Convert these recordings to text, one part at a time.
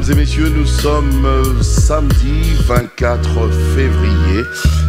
Mesdames et messieurs, nous sommes samedi 24 février.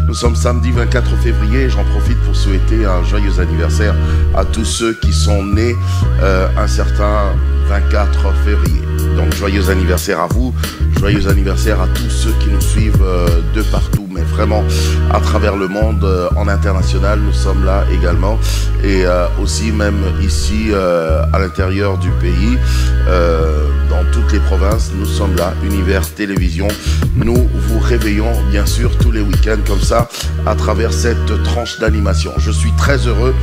Nous sommes samedi 24 février et j'en profite pour souhaiter un joyeux anniversaire à tous ceux qui sont nés un certain 24 février. Donc joyeux anniversaire à vous, joyeux anniversaire à tous ceux qui nous suivent de partout, mais vraiment à travers le monde, en international, nous sommes là également. Et aussi même ici à l'intérieur du pays, dans toutes les provinces, nous sommes là, Univers Télévision. Nous vous réveillons bien sûr tous les week-ends comme ça à travers cette tranche d'animation. Je suis très heureux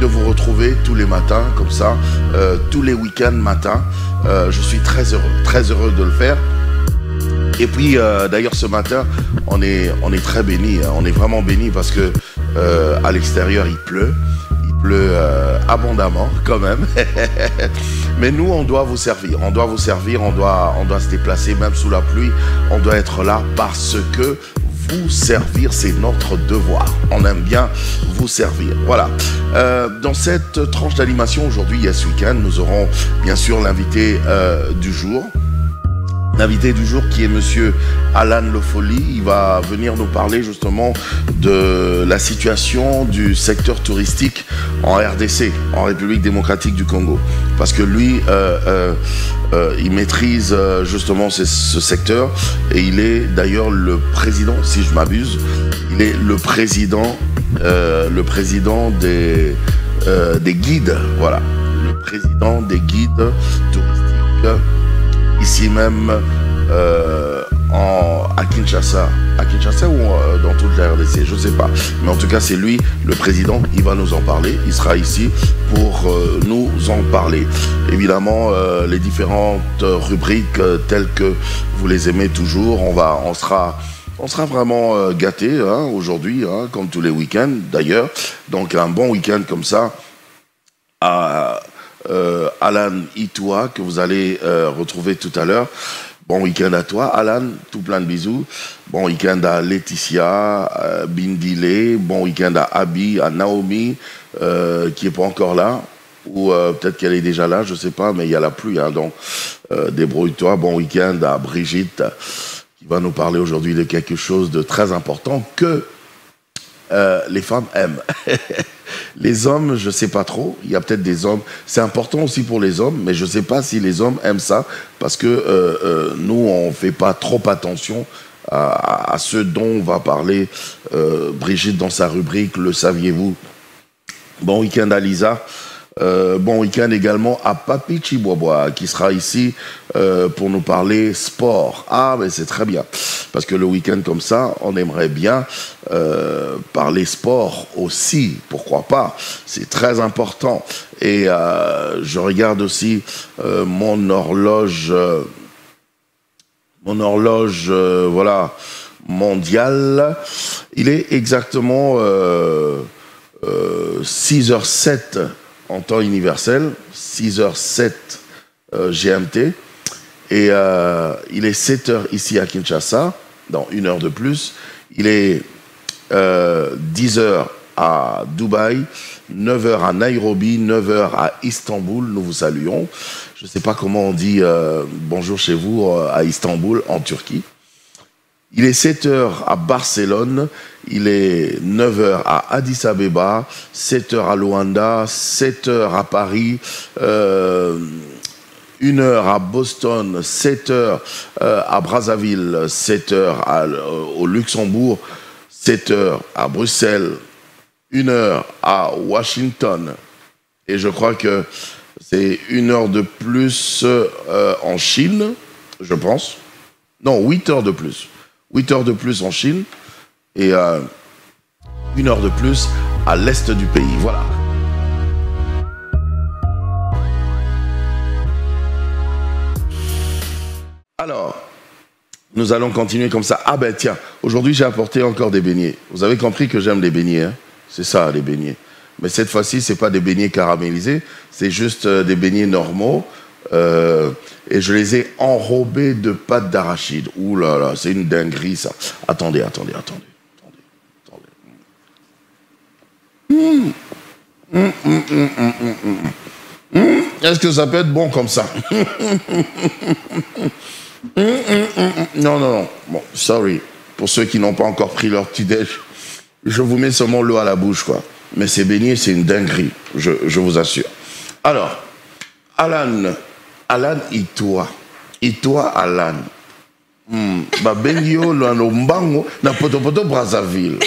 de vous retrouver tous les matins comme ça, tous les week-ends matins. Je suis très heureux de le faire. Et puis d'ailleurs ce matin, on est très bénis, hein. On est vraiment bénis parce que à l'extérieur il pleut abondamment quand même. Mais nous on doit vous servir, on doit se déplacer même sous la pluie, on doit être là parce que vous servir, c'est notre devoir. On aime bien vous servir. Voilà. Dans cette tranche d'animation aujourd'hui, ce week-end, nous aurons bien sûr l'invité du jour. L'invité du jour qui est monsieur Alan Lofoli. Il va venir nous parler justement de la situation du secteur touristique en RDC, en République démocratique du Congo. Parce que lui, il maîtrise justement ce secteur et il est d'ailleurs le président, si je m'abuse, il est le président des guides, voilà, le président des guides touristiques. Ici même à Kinshasa ou dans toute la RDC, je ne sais pas. Mais en tout cas, c'est lui, le président, il va nous en parler. Il sera ici pour nous en parler. Évidemment, les différentes rubriques telles que vous les aimez toujours, on sera vraiment gâtés hein, aujourd'hui, hein, comme tous les week-ends d'ailleurs. Donc un bon week-end comme ça à Alan Itoua, que vous allez retrouver tout à l'heure. Bon week-end à toi, Alan, tout plein de bisous. Bon week-end à Laetitia, Bindile. Bon week-end à Abby, à Naomi, qui n'est pas encore là. Ou peut-être qu'elle est déjà là, je ne sais pas, mais il y a la pluie, hein, donc débrouille-toi. Bon week-end à Brigitte, qui va nous parler aujourd'hui de quelque chose de très important que les femmes aiment. Les hommes, je ne sais pas trop. Il y a peut-être des hommes. C'est important aussi pour les hommes, mais je ne sais pas si les hommes aiment ça, parce que nous, on ne fait pas trop attention à ce dont va parler Brigitte dans sa rubrique « Le saviez-vous ». Bon week-end à Lisa. Bon week-end également à Papi Chibobois qui sera ici pour nous parler sport. Ah, mais c'est très bien. Parce que le week-end comme ça, on aimerait bien parler sport aussi. Pourquoi pas? C'est très important. Et je regarde aussi mon horloge voilà, mondiale. Il est exactement 6h07 en temps universel, 6h07 GMT, et il est 7h ici à Kinshasa, dans une heure de plus. Il est 10h à Dubaï, 9h à Nairobi, 9h à Istanbul, nous vous saluons. Je ne sais pas comment on dit bonjour chez vous à Istanbul, en Turquie. Il est 7h à Barcelone, il est 9h à Addis Abeba, 7h à Luanda, 7h à Paris, 1h à Boston, 7h à Brazzaville, 7h au Luxembourg, 7h à Bruxelles, 1h à Washington. Et je crois que c'est 1 heure de plus en Chine, je pense. Non, 8 heures de plus. 8 heures de plus en Chine et 1 heure de plus à l'est du pays. Voilà. Alors, nous allons continuer comme ça. Ah ben tiens, aujourd'hui j'ai apporté encore des beignets. Vous avez compris que j'aime les beignets, hein? C'est ça, les beignets. Mais cette fois-ci, ce n'est pas des beignets caramélisés, c'est juste des beignets normaux. Et je les ai enrobés de pâte d'arachide. Ouh là là, c'est une dinguerie ça. Attendez. Est-ce que ça peut être bon comme ça? Non, non, non. Bon, sorry. Pour ceux qui n'ont pas encore pris leur petit-déj, je vous mets seulement l'eau à la bouche, quoi. Mais ces beignets, c'est une dinguerie, je vous assure. Alors, Alan, et toi, Alan. Bah, Benio, Lombango, na Poto Brazzaville.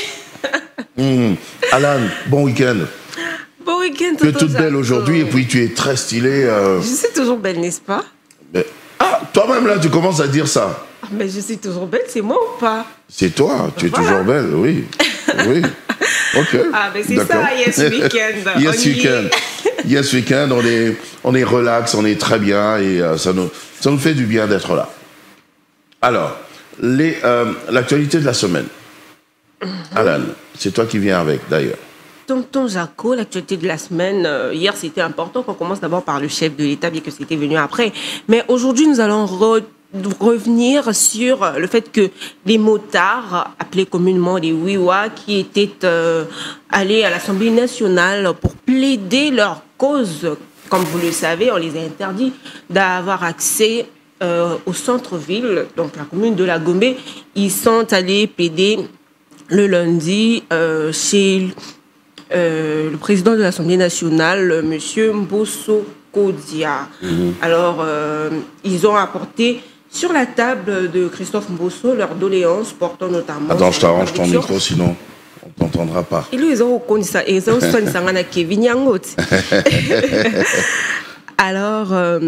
Alan, bon week-end. Bon week-end, tu es toute belle aujourd'hui et puis tu es très stylée. Je suis toujours belle, n'est-ce pas? Mais, toi-même là, tu commences à dire ça. Mais je suis toujours belle, c'est moi ou pas? C'est toi, tu es toujours belle, oui. Oui. Ok. Ah, mais c'est ça, Yes Weekend. Yes Weekend. Yes Weekend, on est relax, on est très bien et ça nous fait du bien d'être là. Alors, l'actualité de la semaine. Alan, c'est toi qui viens avec d'ailleurs. Tonton Jaco, l'actualité de la semaine, hier c'était important qu'on commence d'abord par le chef de l'État, bien que c'était venu après. Mais aujourd'hui, nous allons revenir sur le fait que les motards, appelés communément les Wiwa, qui étaient allés à l'Assemblée nationale pour plaider leur cause, comme vous le savez, on les a interdits d'avoir accès au centre-ville, donc la commune de la Gombe. Ils sont allés plaider le lundi chez le président de l'Assemblée nationale, M. Mbosso Kodia. Alors, ils ont apporté sur la table de Christophe Mbosso leurs doléances portant notamment... Attends, je t'arrange ton micro, sinon on ne t'entendra pas. Et lui, ils ont Kevin. Alors,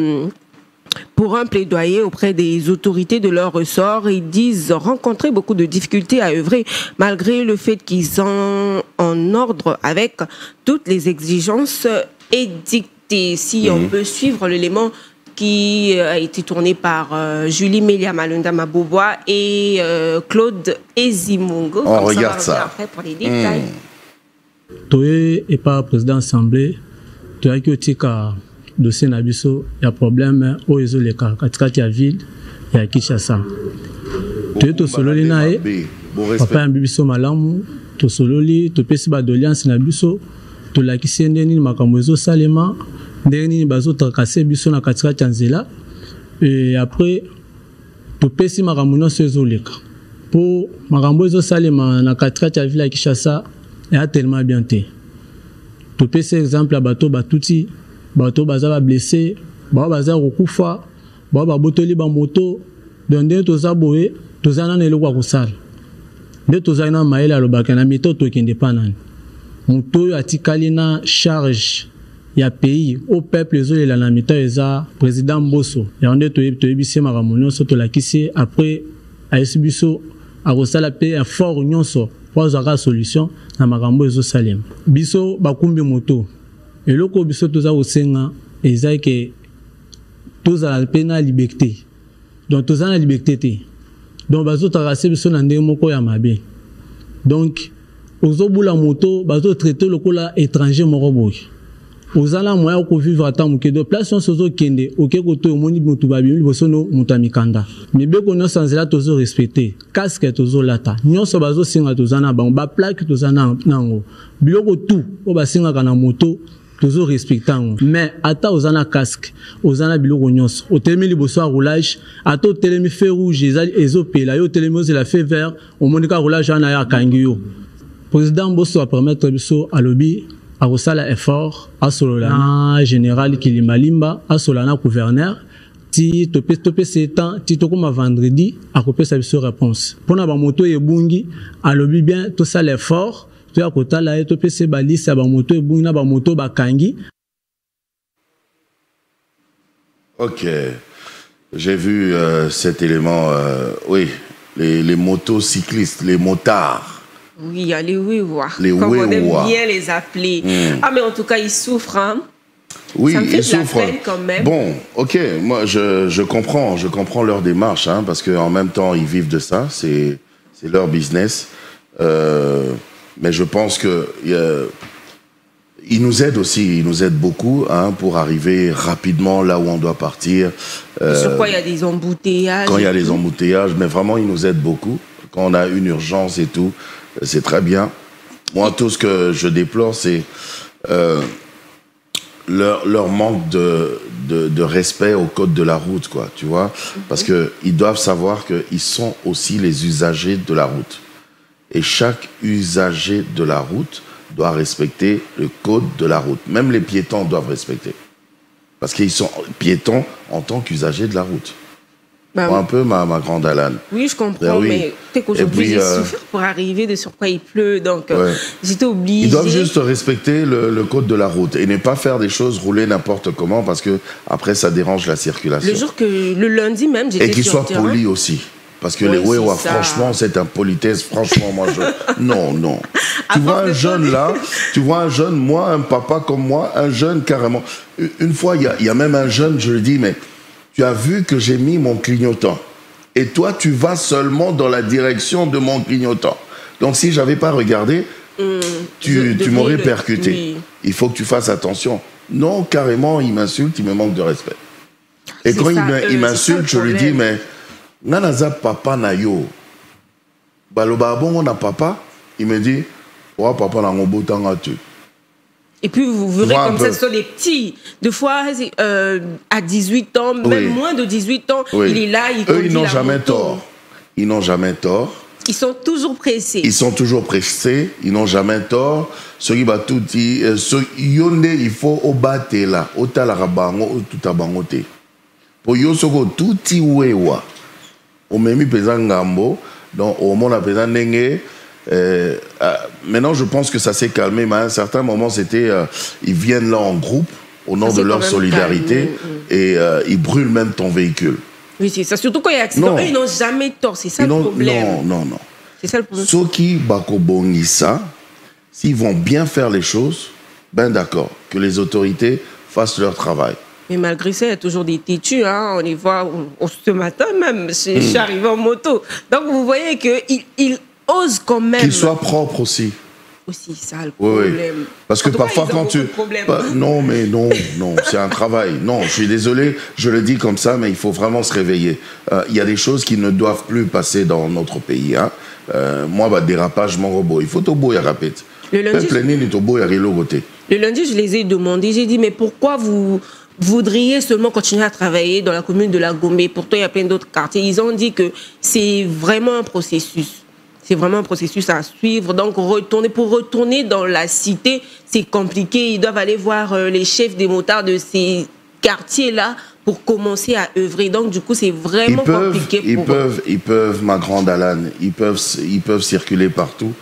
pour un plaidoyer auprès des autorités de leur ressort, ils disent rencontrer beaucoup de difficultés à œuvrer, malgré le fait qu'ils sont en ordre avec toutes les exigences édictées. Si on peut suivre l'élément qui a été tourné par Julie Melia Malunda Maboboa et Claude Ezimungo. On regarde ça. Après pour les détails. Toye et pas président assemblée, Toye qui otika dossier nabiso, il y a problème au isoleka, katikati ya ville, il y a Kinshasa. Toye to sololi nae, papa ambibiso malamu, to sololi, to pesi ba d'alliance nabiso, to lakisi ndeni makambo ezo salema. Ndeni bazo trakase biso na katikati ya nzela et après topesi makambo nyonso ezoleka po makambo ezosalema na katikati ya ville ya Kinshasa ya tellement bien te topesi exemple ya bato batuti bato baza ba blessé baza kokufa babotoli ba moto donc ndenge toza boye toza na eloko ya kosala nde toza na mayele alobaka na mito tokende pa nani moto oyo atikali na charge ya pays au peuple ezolela na mita eza président Mbosso ya onde toyebisi makambo nyonso tolakisi après ayesi biso akosala pe un fort nyonso po azwaka solution na makambo ezosalema biso bakumbi moto eloko biso toza kosenga eza ke tozala pe na liberté donc toza na liberté te donc bazotrakase biso na ndenge moko ya mabe donc ozobula moto bazotraite lokola étranger moko boye ozala moya ko vivre ata moke de place on sozo kende oke koto omoni mutu babimi bosono mutamikanda mibeko nyonso nzela tozo respecter casque tozo lata nyonso bazo singa tozana bango ba plaque tozana nango biloko tout o basinga kana moto tozo respecter ngo mais ata ozana casque ozana biloko nyonso otelemi liboso roulage ata otelemi feu rouge ezopela yo otelemi ozela feu vert omonika roulage ana ya kangiyo président Mbosso a permettre biso alobi akosala effort asololana général Kilimalimba asolana gouverneur ti topese temps ti tokoma vendredi akopesa biso réponse pona ba moto ebungi alobi bien tosala effort to ya kotala e topese balisa ba moto ebungi na ba moto bakangi. Ok, j'ai vu cet élément, oui, les motocyclistes, les motards. Oui, il y a les Wiwa. Les comme Wiwa. on aime bien les appeler. Ah, mais en tout cas, ils souffrent. Hein. Oui, ça me fait ils souffrent. de la peine quand même. Bon, ok, moi je comprends leur démarche, hein, parce qu'en même temps, ils vivent de ça, c'est leur business. Mais je pense que ils nous aident aussi, ils nous aident beaucoup hein, pour arriver rapidement là où on doit partir. Sur quoi il y a des embouteillages. Quand il y a des embouteillages, mais vraiment, ils nous aident beaucoup. Quand on a une urgence et tout, c'est très bien. Moi, tout ce que je déplore, c'est leur manque de respect au code de la route, quoi, tu vois. Parce qu'ils doivent savoir qu'ils sont aussi les usagers de la route. Et chaque usager de la route doit respecter le code de la route. Même les piétons doivent respecter. Parce qu'ils sont piétons en tant qu'usagers de la route. Un peu ma grande Alane. Oui, je comprends, mais tu sais qu'aujourd'hui, j'ai souffert pour arriver de sur quoi il pleut, donc j'étais obligée. Ils doivent juste respecter le code de la route et ne pas faire des choses, rouler n'importe comment, parce que après ça dérange la circulation. Le lundi même, j'étais sur et qu'ils soient polis aussi. Parce que les Wewa, franchement, c'est impolitesse. Franchement, moi, non. Tu vois un jeune là, moi, un papa comme moi, un jeune carrément. Une fois, il y a même un jeune, je lui dis, mais tu as vu que j'ai mis mon clignotant. Et toi, tu vas seulement dans la direction de mon clignotant. Donc, si je n'avais pas regardé, tu m'aurais percuté. Oui. Il faut que tu fasses attention. Non, carrément, il m'insulte, il me manque de respect. Et quand il m'insulte, je lui dis, mais... Nanaza papa na yo. Baloba bon na papa, il me dit "Oh papa na ngobo tanga tu." Et puis vous verrez comme ça, ce sont des petits. Des fois à 18 ans, même moins de 18 ans, il est là, il conduit. Eux, ils n'ont jamais tort. Ils n'ont jamais tort. Ils sont toujours pressés. Ils n'ont jamais tort. Ce qui va tout dire, ce yonde il faut au battre là, au talarabango, tout à bangote. Pour yo soko tout y wewa. Au même pesant gambo, donc au monde a pesant n'engue. Maintenant, je pense que ça s'est calmé, mais à un certain moment, c'était ils viennent là en groupe au nom de leur solidarité et ils brûlent même ton véhicule. Oui, c'est ça. Surtout quand il y a accident, eux, ils n'ont jamais tort. C'est ça le problème. Non. C'est ça le problème. Ceux qui bakobongisa, s'ils vont bien faire les choses, ben d'accord, que les autorités fassent leur travail. Mais malgré ça, il y a toujours des têtus. Hein. On les voit ce matin même. Je suis arrivé en moto. Donc, vous voyez qu'ils osent quand même. Qu'ils soient propres aussi. Aussi, ça le problème. Oui. Parce que parfois, quand tu... Non, c'est un travail. Non, je suis désolé, je le dis comme ça, mais il faut vraiment se réveiller. Il y a des choses qui ne doivent plus passer dans notre pays. Hein. Moi, dérapage, mon robot. Il faut tout beau, il y a rapide. Le lundi, je les ai demandé. J'ai dit, mais pourquoi vous voudriez seulement continuer à travailler dans la commune de la Gombe? Pourtant, il y a plein d'autres quartiers. Ils ont dit que c'est vraiment un processus. C'est vraiment un processus à suivre. Donc, pour retourner dans la cité, c'est compliqué. Ils doivent aller voir les chefs des motards de ces quartiers-là pour commencer à œuvrer. Donc, du coup, c'est vraiment compliqué pour eux. Ils peuvent, ma grande Alane, ils peuvent circuler partout.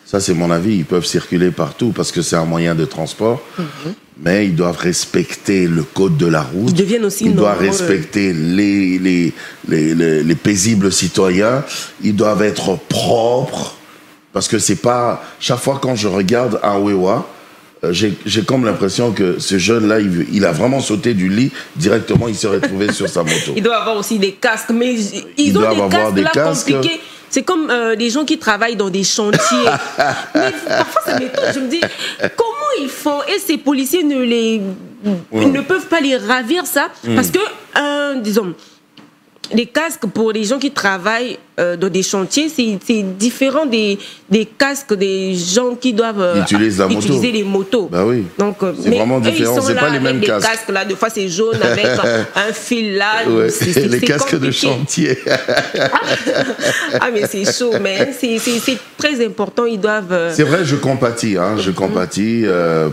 Ça, c'est mon avis. Ils peuvent circuler partout parce que c'est un moyen de transport. Mais ils doivent respecter le code de la route. Ils doivent respecter les paisibles citoyens. Ils doivent être propres. Parce que c'est pas... Chaque fois quand je regarde un Wewa, j'ai comme l'impression que ce jeune-là, il a vraiment sauté du lit. Directement, il s'est retrouvé sur sa moto. Il doit avoir aussi des casques. Mais ils ont des casques compliqués. C'est comme des gens qui travaillent dans des chantiers. Mais parfois, ça m'étonne. Je me dis, comment ils font? Et ces policiers ne peuvent pas les ravir, ça. Parce que, disons, les casques pour les gens qui travaillent dans des chantiers, c'est différent des casques des gens qui doivent utiliser les motos. Bah oui. Donc, c'est vraiment différent. C'est pas les mêmes casques. Des casques là, des fois c'est jaune avec un fil là. Ouais, les casques compliqué. De chantier. Mais c'est chaud, mais c'est très important. Ils doivent. C'est vrai, je compatis,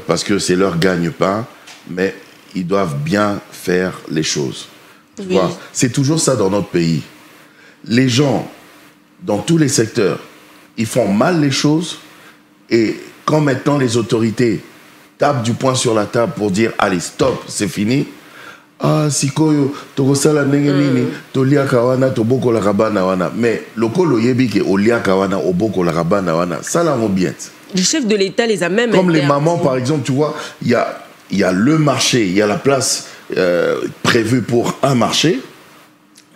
parce que c'est leur gagne-pain, mais ils doivent bien faire les choses. Oui. C'est toujours ça dans notre pays. Les gens, dans tous les secteurs, ils font mal les choses et quand maintenant les autorités tapent du poing sur la table pour dire allez stop, c'est fini. Sikoyo, tokosala ndenge nini, tolia kawana, toboko la rabana wana. Mais lokolo yebi ke olia kawana, oboko la rabana wana, ça la bien. Le chef de l'État les a même comme les mamans par exemple, tu vois, il y a le marché, il y a la place prévu pour un marché,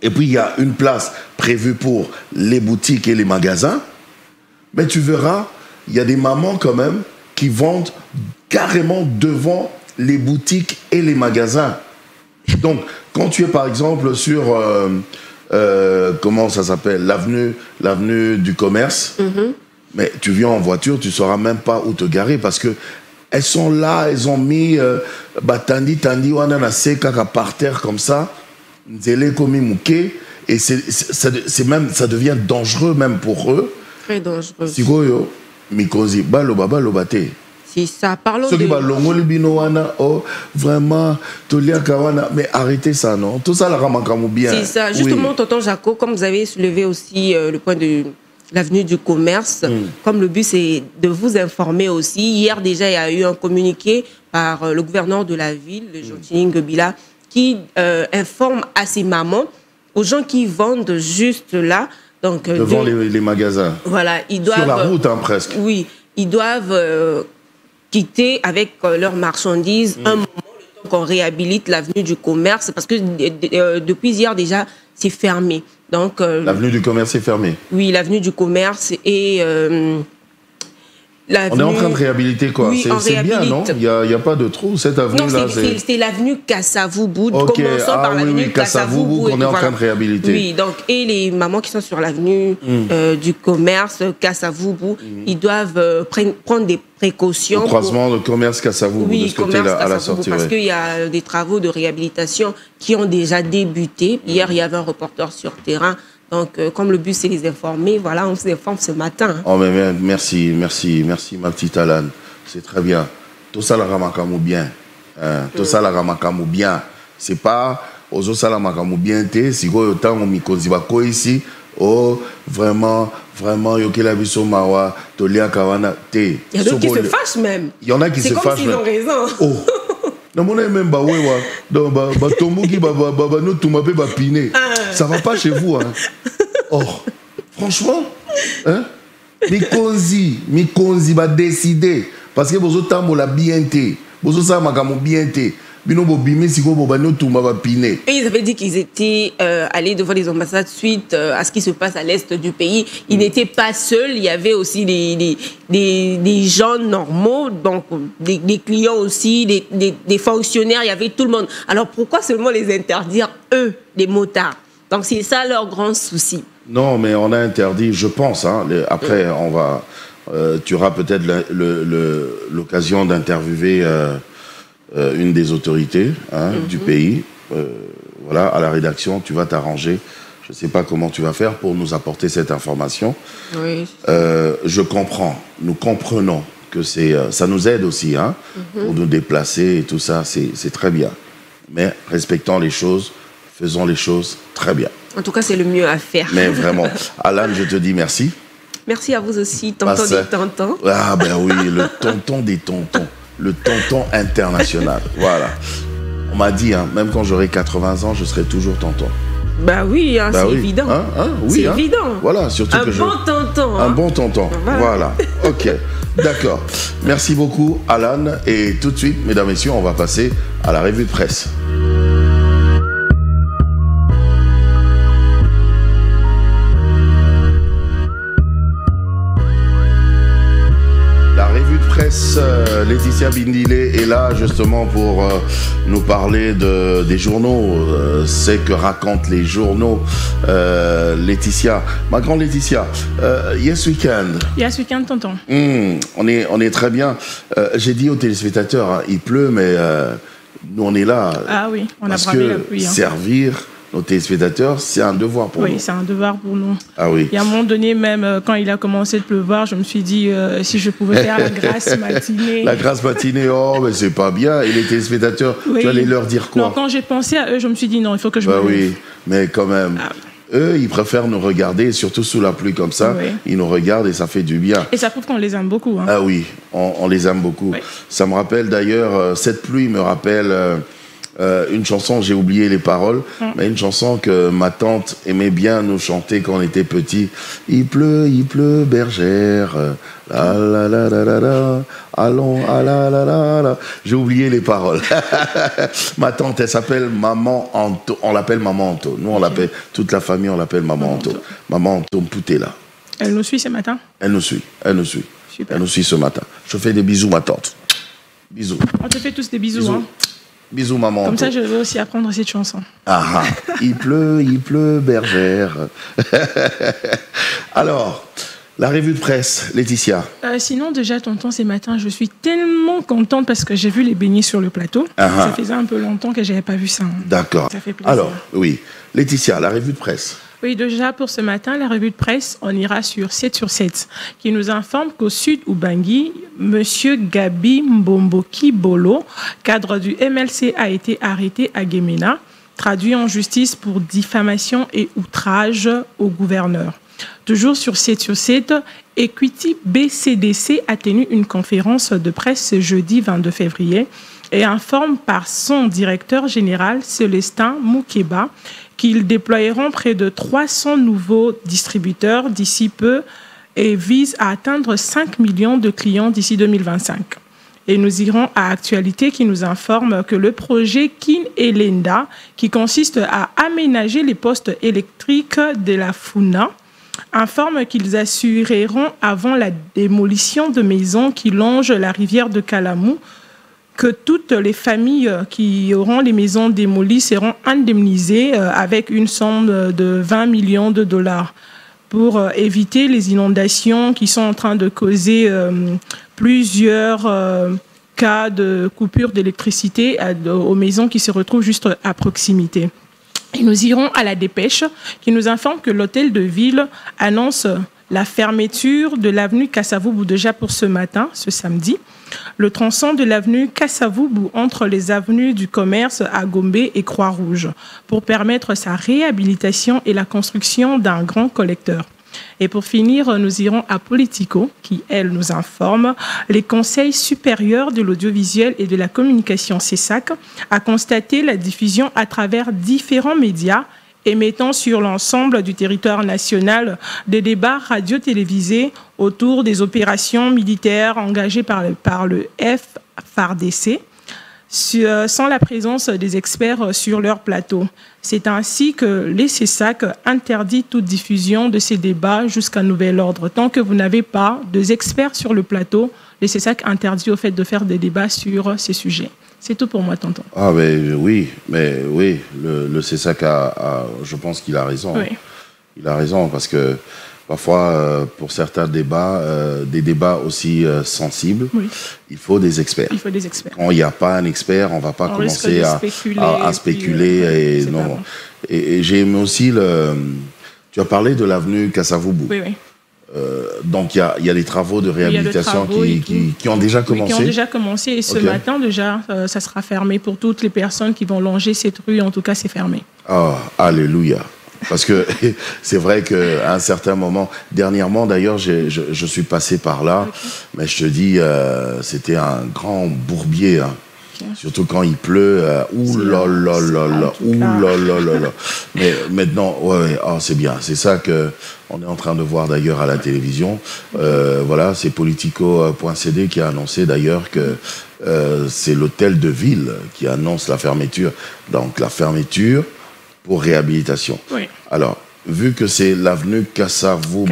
et puis il y a une place prévue pour les boutiques et les magasins, mais tu verras, il y a des mamans quand même qui vendent carrément devant les boutiques et les magasins. Donc, quand tu es par exemple sur, comment ça s'appelle, l'avenue du commerce, mais tu viens en voiture, tu ne sauras même pas où te garer parce que elles sont là, elles ont mis Tandi, wana na se kaka par terre comme ça, nzele komi mouké, et c'est même, ça devient dangereux même pour eux. Très dangereux. Sikoyo, mikozi, baloba te. C'est ça, parlons de... Vraiment, mais arrêtez ça, non? Tout ça, la ramakamou bien. C'est ça, justement, oui. Tonton Jaco, comme vous avez soulevé aussi le point de l'avenue du commerce, comme le but c'est de vous informer aussi. Hier déjà, il y a eu un communiqué par le gouverneur de la ville, le Jean-Tini Ngobila, qui informe à ses mamans, aux gens qui vendent juste là. Donc, devant les magasins. Voilà, ils doivent... Sur la route, hein, presque. Oui, ils doivent quitter avec leurs marchandises un moment, le temps qu'on réhabilite l'avenue du commerce, parce que depuis hier déjà, c'est fermé. Donc, l'avenue du commerce est fermée. Oui, l'avenue du commerce et on est en train de réhabiliter quoi? Oui, c'est bien, non? Il n'y a pas de trou, cette avenue-là. C'est l'avenue Kassavoubou. Okay. Commençons par l'avenue Kassavoubou qu'on est en train de réhabiliter. Oui, donc, et les mamans qui sont sur l'avenue du commerce, Kassavoubou, ils doivent prendre des précautions. Le croisement de commerce Kassavoubou, oui, de ce côté-là, à la sortie. Parce qu'il y a des travaux de réhabilitation qui ont déjà débuté. Hier, il y avait un reporter sur terrain. Donc, comme le but, c'est les informer, voilà, on vous informe ce matin. Hein. Oh, mais merci, ma petite Alan. C'est très bien. Tout ça, la ramakamou bien. Tout ça, la ramakamou bien. C'est pas aux autres, ça, la ramakamou bien. Si vous avez autant de ici, oh, vraiment, yokela biso mawa, tolia kawana, te. Il y a d'autres qui se fâchent même. Il y en a qui se fâchent. C'est comme s'ils ont raison. Oh. Non, mon même ça va pas chez vous, hein. Oh, franchement, hein? Mikonzi va décider parce que vous autres la bien té, vous autres bien té. Et ils avaient dit qu'ils étaient allés devant les ambassades suite à ce qui se passe à l'est du pays. Ils n'étaient pas seuls, il y avait aussi des gens normaux, donc des clients aussi, des fonctionnaires, il y avait tout le monde. Alors pourquoi seulement les interdire, eux, les motards? Donc c'est ça leur grand souci. Non, mais on a interdit, je pense, hein, après on va... tu auras peut-être l'occasion d'interviewer... une des autorités du pays, voilà, à la rédaction, tu vas t'arranger. Je ne sais pas comment tu vas faire pour nous apporter cette information. Oui. Je comprends, nous comprenons que ça nous aide aussi, hein, pour nous déplacer et tout ça, c'est très bien. Mais respectons les choses, faisons les choses très bien. En tout cas, c'est le mieux à faire. Mais vraiment, Alan, je te dis merci. Merci à vous aussi, tonton des tontons. Ah ben oui, le tonton des tontons. Le tonton international, voilà. On m'a dit, hein, même quand j'aurai 80 ans, je serai toujours tonton. Bah oui, hein, c'est évident. Oui, c'est évident. Voilà, surtout tonton. Un bon tonton, voilà. Ok, d'accord. Merci beaucoup, Alan. Et tout de suite, mesdames et messieurs, on va passer à la revue de presse. Laetitia Bindilé est là justement pour nous parler des journaux, c'est que racontent les journaux. Laetitia, ma grande Laetitia, yes weekend. Yes weekend, tonton. On est très bien. J'ai dit aux téléspectateurs, hein, il pleut, mais nous on est là. Ah oui, on a bravé la pluie. Hein. Servir nos téléspectateurs, c'est un devoir pour nous. Oui, c'est un devoir pour nous. Ah oui. Et à un moment donné, même quand il a commencé de pleuvoir, je me suis dit si je pouvais faire la grasse matinée. La grasse matinée, oh, mais c'est pas bien. Et les téléspectateurs, oui. Tu allais leur dire quoi? Non, quand j'ai pensé à eux, je me suis dit non, il faut que je me lève. Oui, mais quand même. Ah. Eux, ils préfèrent nous regarder, surtout sous la pluie comme ça. Oui. Ils nous regardent et ça fait du bien. Et ça prouve qu'on les aime beaucoup. Hein. Ah oui, on les aime beaucoup. Oui. Ça me rappelle d'ailleurs, cette pluie me rappelle... une chanson, j'ai oublié les paroles, mais une chanson que ma tante aimait bien nous chanter quand on était petit. Il pleut, bergère, la la la la la la, allons, ah la la la la. J'ai oublié les paroles. Ma tante, elle s'appelle Maman Anto. On l'appelle Maman Anto. Nous, on l'appelle, toute la famille, on l'appelle Maman Anto. Maman Anto Mpoutela. Elle nous suit ce matin? Elle nous suit. Super. Elle nous suit ce matin. Je fais des bisous, ma tante. Bisous. On te fait tous des bisous. Hein. Bisous, maman. Comme ça, je vais aussi apprendre cette chanson. Ah, il pleut, bergère. Alors, La revue de presse, Laetitia. Sinon, déjà, tonton, ce matin, je suis tellement contente parce que j'ai vu les beignets sur le plateau. Ça faisait un peu longtemps que je n'avais pas vu ça. D'accord. Ça fait plaisir. Alors, oui. Laetitia, la revue de presse. Oui, déjà, pour ce matin, la revue de presse, on ira sur 7/7, qui nous informe qu'au sud Ubangui, M. Gabi Mbomboki Bolo, cadre du MLC, a été arrêté à Guémena, traduit en justice pour diffamation et outrage au gouverneur. Toujours sur 7/7, Equity BCDC a tenu une conférence de presse ce jeudi 22 février et informe par son directeur général, Célestin Moukeba, qu'ils déploieront près de 300 nouveaux distributeurs d'ici peu et visent à atteindre 5 millions de clients d'ici 2025. Et nous irons à Actualité qui nous informe que le projet Kin Elenda, qui consiste à aménager les postes électriques de la Funa, informe qu'ils assureront avant la démolition de maisons qui longent la rivière de Kalamou que toutes les familles qui auront les maisons démolies seront indemnisées avec une somme de 20 millions de dollars pour éviter les inondations qui sont en train de causer plusieurs cas de coupure d'électricité aux maisons qui se retrouvent juste à proximité. Et nous irons à la dépêche qui nous informe que l'hôtel de ville annonce la fermeture de l'avenue Kasavubu déjà pour ce matin, ce samedi. Le tronçon de l'avenue Kasavubu entre les avenues du commerce à Gombe et Croix-Rouge pour permettre sa réhabilitation et la construction d'un grand collecteur. Et pour finir, nous irons à Politico, qui, elle, nous informe les conseils supérieurs de l'audiovisuel et de la communication CESAC a constaté la diffusion à travers différents médias émettant sur l'ensemble du territoire national des débats radio-télévisés autour des opérations militaires engagées par le FARDC, sans la présence des experts sur leur plateau. C'est ainsi que les CESAC interdit toute diffusion de ces débats jusqu'à nouvel ordre. Tant que vous n'avez pas d'experts sur le plateau, les CESAC interdit au fait de faire des débats sur ces sujets. C'est tout pour moi, tonton. Ah, mais oui, le CESAC je pense qu'il a raison. Oui. Il a raison parce que parfois, pour certains débats, des débats aussi sensibles, il faut des experts. Il faut des experts. Quand il n'y a pas un expert, on ne va pas commencer à spéculer. Et j'ai aimé aussi tu as parlé de l'avenue Kasavubu. Oui. Donc il y a les travaux de réhabilitation qui ont déjà commencé. Qui ont déjà commencé et ce matin déjà, ça sera fermé pour toutes les personnes qui vont longer cette rue. En tout cas, c'est fermé. Oh, alléluia. Parce que c'est vrai qu'à un certain moment, dernièrement d'ailleurs, je suis passé par là, mais je te dis, c'était un grand bourbier. Hein. Surtout quand il pleut, Mais maintenant, c'est bien. C'est ça qu'on est en train de voir d'ailleurs à la télévision. Voilà, c'est Politico.cd qui a annoncé d'ailleurs que c'est l'hôtel de ville qui annonce la fermeture. Donc la fermeture pour réhabilitation. Oui. Alors, vu que c'est l'avenue Kasavubu,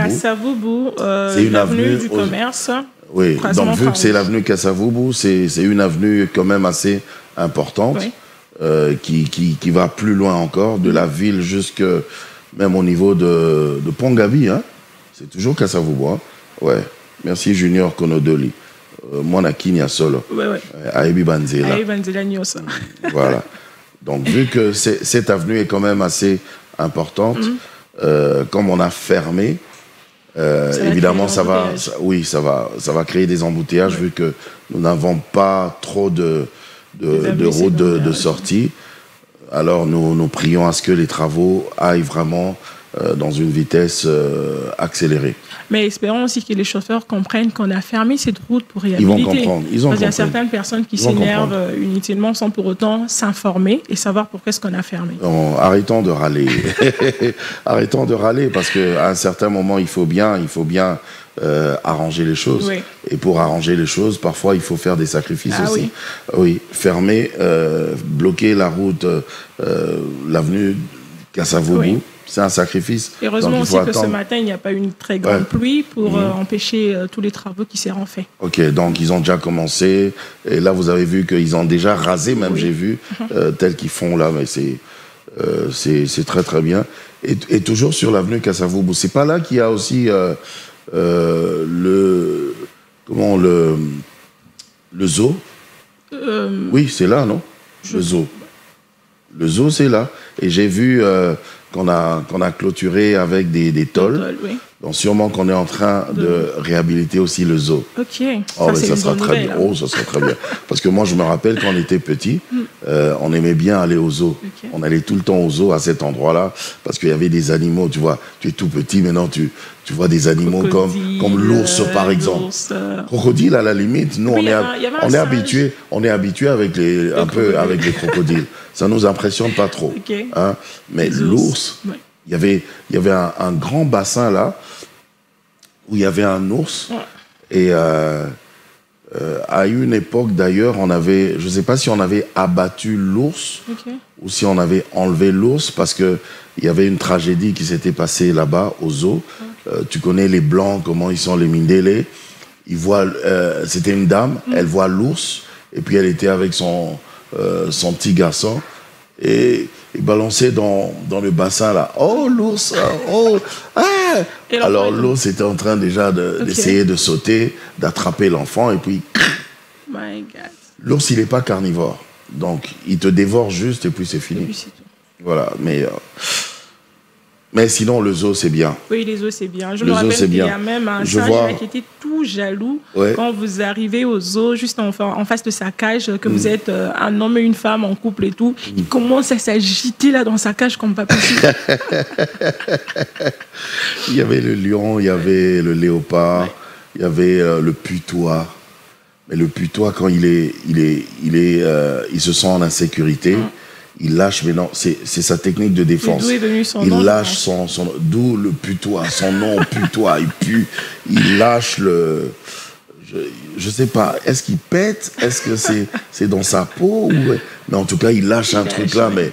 c'est une avenue du commerce. Oui, donc vu que c'est l'avenue Kasavubu, c'est une avenue quand même assez importante, qui va plus loin encore, de la ville jusque même au niveau de Pongabi. Hein. C'est toujours Kasavubu. Hein. Ouais. Merci Junior Konodoli. Moi, Kinya Solo. Aibi Banzela. Voilà. Donc, vu que cette avenue est quand même assez importante, comme on a fermé, évidemment, ça va créer des embouteillages vu que nous n'avons pas trop de routes de sortie. Alors, nous prions à ce que les travaux aillent vraiment dans une vitesse accélérée. Mais espérons aussi que les chauffeurs comprennent qu'on a fermé cette route pour réhabiliter. Ils vont comprendre. Parce qu'il y a certaines personnes qui s'énervent inutilement sans pour autant s'informer et savoir pourquoi est-ce qu'on a fermé. Non, arrêtons de râler. Arrêtons de râler parce qu'à un certain moment, il faut bien arranger les choses. Oui. Et pour arranger les choses, parfois, il faut faire des sacrifices aussi. Oui, fermer, bloquer la route, l'avenue Kasavubu. Oui. C'est un sacrifice. Heureusement aussi que ce matin, il n'y a pas eu une très grande pluie pour empêcher tous les travaux qui seront faits. Ok, donc ils ont déjà commencé. Et là, vous avez vu qu'ils ont déjà rasé, même j'ai vu, tel qu'ils font là. Mais c'est très, très bien. Et toujours sur l'avenue Kasavubu. C'est pas là qu'il y a aussi comment, le zoo. Oui, c'est là, non? Le zoo. Le zoo, c'est là. Et j'ai vu qu'on a clôturé avec des tôles. Oui. Donc sûrement qu'on est en train de réhabiliter aussi le zoo. Ok. Oh, ça sera très bien. Oh, ça sera très bien. Parce que moi, je me rappelle quand on était petit, on aimait bien aller au zoo. Okay. On allait tout le temps au zoo à cet endroit-là parce qu'il y avait des animaux. Tu vois, tu es tout petit, maintenant tu vois des animaux comme l'ours, par exemple. Crocodile, à la limite, nous, on est habitué avec avec les crocodiles. Ça nous impressionne pas trop. Okay. Hein? Mais l'ours, ouais. Il y avait un grand bassin là où il y avait un ours. Ouais. Et à une époque d'ailleurs, je ne sais pas si on avait abattu l'ours okay. ou si on avait enlevé l'ours parce que il y avait une tragédie qui s'était passée là-bas au zoo. Okay. Tu connais les Blancs, comment ils sont les Mindélé. Ils voient, c'était une dame, elle voit l'ours et puis elle était avec son petit garçon et il balançait dans le bassin là. Oh l'ours, oh ah. Alors l'ours était en train déjà d'essayer de sauter, d'attraper l'enfant et puis. My God. L'ours il est pas carnivore, donc il te dévore juste et puis c'est fini. Et puis c'est tout. Voilà, mais sinon, le zoo, c'est bien. Oui, les zoos, c'est bien. Je me rappelle qu'il y a même un singe qui était tout jaloux quand vous arrivez au zoo, juste en face de sa cage, que vous êtes un homme et une femme en couple et tout. Il commence à s'agiter là dans sa cage comme pas possible. Il y avait le lion, il y avait le léopard, il y avait le putois. Mais le putois, quand il se sent en insécurité. Il lâche, mais non, c'est sa technique de défense. D'où est venu son nom? Il lâche son d'où le putois, son nom putois. Il lâche le. Je sais pas, est-ce qu'il pète? Est-ce que c'est dans sa peau? Mais en tout cas, il lâche un truc là. Mais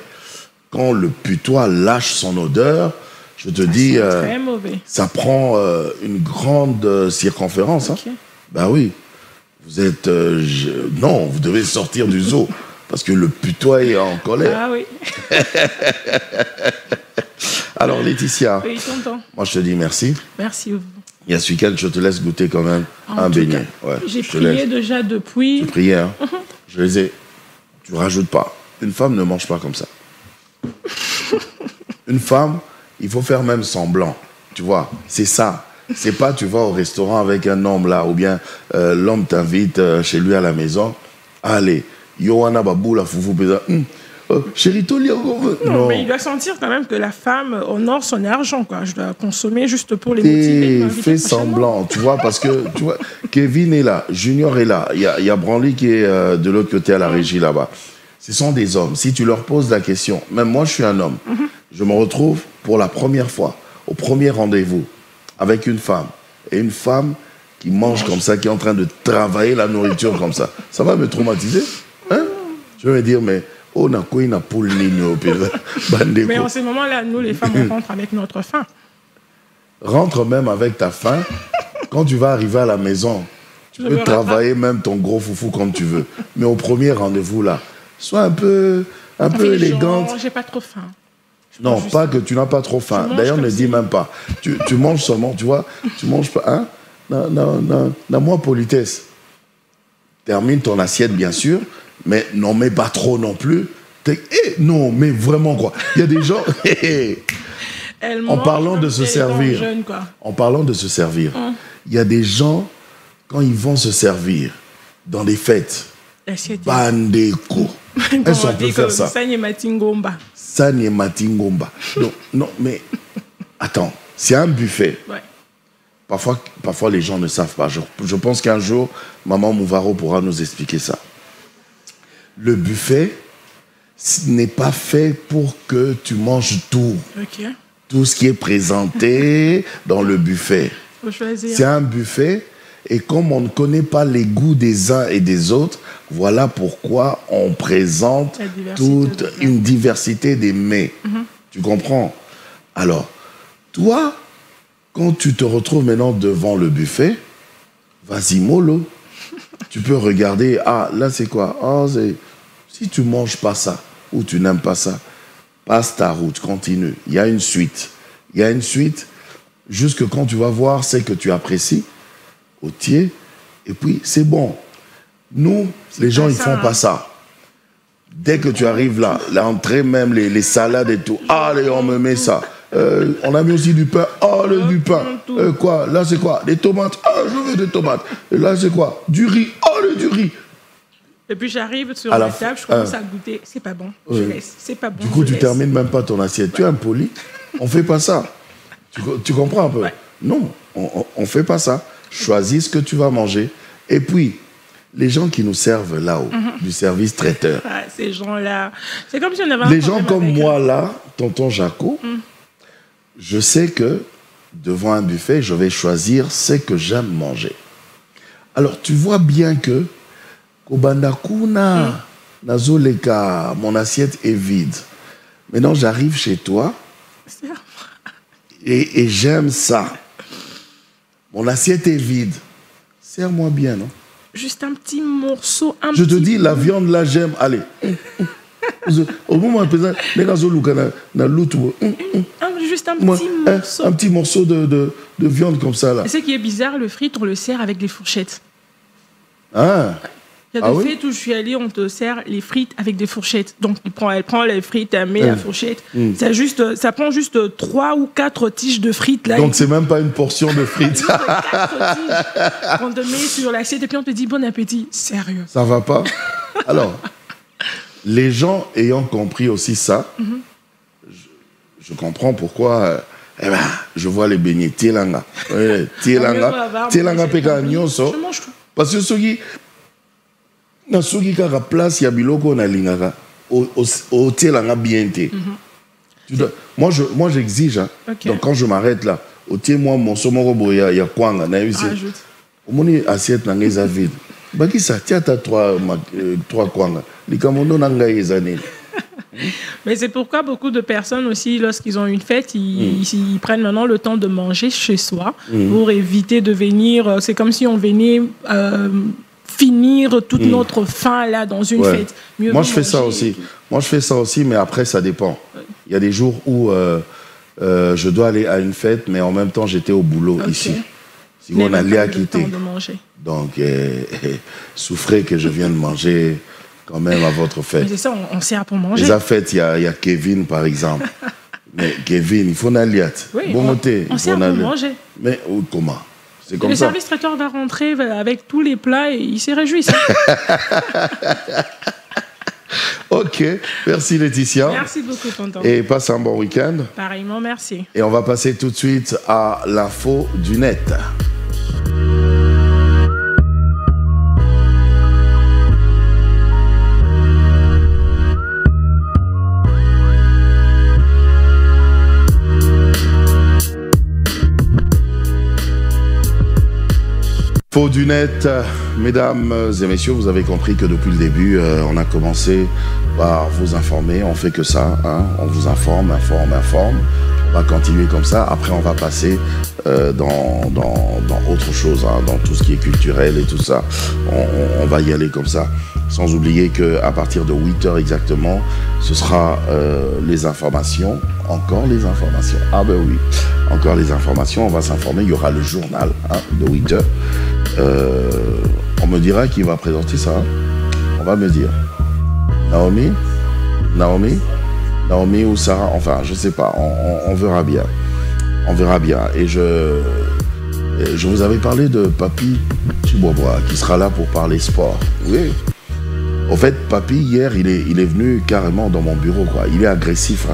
quand le putois lâche son odeur, je te dis, très mauvais. Ça prend une grande circonférence. Okay. Hein. Ben oui. Vous êtes. Non, vous devez sortir du zoo. Parce que le putois est en colère. Ah oui. Alors, Laetitia. Oui, tonton. Moi, je te dis merci. Merci. Il y a ce week-end, je te laisse goûter quand même un beignet. Ouais, j'ai prié déjà depuis. Tu priais, hein? Je les ai. Tu rajoutes pas. Une femme ne mange pas comme ça. Une femme, il faut faire même semblant. Tu vois, c'est ça. C'est pas tu vas au restaurant avec un homme là, ou bien l'homme t'invite chez lui à la maison. Allez. Yohana Baboula Foufou Péza. Chérie, non, mais il doit sentir quand même que la femme honore son argent, quoi. Je dois consommer juste pour les motiver. Fais semblant, tu vois, parce que tu vois, Kevin est là, Junior est là, il y a Branly qui est de l'autre côté à la régie là-bas. Ce sont des hommes. Si tu leur poses la question, même moi je suis un homme, je me retrouve pour la première fois, au premier rendez-vous, avec une femme. Et une femme qui mange comme ça, qui est en train de travailler la nourriture comme ça. Ça va me traumatiser? Hein? Je vais me dire, mais oh, n'a quoi il n'a pas le nino. Mais en ce moment-là, nous, les femmes, on rentre avec notre faim. Rentre même avec ta faim. Quand tu vas arriver à la maison, tu peux travailler même ton gros foufou comme tu veux. Mais au premier rendez-vous, là, sois un peu élégante. J'ai pas trop faim. Non, pas que tu n'as pas trop faim. D'ailleurs, ne dis même pas. Tu manges seulement, tu vois. Tu manges pas. Hein? N'a-moi politesse. Termine ton assiette, bien sûr. Mais n'en mets pas trop non plus. Non, mais vraiment quoi. Il y a des gens. En parlant de se servir. En parlant de se servir. Il y a des gens, quand ils vont se servir dans des fêtes, bandeko. Est-ce qu'on peut faire ça? Sanye Matingomba. Sanye Matingomba. Non, mais attends, c'est un buffet. Ouais. Parfois, les gens ne savent pas. Je pense qu'un jour, Maman Mouvaro pourra nous expliquer ça. Le buffet n'est pas fait pour que tu manges tout. Okay. Tout ce qui est présenté dans le buffet. Faut choisir. C'est un buffet et comme on ne connaît pas les goûts des uns et des autres, voilà pourquoi on présente toute une diversité des mets. Tu comprends? Alors, toi, quand tu te retrouves maintenant devant le buffet, vas-y mollo. Tu peux regarder, là c'est quoi? Si tu manges pas ça, ou tu n'aimes pas ça, passe ta route, continue. Il y a une suite. Jusque quand tu vas voir, c'est que tu apprécies, et puis c'est bon. Nous, les gens, ils font pas ça. Dès que tu arrives là, l'entrée même, les salades et tout, allez, on me met ça. On a mis aussi du pain, du pain. Quoi? Là, c'est quoi? Des tomates, je veux des tomates. Et là, c'est quoi? Du riz, du riz. Et puis j'arrive sur la table, je commence à goûter, c'est pas bon, je laisse, c'est pas bon. Du coup, tu termines même pas ton assiette. Tu es impoli. On fait pas ça. Tu comprends un peu? Non, on fait pas ça. Choisis ce que tu vas manger. Et puis, les gens qui nous servent là-haut, du service traiteur. Ces gens-là, c'est comme si on avait un les gens comme moi là, tonton Jaco, je sais que devant un buffet, je vais choisir ce que j'aime manger. Alors, tu vois bien que Kobandakuna, Nazoleka, mon assiette est vide. Maintenant, j'arrive chez toi et j'aime ça. Mon assiette est vide. Serre-moi bien, non? Juste un petit morceau, Je te dis, la viande, là, j'aime. Allez. Au moment présent, juste un petit morceau. Un petit morceau de viande comme ça, là. Et ce qui est bizarre, le frite, on le sert avec des fourchettes. Ah. Il y a des fêtes où je suis allée, on te sert les frites avec des fourchettes. Donc, elle prend les frites, elle met la fourchette. Ça prend juste 3 ou 4 tiges de frites. Là, donc, c'est même pas une portion de frites. 4 tiges qu'on te met sur l'assiette et puis on te dit bon appétit. Sérieux. Ça va pas? Alors, les gens ayant compris aussi ça, je comprends pourquoi... je vois les beignets. Tielanga. Tielanga peka nyonso. Je mange tout. Parce que ceux na soki kaka place ya biloko na lingaka au tielanga bien te. Moi j'exige donc quand je m'arrête là au tie moi mon somo boya ya kwanga na yisi au moni assiette na ngeza vide baki ça tiata 3 kwanga likamondo na ngai ezane. Mais c'est pourquoi beaucoup de personnes aussi, lorsqu'ils ont une fête, ils prennent maintenant le temps de manger chez soi pour éviter de venir. C'est comme si on venait finir toute notre faim là dans une fête. Moi, je fais ça aussi. Moi, je fais ça aussi, mais après, ça dépend. Il y a des jours où je dois aller à une fête, mais en même temps, j'étais au boulot ici. Si on allait à quitter. Donc, souffrez que je vienne manger quand même à votre fête. C'est ça, on sert pour manger. Les fêtes, il y a Kevin, par exemple. Mais Kevin, il faut un aliat. Oui, on sert pour manger. Mais comment? C'est comme le ça. service traiteur va rentrer avec tous les plats et il s'est réjoui. Ok, merci Laetitia. Merci beaucoup, tonton. Et passe un bon week-end. Pareillement, merci. Et on va passer tout de suite à l'info du net. Info du net, mesdames et messieurs, vous avez compris que depuis le début, on a commencé par vous informer. On fait que ça, on vous informe. On va continuer comme ça. Après, on va passer dans autre chose, dans tout ce qui est culturel et tout ça. On va y aller comme ça. Sans oublier qu'à partir de 8h exactement, ce sera les informations. Encore les informations. Ah ben oui, encore les informations. On va s'informer. Il y aura le journal de 8h. On me dira qui va présenter ça. On va me dire. Naomi ou Sarah. Enfin, je sais pas. On verra bien. On verra bien. Et je vous avais parlé de Papi Chibobois qui sera là pour parler sport. Oui. Au fait, Papi, hier, il est venu carrément dans mon bureau, quoi. Il est agressif,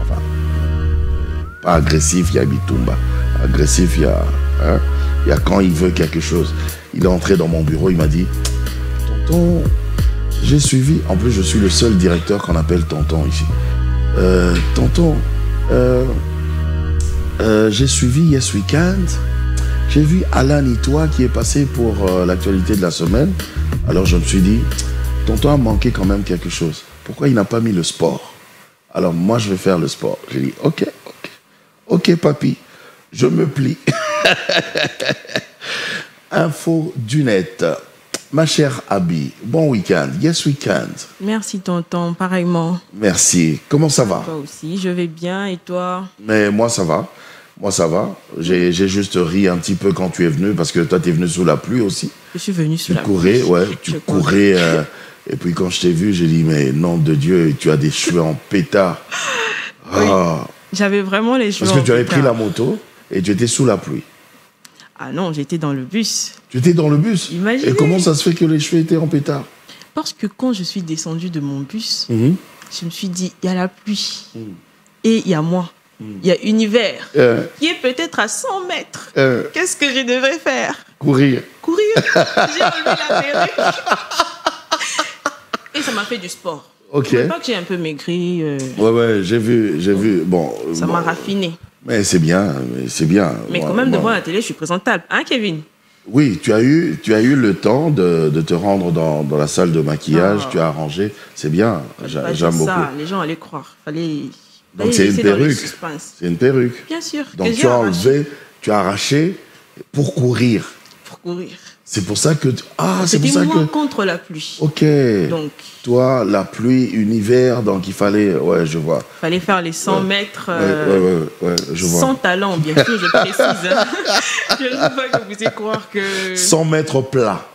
Enfin, pas agressif, il y a Bitumba. Agressif, il y a quand il veut quelque chose. Il est entré dans mon bureau, il m'a dit « Tonton, j'ai suivi... » En plus, je suis le seul directeur qu'on appelle tonton ici. « Tonton, j'ai suivi Yes Weekend. J'ai vu Alan Itoa qui est passé pour l'actualité de la semaine. Alors, je me suis dit... Tonton a manqué quand même quelque chose. Pourquoi il n'a pas mis le sport? Alors moi, je vais faire le sport. J'ai dit, ok, papi, je me plie. Info du net. Ma chère Abby, bon week-end. Yes weekend. Merci, tonton, pareillement. Merci. Comment ça va? Toi aussi, je vais bien, et toi? Mais moi, ça va. Moi, ça va. J'ai juste ri un petit peu quand tu es venu, parce que toi, tu es venu sous la pluie aussi. Je suis venue sous la pluie. Tu courais. Et puis, quand je t'ai vu, j'ai dit, mais nom de Dieu, tu as des cheveux en pétard. Oui. J'avais vraiment les cheveux en pétard. Parce que tu avais pris la moto et tu étais sous la pluie. Ah non, j'étais dans le bus. Tu étais dans le bus? Imaginez. Et comment ça se fait que les cheveux étaient en pétard? Parce que quand je suis descendue de mon bus, je me suis dit, il y a la pluie et il y a moi. Il y a univers qui est peut-être à 100 mètres. Qu'est-ce que je devrais faire? Courir. J'ai enlevé la perruque. Et ça m'a fait du sport. Ok. Je ne pas que j'ai un peu maigri. Ouais, j'ai vu. Bon. Ça m'a raffiné. Mais c'est bien. Mais quand même, devant la télé, je suis présentable. Hein, Kevin? Oui, tu as eu le temps de te rendre dans la salle de maquillage, tu as arrangé. C'est bien. J'aime beaucoup. Ça, les gens allaient croire. Donc c'est une perruque. C'est une perruque. Bien sûr. Donc tu as enlevé, tu as arraché pour courir. C'est pour ça que... C'était moi contre la pluie. Ok. Donc, toi, la pluie, univers, donc il fallait... Ouais, je vois. Il fallait faire les 100 mètres. Ouais, je vois. Sans talent, bien sûr, je précise. Hein. Je ne veux pas que vous puissiez croire que... 100 mètres plat.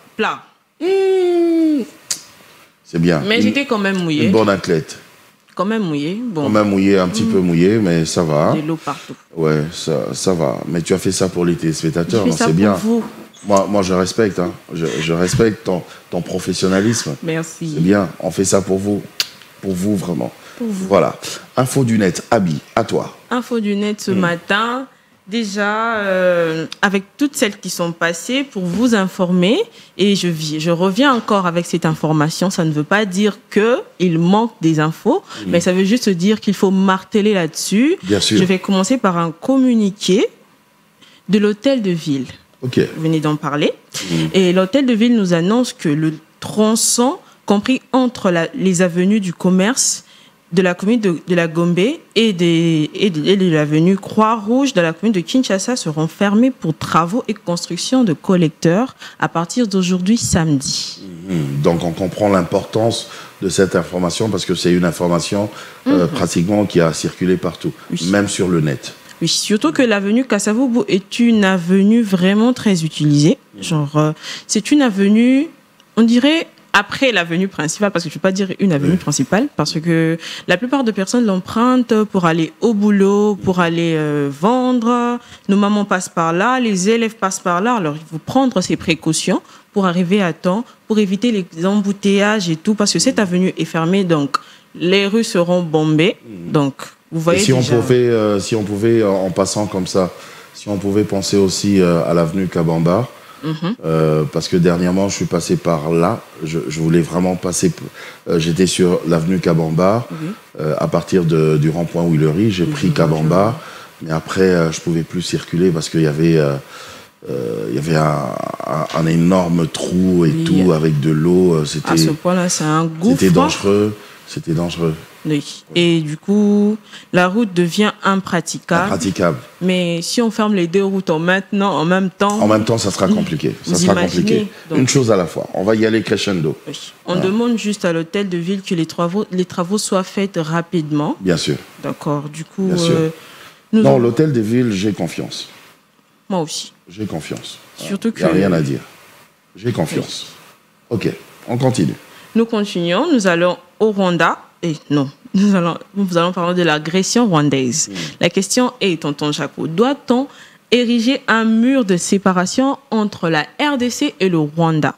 C'est bien. Mais j'étais quand même mouillée. Une bonne athlète. Quand même mouillée. Bon. Quand même mouillée, un petit peu mouillée, mais ça va. De l'eau partout. Ouais, ça va. Mais tu as fait ça pour les téléspectateurs, c'est bien. Vous. Moi, je respecte. Hein. Je respecte ton professionnalisme. Merci. C'est bien. On fait ça pour vous. Pour vous, vraiment. Voilà. Info du net. Abby, à toi. Info du net ce matin. Déjà, avec toutes celles qui sont passées, pour vous informer, et je reviens encore avec cette information, ça ne veut pas dire qu'il manque des infos, mais ça veut juste dire qu'il faut marteler là-dessus. Bien sûr. Je vais commencer par un communiqué de l'hôtel de ville. Ok. Vous venez d'en parler. Et l'hôtel de ville nous annonce que le tronçon, compris entre les avenues du commerce de la commune de la Gombe et de l'avenue Croix-Rouge de la commune de Kinshasa seront fermés pour travaux et construction de collecteurs à partir d'aujourd'hui samedi. Donc on comprend l'importance de cette information parce que c'est une information pratiquement qui a circulé partout, même sur le net. Oui, surtout que l'avenue Kasavubu est une avenue vraiment très utilisée. C'est une avenue, on dirait, après l'avenue principale, parce que je ne peux pas dire une avenue principale, parce que la plupart des personnes l'empruntent pour aller au boulot, pour aller vendre. Nos mamans passent par là, les élèves passent par là. Alors, il faut prendre ces précautions pour arriver à temps, pour éviter les embouteillages et tout, parce que cette avenue est fermée, donc les rues seront bombées. Donc, vous voyez si on pouvait, en passant comme ça, si on pouvait penser aussi à l'avenue Kabamba, parce que dernièrement, je suis passé par là. Je voulais vraiment passer. J'étais sur l'avenue Kabamba, à partir du rond-point Willery. J'ai pris Kabamba, mais après, je pouvais plus circuler parce qu'il y avait un énorme trou et tout, avec de l'eau. À ce point-là, c'est un gouffre. C'était dangereux. Oui. Et du coup, la route devient impraticable. Mais si on ferme les deux routes en même temps, ça sera compliqué. Donc, une chose à la fois. On va y aller crescendo. Oui. On demande juste à l'hôtel de ville que les travaux soient faits rapidement. Bien sûr. D'accord. Du coup, l'hôtel de ville, j'ai confiance. Moi aussi. J'ai confiance. Surtout que... Il n'y a rien à dire. J'ai confiance. Oui. Ok, on continue. Nous continuons. Nous allons au Rwanda. Nous allons parler de l'agression rwandaise. La question est, tonton Jaco, doit-on ériger un mur de séparation entre la RDC et le Rwanda?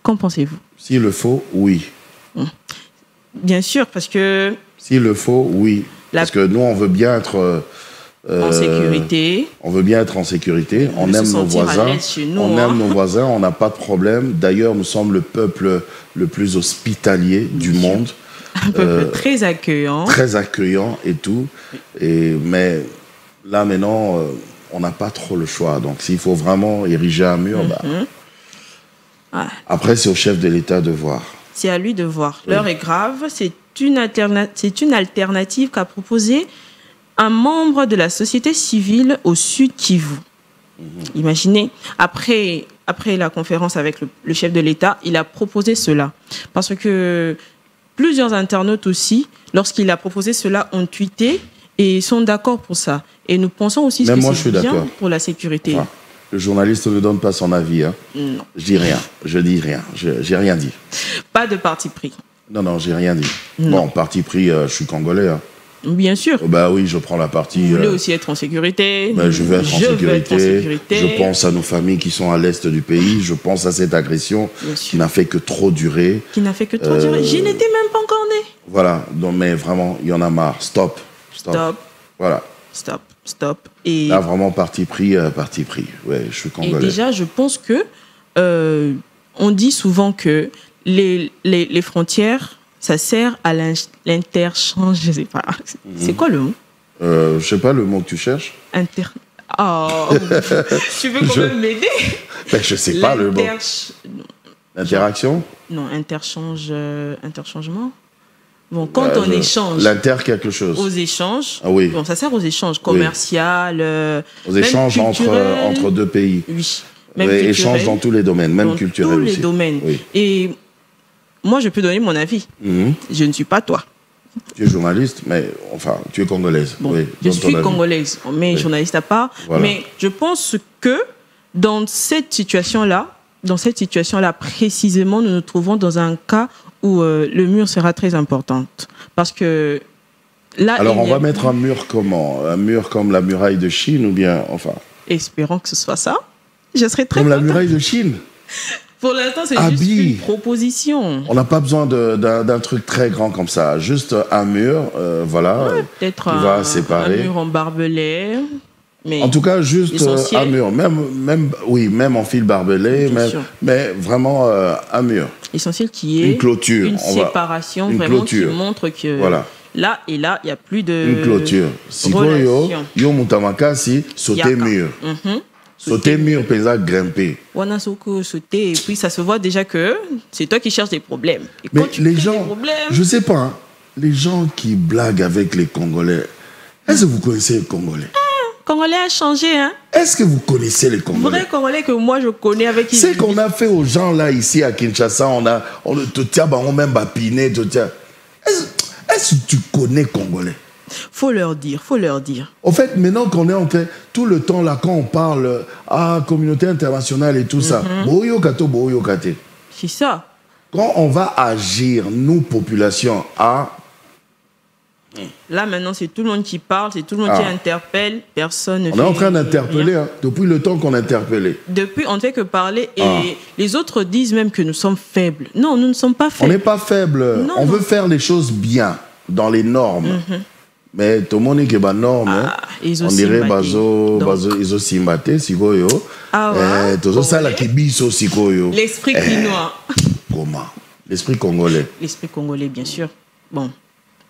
Qu'en pensez-vous? S'il le faut, oui. Bien sûr, parce que... S'il le faut, oui. Parce que nous, on veut bien être... en sécurité. On veut bien être en sécurité. On aime nos voisins. Aime nos voisins. On n'a pas de problème. D'ailleurs, nous sommes le peuple le plus hospitalier du monde. Un peuple très accueillant. Très accueillant et tout. Mais là, maintenant, on n'a pas trop le choix. Donc, s'il faut vraiment ériger un mur, après, c'est au chef de l'État de voir. C'est à lui de voir. L'heure est grave. C'est une alternative qu'a proposée un membre de la société civile au Sud Kivu. Imaginez, après la conférence avec le chef de l'État, il a proposé cela. Parce que plusieurs internautes aussi, lorsqu'il a proposé cela, ont tweeté et sont d'accord pour ça. Et nous pensons aussi que c'est bien pour la sécurité. Enfin, le journaliste ne donne pas son avis. Hein. Non. Je dis rien. J'ai rien dit. Pas de parti pris. Non, j'ai rien dit. Non. Bon, parti pris, je suis congolais. Hein. Bien sûr. Bah oui, je prends la partie. Vous voulez aussi être en sécurité. Ben, je veux être en sécurité. Je pense à nos familles qui sont à l'est du pays. Je pense à cette agression qui n'a fait que trop durer. Qui n'a fait que trop durer. J'y n'étais même pas encore né. Voilà. Donc, mais vraiment, il y en a marre. Stop. Voilà. Stop. Et là, vraiment, parti pris. Ouais, je suis congolais. Et déjà, je pense que on dit souvent que les frontières, ça sert à l'interchange, je sais pas. C'est quoi le mot? Je sais pas le mot que tu cherches. Oh, tu veux quand même m'aider? Ben, je sais pas le mot. L'interaction? Non, interchangement. Bon, quand on échange. L'inter quelque chose. Aux échanges. Ah oui. Bon, ça sert aux échanges commerciaux. Aux échanges entre deux pays. Oui. Même échanges dans tous les domaines, même culturels aussi. Dans tous les domaines. Oui. Et moi, je peux donner mon avis. Je ne suis pas toi. Tu es journaliste, mais enfin, tu es congolaise. Bon, oui, je suis congolaise, mais journaliste à part. Voilà. Mais je pense que dans cette situation-là, précisément, nous nous trouvons dans un cas où le mur sera très important. Parce que là... Alors, on va mettre un mur comment? Un mur comme la muraille de Chine ou bien, enfin... Espérons que ce soit ça. Je serais très comme contente. La muraille de Chine? Pour l'instant, c'est juste une proposition. On n'a pas besoin d'un truc très grand comme ça. Juste un mur, voilà, peut-être qui va séparer. Un mur en barbelé. Mais en tout cas, juste un mur. Même en fil barbelé, mais vraiment un mur. Essentiel qui est une clôture. Une séparation vraiment qui montre que là et là, il n'y a plus de une clôture. Si yo mutamakasi, sauter mur. Sauter mur, pesa grimper. Wanasoko sauter, et puis ça se voit déjà que c'est toi qui cherches des problèmes. Et mais quand tu les gens, des problèmes... je sais pas, hein, les gens qui blaguent avec les Congolais, est-ce que vous connaissez les Congolais? Congolais a changé, hein. Est-ce que vous connaissez les Congolais? Vrai Congolais que moi je connais avec qui. C'est qu'on a fait aux gens là ici à Kinshasa, on te tient, on même bapiné, te tient. Est-ce que tu connais Congolais? Faut leur dire. En fait, maintenant qu'on est en train, tout le temps là, quand on parle communauté internationale et tout ça, boyo kate. C'est ça. Quand on va agir, nous, population, là, maintenant, c'est tout le monde qui parle, c'est tout le monde qui interpelle, personne ne fait. On est en train d'interpeller, hein, depuis le temps qu'on interpellait. Depuis, on ne fait que parler et les autres disent même que nous sommes faibles. Non, nous ne sommes pas faibles. On n'est pas faibles. On veut faire les choses bien, dans les normes. Mais tout le monde est que norme, on dirait ils ont simbaté, sikoyo. Tout ça là qui biso sikoyo. L'esprit quinois. Comment? L'esprit congolais. L'esprit congolais, bien sûr. Bon,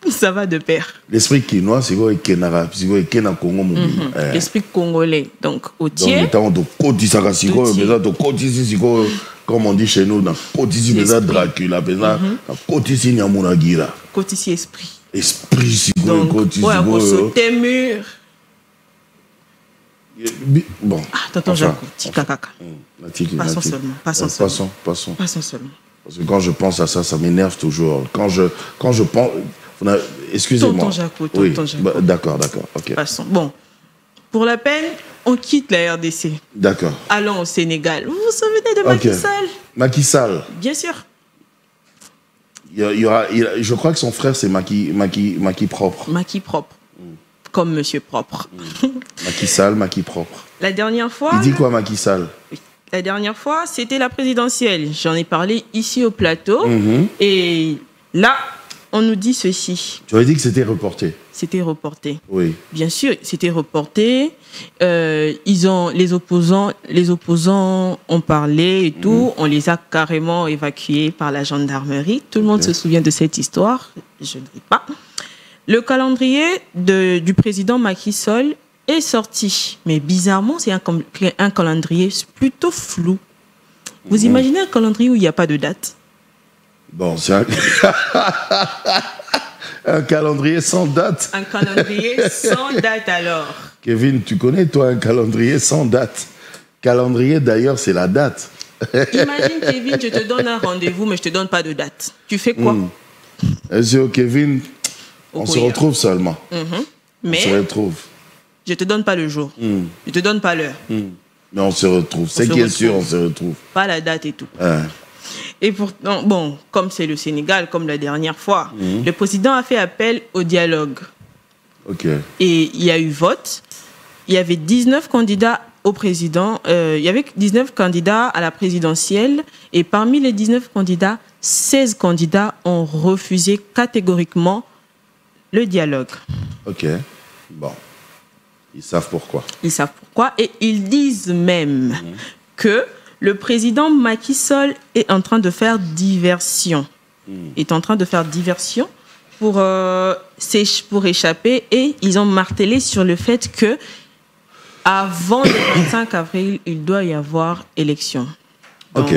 ça va de pair. L'esprit quinois, sikoyo kenara, sikoyo kena Congo mobile. L'esprit congolais, donc au tiers. Donc, on côté ça sikoyo, mais ça côté sikoyo, comme on dit chez nous, dans côté si mais ça Dracula, mais ça côté si Nyamunagira. Côté si esprit. Esprit sikoyo, côté sikoyo. Ouais, pour sauter mur. Bon. Tonton Jaco, tikakaka. Passons seulement. Passons. Passons seulement. Parce que quand je pense à ça, ça m'énerve toujours. Quand je pense... Excusez-moi. Tonton Jaco. D'accord, ok. Passons. Bon, pour la peine, on quitte la RDC. D'accord. Allons au Sénégal. Vous vous souvenez de Macky Sall? Macky Sall. Bien sûr. Je crois que son frère, c'est Macky Propre. Macky Propre. Comme Monsieur Propre. Macky Sall, Macky Propre. La dernière fois... Il dit quoi, Macky Sall? La dernière fois, c'était la présidentielle. J'en ai parlé ici au plateau. Et là, on nous dit ceci. Tu avais dit que c'était reporté. C'était reporté. Oui. Bien sûr, c'était reporté. Les opposants ont parlé et tout. On les a carrément évacués par la gendarmerie. Tout le monde se souvient de cette histoire. Je ne dis pas. Le calendrier du président Macky Sall est sorti. Mais bizarrement, c'est un calendrier plutôt flou. Vous imaginez un calendrier où il n'y a pas de date? Bon, c'est un calendrier sans date. Un calendrier sans date alors. Kevin, tu connais toi un calendrier sans date? Calendrier d'ailleurs, c'est la date. Imagine Kevin, je te donne un rendez-vous, mais je ne te donne pas de date. Tu fais quoi? Monsieur Kevin, on se retrouve seulement. Mais on se retrouve. Je ne te donne pas le jour. Je ne te donne pas l'heure. Mais on se retrouve. C'est qui est sûr, on se retrouve. Pas la date et tout. Et pourtant, bon, comme c'est le Sénégal, comme la dernière fois, le président a fait appel au dialogue. Ok. Et il y a eu vote. Il y avait 19 candidats au président. Il y avait 19 candidats à la présidentielle. Et parmi les 19 candidats, 16 candidats ont refusé catégoriquement le dialogue. Ok. Bon. Ils savent pourquoi. Ils savent pourquoi. Et ils disent même que le président Macky Sall est en train de faire diversion. Est en train de faire diversion pour échapper. Et ils ont martelé sur le fait que avant le 25 avril, il doit y avoir élection. Donc, ok.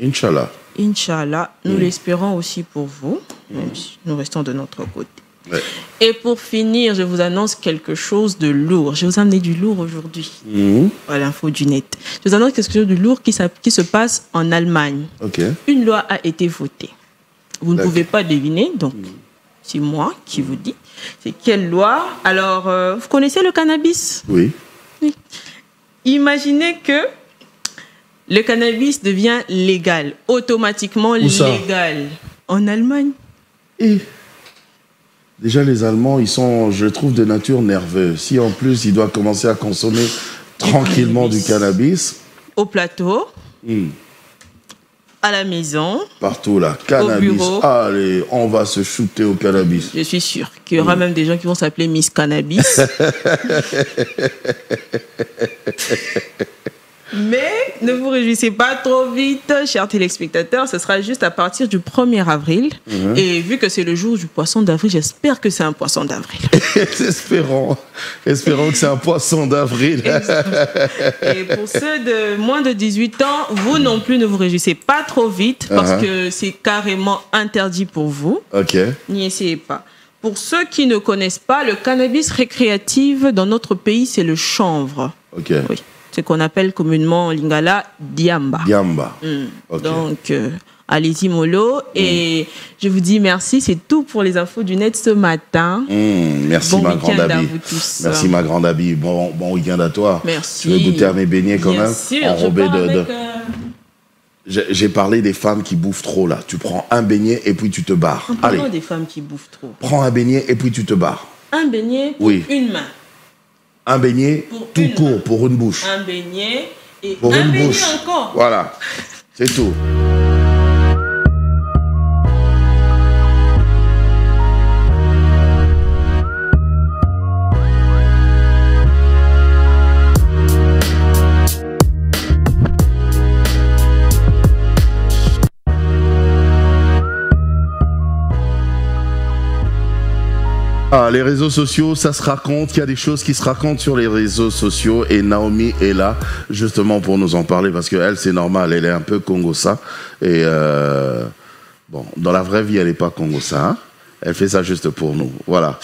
Inch'Allah. Inch'Allah, nous l'espérons aussi pour vous, même si nous restons de notre côté. Ouais. Et pour finir, je vous annonce quelque chose de lourd. Je vous ai amené du lourd aujourd'hui. À l'info du net. Je vous annonce quelque chose de lourd qui se passe en Allemagne. Ok. Une loi a été votée. Vous ne pouvez pas deviner, donc c'est moi qui vous dis. C'est quelle loi? Alors, vous connaissez le cannabis? Oui. Imaginez que le cannabis devient légal, automatiquement légal en Allemagne. Et déjà, les Allemands, ils sont, je trouve, de nature nerveux. Si en plus, ils doivent commencer à consommer tranquillement du cannabis. Au plateau, à la maison, partout là, cannabis. Au bureau. Allez, on va se shooter au cannabis. Je suis sûre qu'il y aura même des gens qui vont s'appeler Miss Cannabis. Mais ne vous réjouissez pas trop vite, chers téléspectateurs. Ce sera juste à partir du 1er avril. Et vu que c'est le jour du poisson d'avril, j'espère que c'est un poisson d'avril. Espérons que c'est un poisson d'avril. Et pour ceux de moins de 18 ans, vous non plus ne vous réjouissez pas trop vite parce que c'est carrément interdit pour vous. Ok. N'y essayez pas. Pour ceux qui ne connaissent pas, le cannabis récréatif dans notre pays, c'est le chanvre. Ok. Oui. Ce qu'on appelle communément en lingala diamba. Diamba. Okay. Donc, allez-y mollo. Et je vous dis merci. C'est tout pour les infos du net ce matin. Merci bon ma grande à Abby. vous tous. Merci ma grande Abby. Bon week-end à toi. Merci. Tu veux goûter à mes beignets quand Bien même? sûr, enrobé J'ai parlé des femmes qui bouffent trop là. Tu prends un beignet et puis tu te barres. Allez. Des femmes qui bouffent trop. Prends un beignet et puis tu te barres. Un beignet pour une main. Un beignet pour tout court pour une bouche. Un beignet et pour un une beignet bouche. encore. Voilà, c'est tout. Ah, les réseaux sociaux, ça se raconte, il y a des choses qui se racontent sur les réseaux sociaux et Naomi est là justement pour nous en parler parce qu'elle, c'est normal, elle est un peu Congossa et bon, dans la vraie vie, elle n'est pas Congossa, hein? Elle fait ça juste pour nous, voilà.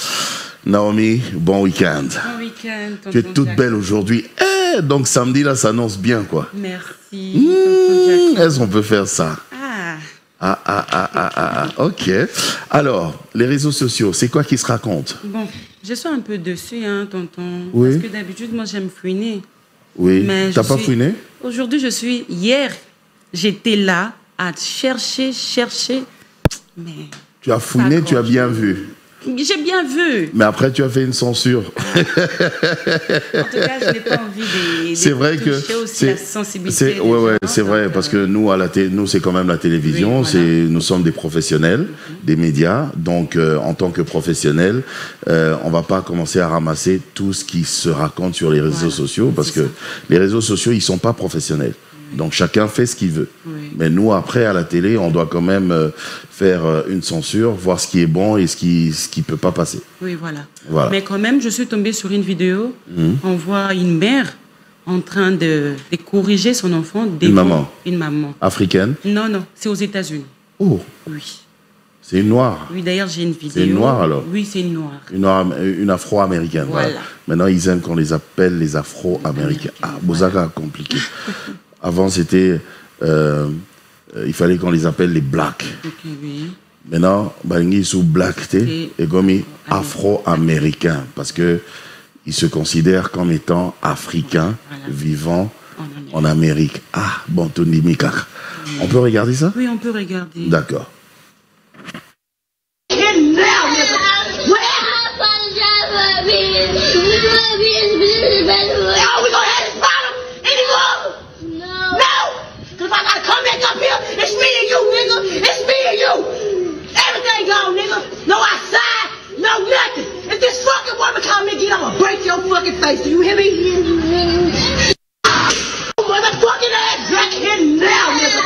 Naomi, bon week-end. Bon week-end. Tu es toute belle aujourd'hui. Donc samedi, là, ça annonce bien, quoi. Merci. Est-ce qu'on peut faire ça? Ok. Alors, les réseaux sociaux, c'est quoi qui se raconte? Bon, je suis un peu dessus, hein, tonton. Oui. Parce que d'habitude, moi, j'aime fouiner. Oui. T'as pas fouiné? Aujourd'hui, hier, j'étais là à chercher. Mais... Tu as fouiné, tu as bien vu. J'ai bien vu. Mais après, tu as fait une censure. En tout cas, je n'ai pas envie de c'est vrai que aussi la sensibilité. C'est vrai parce que nous à nous c'est quand même la télévision, oui, voilà. Nous sommes des professionnels, des médias. Donc en tant que professionnels, on va pas commencer à ramasser tout ce qui se raconte sur les réseaux sociaux parce que les réseaux sociaux ils sont pas professionnels. Donc chacun fait ce qu'il veut. Oui. Mais nous, après, à la télé, on doit quand même faire une censure, voir ce qui est bon et ce qui peut pas passer. Oui, voilà. Mais quand même, je suis tombée sur une vidéo. On voit une mère en train de corriger son enfant. Une maman. Une maman. Africaine? Non, c'est aux États-Unis. Oh. Oui. C'est une noire. Oui, d'ailleurs, j'ai une vidéo. C'est une noire, alors? Oui, c'est une noire. Une afro-américaine. Voilà. Maintenant, ils aiment qu'on les appelle les afro-américains. Bozaka, compliqué. Avant, c'était... il fallait qu'on les appelle les blacks. Okay, oui. Maintenant, Bangi sous black thé et comme afro-américain parce que il se considère comme étant africain vivant en Amérique. Ah, bon, Tony Mikak. On peut regarder ça? Oui, on peut regarder. D'accord. It's me and you, nigga. It's me and you. Everything gone, nigga. No outside, no nothing. If this fucking woman come and get, I'ma break your fucking face. Do you hear me? Motherfucking ass back here now, nigga.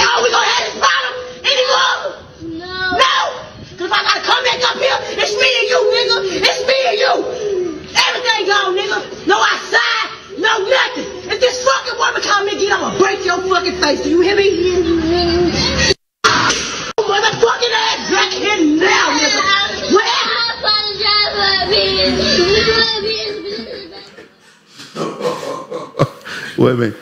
Oh, we gonna have this problem anymore? No. Cause if I gotta come back up here, it's me and you, nigga. It's me and you. Everything gone, nigga. No outside. No, nothing. If this fucking woman come and get, I'ma break your fucking face. Do you hear me? Motherfucking ass back here now, nigga. Ouais, mais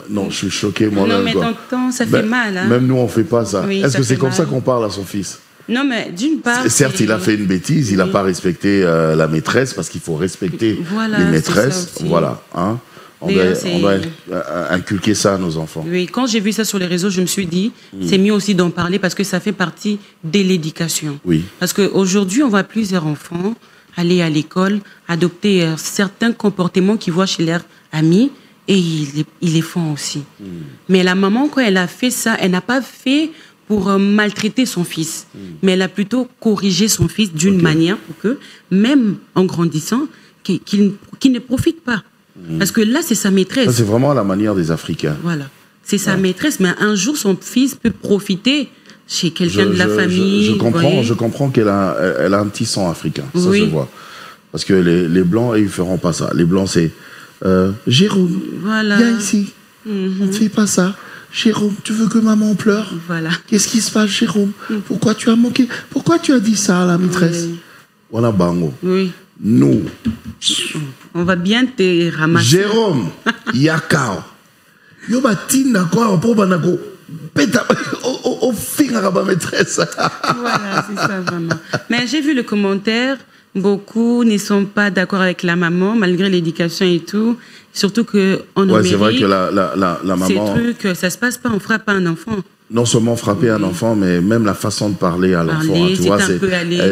non, je suis choqué, moi. Non, là, mais t'entends, ça fait mal. Hein? Même nous, on fait pas ça. Oui, Est-ce que c'est comme mal. ça qu'on parle à son fils? Non, mais d'une part... Certes, il a fait une bêtise, il n'a pas respecté la maîtresse, parce qu'il faut respecter les maîtresses. Voilà. Hein. On doit inculquer ça à nos enfants. Oui, quand j'ai vu ça sur les réseaux, je me suis dit, c'est mieux aussi d'en parler, parce que ça fait partie de l'éducation. Oui. Parce qu'aujourd'hui, on voit plusieurs enfants aller à l'école, adopter certains comportements qu'ils voient chez leurs amis, et ils les font aussi. Mais la maman, quand elle a fait ça, elle n'a pas fait... pour maltraiter son fils. Mais elle a plutôt corrigé son fils d'une manière pour que, même en grandissant, qu'il ne profite pas. Parce que là, c'est sa maîtresse. C'est vraiment la manière des Africains. Voilà. C'est sa maîtresse, mais un jour, son fils peut profiter chez quelqu'un de la famille. Je comprends qu'elle a un petit sang africain. Ça se voit. Parce que les Blancs, ils ne feront pas ça. Les Blancs, c'est Jérôme, viens ici. On ne fait pas ça. Jérôme, tu veux que maman pleure? Voilà. Qu'est-ce qui se passe, Jérôme? Pourquoi tu as manqué? Pourquoi tu as dit ça à la maîtresse? Voilà, bango. Oui. Nous. On va bien te ramasser. Jérôme, yakao. Yo ba tinda quoi pour banako. Peta au fin à ma maîtresse. Voilà, c'est ça vraiment. Mais j'ai vu le commentaire. Beaucoup ne sont pas d'accord avec la maman, malgré l'éducation et tout. Surtout qu'en Amérique, c'est vrai que la maman... Ces trucs, ça se passe pas, on frappe pas un enfant. Non seulement frapper un enfant, mais même la façon de parler à l'enfant. Tu vois,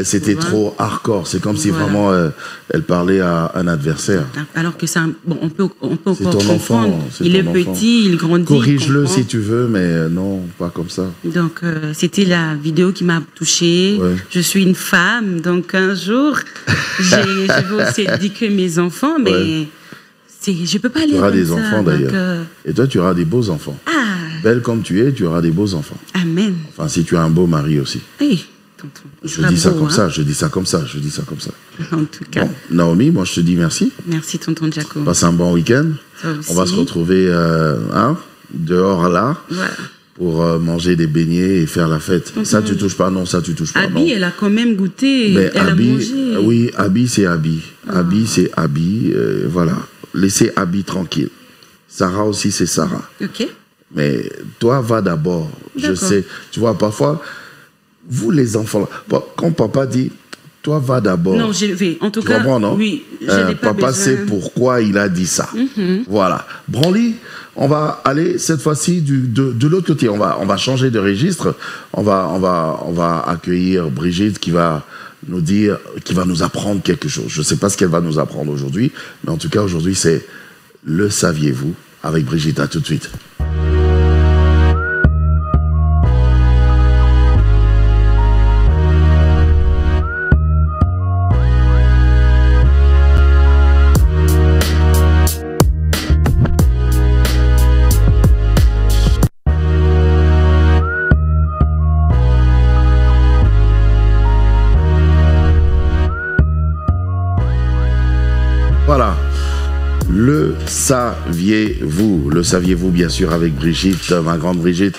c'était trop hardcore. C'est comme si vraiment elle parlait à un adversaire. Alors que ça, bon, on peut encore ton enfant. Il est petit, il grandit. Corrige-le si tu veux, mais non, pas comme ça. Donc, c'était la vidéo qui m'a touchée. Ouais. Je suis une femme, donc un jour, je vais aussi éduquer mes enfants, mais... Ouais. Je peux pas aller. Tu auras des enfants d'ailleurs. Et toi, tu auras des beaux enfants. Ah. Belle comme tu es, tu auras des beaux enfants. Amen. Enfin, si tu as un beau mari aussi. Oui, tonton. Je dis ça comme ça, je dis ça comme ça. En tout cas. Bon, Naomi, moi je te dis merci. Merci, tonton Jaco. Passe un bon week-end. On va se retrouver dehors là. Voilà. Pour manger des beignets et faire la fête. Ça, tu touches pas, non, ça, tu touches pas. Abby, elle a quand même goûté, mais elle a mangé. Oui, Abby, c'est Abby. Abby, c'est Abby. Voilà. Laissez Abby tranquille. Sarah aussi, c'est Sarah. Ok. Mais toi, va d'abord. Je sais. Tu vois, parfois, vous les enfants, quand papa dit, toi, va d'abord. Non, je vais. En tout cas, comprends, non? Oui, je n'ai pas papa besoin. sait pourquoi il a dit ça. Voilà. Branly, on va aller cette fois-ci de l'autre côté. On va changer de registre. On va accueillir Brigitte qui va nous dire, qui va nous apprendre quelque chose. Je ne sais pas ce qu'elle va nous apprendre aujourd'hui, mais en tout cas aujourd'hui c'est Le Saviez-vous avec Brigitte. À tout de suite. Voilà, le saviez-vous bien sûr avec Brigitte, ma grande Brigitte.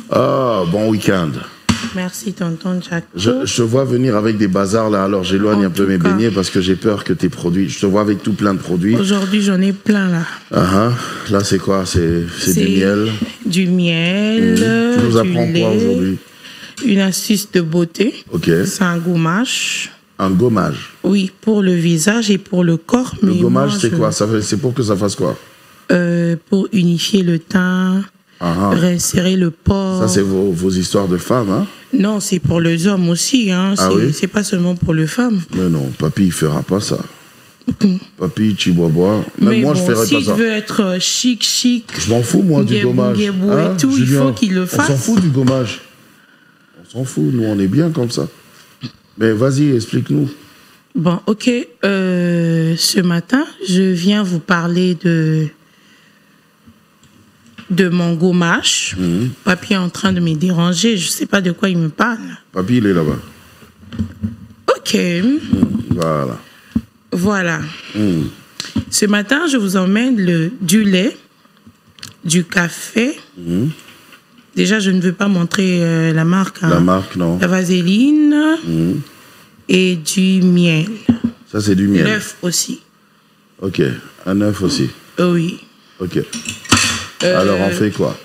Oh, bon week-end. Merci, tonton Jaco. Je te vois venir avec des bazars là, alors j'éloigne un peu mes beignets parce que j'ai peur que tes produits. Je te vois avec tout plein de produits. Aujourd'hui, j'en ai plein là. Là, c'est quoi? C'est du miel. Du miel. Tu nous apprends du quoi lait, aujourd'hui? Une astuce de beauté. Ok. C'est un gommage. Un gommage. Oui, pour le visage et pour le corps. Le gommage, c'est quoi? C'est pour que ça fasse quoi? Pour unifier le teint, resserrer le port. Ça, c'est vos histoires de femmes, hein? Non, c'est pour les hommes aussi. Hein. C'est pas seulement pour les femmes. Mais non, papy, il fera pas ça. Papy, Chibois. Même moi, je ferais pas ça. S'il veut être chic. Je m'en fous, moi, du gommage. Et tout, Julien, il faut qu'il le fasse. On s'en fout du gommage. On s'en fout, nous, on est bien comme ça. Mais vas-y, explique-nous. Bon, ok. Ce matin, je viens vous parler de mon gommage. Papy est en train de me déranger. Je ne sais pas de quoi il me parle. Papy, il est là-bas. Ok. Voilà. Ce matin, je vous emmène du lait, du café. Déjà, je ne veux pas montrer la marque. La marque, non. La vaseline et du miel. Ça, c'est du miel. L'œuf aussi. Ok. Un œuf aussi. Oui. Ok. Alors, on fait quoi?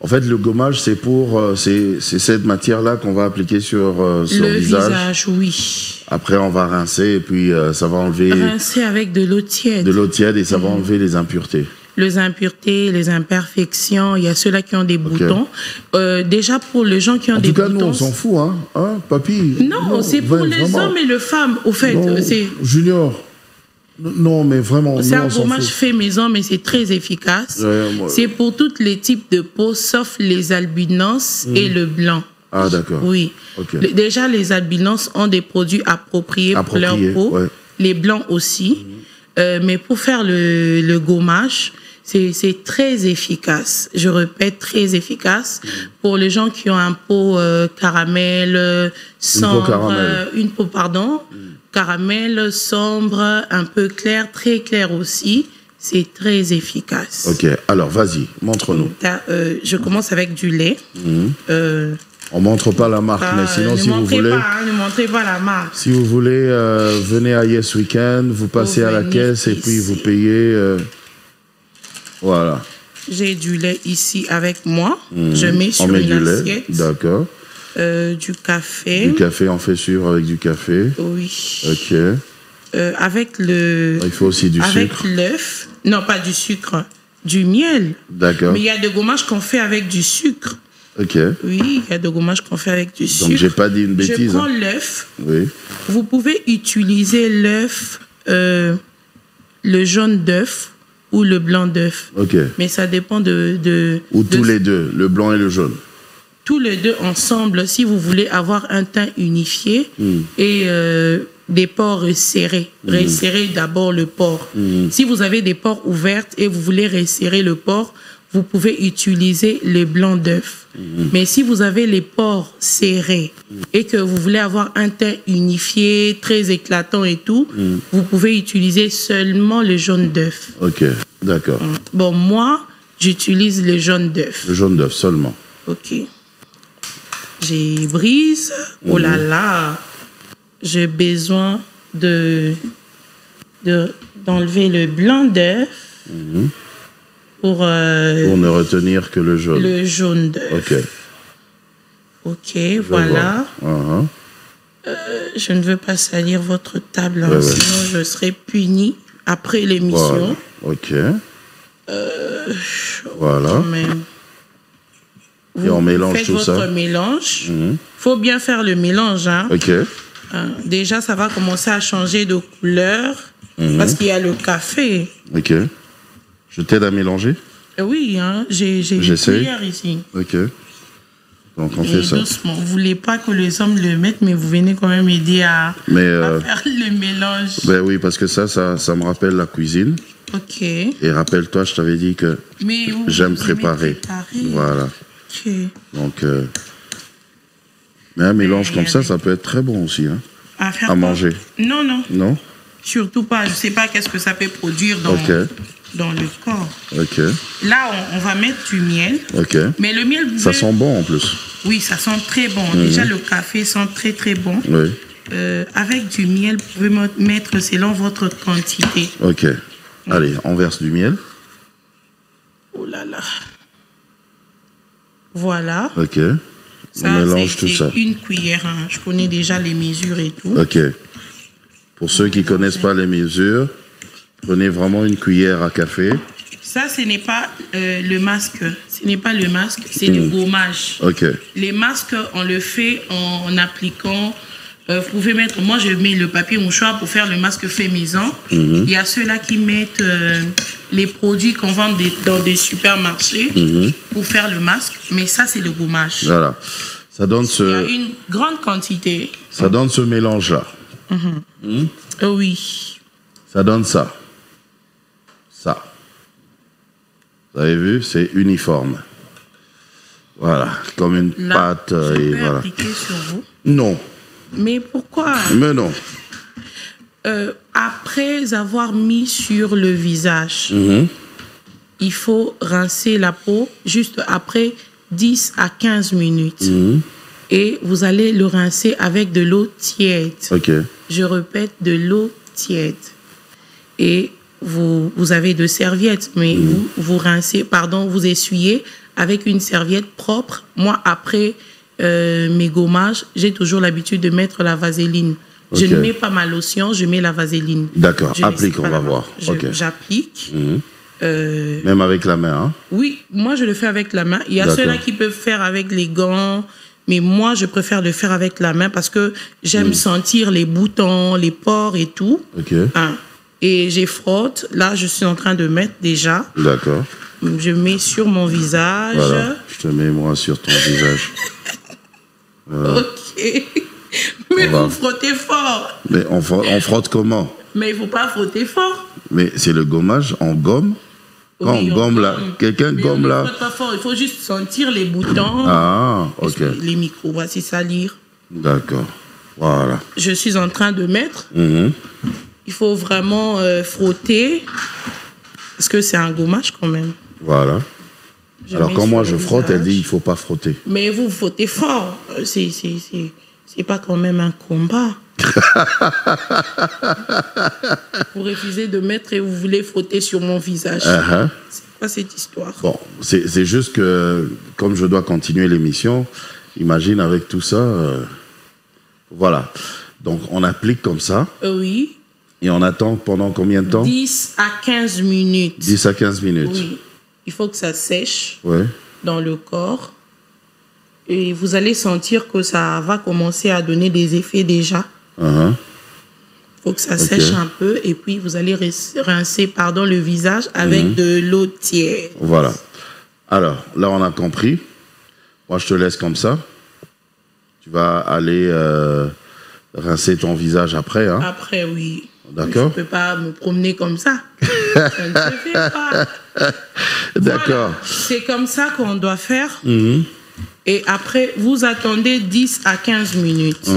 En fait, le gommage, c'est cette matière-là qu'on va appliquer sur le visage. Oui. Après, on va rincer et puis ça va enlever... Rincer avec de l'eau tiède. De l'eau tiède et ça va enlever les impuretés. Les impuretés, les imperfections, il y a ceux-là qui ont des boutons. Déjà, pour les gens qui ont des boutons... En tout cas, nous, on s'en fout, hein, papy? Non, c'est pour les hommes et les femmes, au fait. Junior, non, mais vraiment, c'est un gommage fait maison, mais c'est très efficace. C'est pour tous les types de peau, sauf les albinos et le blanc. Ah, d'accord. Oui. Okay. Déjà, les albinos ont des produits appropriés pour leur peau. Ouais. Les blancs aussi. Mais pour faire le gommage, c'est très efficace. Je répète, très efficace. Pour les gens qui ont un peau caramel, sombre... Une peau, caramel, sombre, un peu clair, très clair aussi. C'est très efficace. Ok, alors vas-y, montre-nous. Je commence avec du lait. On ne montre pas la marque, mais sinon, si vous voulez... Ne montrez pas la marque. Si vous voulez, venez à Yes Weekend, vous passez à la caisse et puis vous payez. Voilà. J'ai du lait ici avec moi. Je mets sur une assiette. D'accord. Du café. Du café, on fait sur avec du café. Oui. Ok. Avec le... Il faut aussi du sucre. Avec l'œuf. Non, pas du sucre. Du miel. D'accord. Mais il y a des gommages qu'on fait avec du sucre. Ok. Oui, il y a des gommages qu'on fait avec du sucre. Donc, j'ai pas dit une bêtise. Je prends l'œuf. Oui. Vous pouvez utiliser l'œuf, le jaune d'œuf ou le blanc d'œuf. Ok. Mais ça dépend Ou tous les deux, le blanc et le jaune. Tous les deux ensemble, si vous voulez avoir un teint unifié et des pores resserrés. Resserrez d'abord le pore. Si vous avez des pores ouverts et vous voulez resserrer le pore, vous pouvez utiliser le blanc d'œuf. Mais si vous avez les pores serrés et que vous voulez avoir un teint unifié, très éclatant et tout, vous pouvez utiliser seulement le jaune d'œuf. Ok, d'accord. Bon, moi, j'utilise le jaune d'œuf. Le jaune d'œuf seulement. Ok. J'ai brise. Oh là là. J'ai besoin d'enlever le blanc d'œuf pour ne retenir que le jaune. Le jaune d'œuf. Ok. Ok, voilà. Je ne veux pas salir votre table, hein, sinon je serai punie après l'émission. Voilà. Ok. Voilà. Et on mélange tout ça. Faites votre mélange. Faut bien faire le mélange. Hein. Ok. Déjà, ça va commencer à changer de couleur parce qu'il y a le café. Ok. Je t'aide à mélanger? Oui, hein, j'ai une cuillère ici. Ok. Donc on fait ça. Doucement. Vous ne voulez pas que les hommes le mettent, mais vous venez quand même aider à faire le mélange. Ben oui, parce que ça me rappelle la cuisine. Ok. Et rappelle-toi, je t'avais dit que j'aime préparer. Voilà. Ok. Donc, mais un mélange comme ça peut être très bon aussi, hein, à manger. Non, non. Non? Surtout pas. Je ne sais pas qu'est-ce que ça peut produire dans le corps. Ok. Là, on va mettre du miel. Ok. Mais le miel... Ça sent bon en plus. Oui, ça sent très bon. Déjà, le café sent très, très bon. Oui. Avec du miel, vous pouvez mettre selon votre quantité. Ok. Allez, on verse du miel. Oh là là. Voilà. Ok. Ça, On mélange tout ça. une cuillère. Hein. Je connais déjà les mesures et tout. Ok. Pour ceux qui ne connaissent pas les mesures, prenez vraiment une cuillère à café. Ça, ce n'est pas le masque. Ce n'est pas le masque, c'est le gommage. Ok. Les masques, on le fait en appliquant. Vous pouvez mettre. Moi, je mets le papier mouchoir pour faire le masque fait maison. Il y a ceux-là qui mettent les produits qu'on vend dans des supermarchés pour faire le masque. Mais ça, c'est le gommage. Voilà. Ça donne Il y a une grande quantité. Ça donne ce mélange-là. Oui. Ça donne ça. Ça. Vous avez vu, c'est uniforme. Voilà, comme une pâte. Je Et peux voilà. appliquer sur vous. Non, Mais pourquoi mais non. Après avoir mis sur le visage, il faut rincer la peau juste après 10 à 15 minutes. Et vous allez le rincer avec de l'eau tiède. Ok. Je répète, de l'eau tiède. Et vous avez deux serviettes, mais vous rincez, vous essuyez avec une serviette propre. Moi, après mes gommages, j'ai toujours l'habitude de mettre la vaseline. Ok. Je ne mets pas ma lotion, je mets la vaseline. D'accord, Je laisse applique, on pas va la main. voir. Ok. J'applique. Même avec la main, hein? Oui, moi je le fais avec la main. Il y a D'accord. ceux-là qui peuvent faire avec les gants, mais moi je préfère le faire avec la main parce que j'aime sentir les boutons, les pores et tout. Ok. Hein. Et j'ai frotte. Là, je suis en train de mettre déjà. D'accord. Je mets sur mon visage. Voilà. Je te mets moi sur ton visage. Voilà. Ok. Mais On va. vous frottez fort. Mais on frotte comment? Mais il ne faut pas frotter fort. Mais c'est le gommage en gomme? Quand Oui, on gomme là, quelqu'un Mais gomme on ne là? frotte pas fort. Il faut juste sentir les boutons. Ah, ok. Les micros, voici salir. D'accord. Voilà. Je suis en train de mettre. Il faut vraiment frotter. Parce que c'est un gommage quand même. Voilà. Alors mets quand sur moi le je frotte, elle visage. dit il faut pas frotter. Mais vous frottez fort. C'est pas quand même un combat. Vous refusez de mettre et vous voulez frotter sur mon visage. C'est pas cette histoire. Bon, c'est juste que comme je dois continuer l'émission, imagine avec tout ça, voilà. Donc on applique comme ça Oui. et on attend pendant combien de temps? 10 à 15 minutes. 10 à 15 minutes. Oui. Il faut que ça sèche Ouais. dans le corps. Et vous allez sentir que ça va commencer à donner des effets déjà. Il faut que ça sèche un peu. Et puis, vous allez rincer le visage avec de l'eau tiède. Voilà. Alors, là, on a compris. Moi, je te laisse comme ça. Tu vas aller rincer ton visage après. Hein. Après, oui. D'accord. Je ne peux pas me promener comme ça. Ça ne se fait pas. D'accord. Voilà. C'est comme ça qu'on doit faire. Et après, vous attendez 10 à 15 minutes.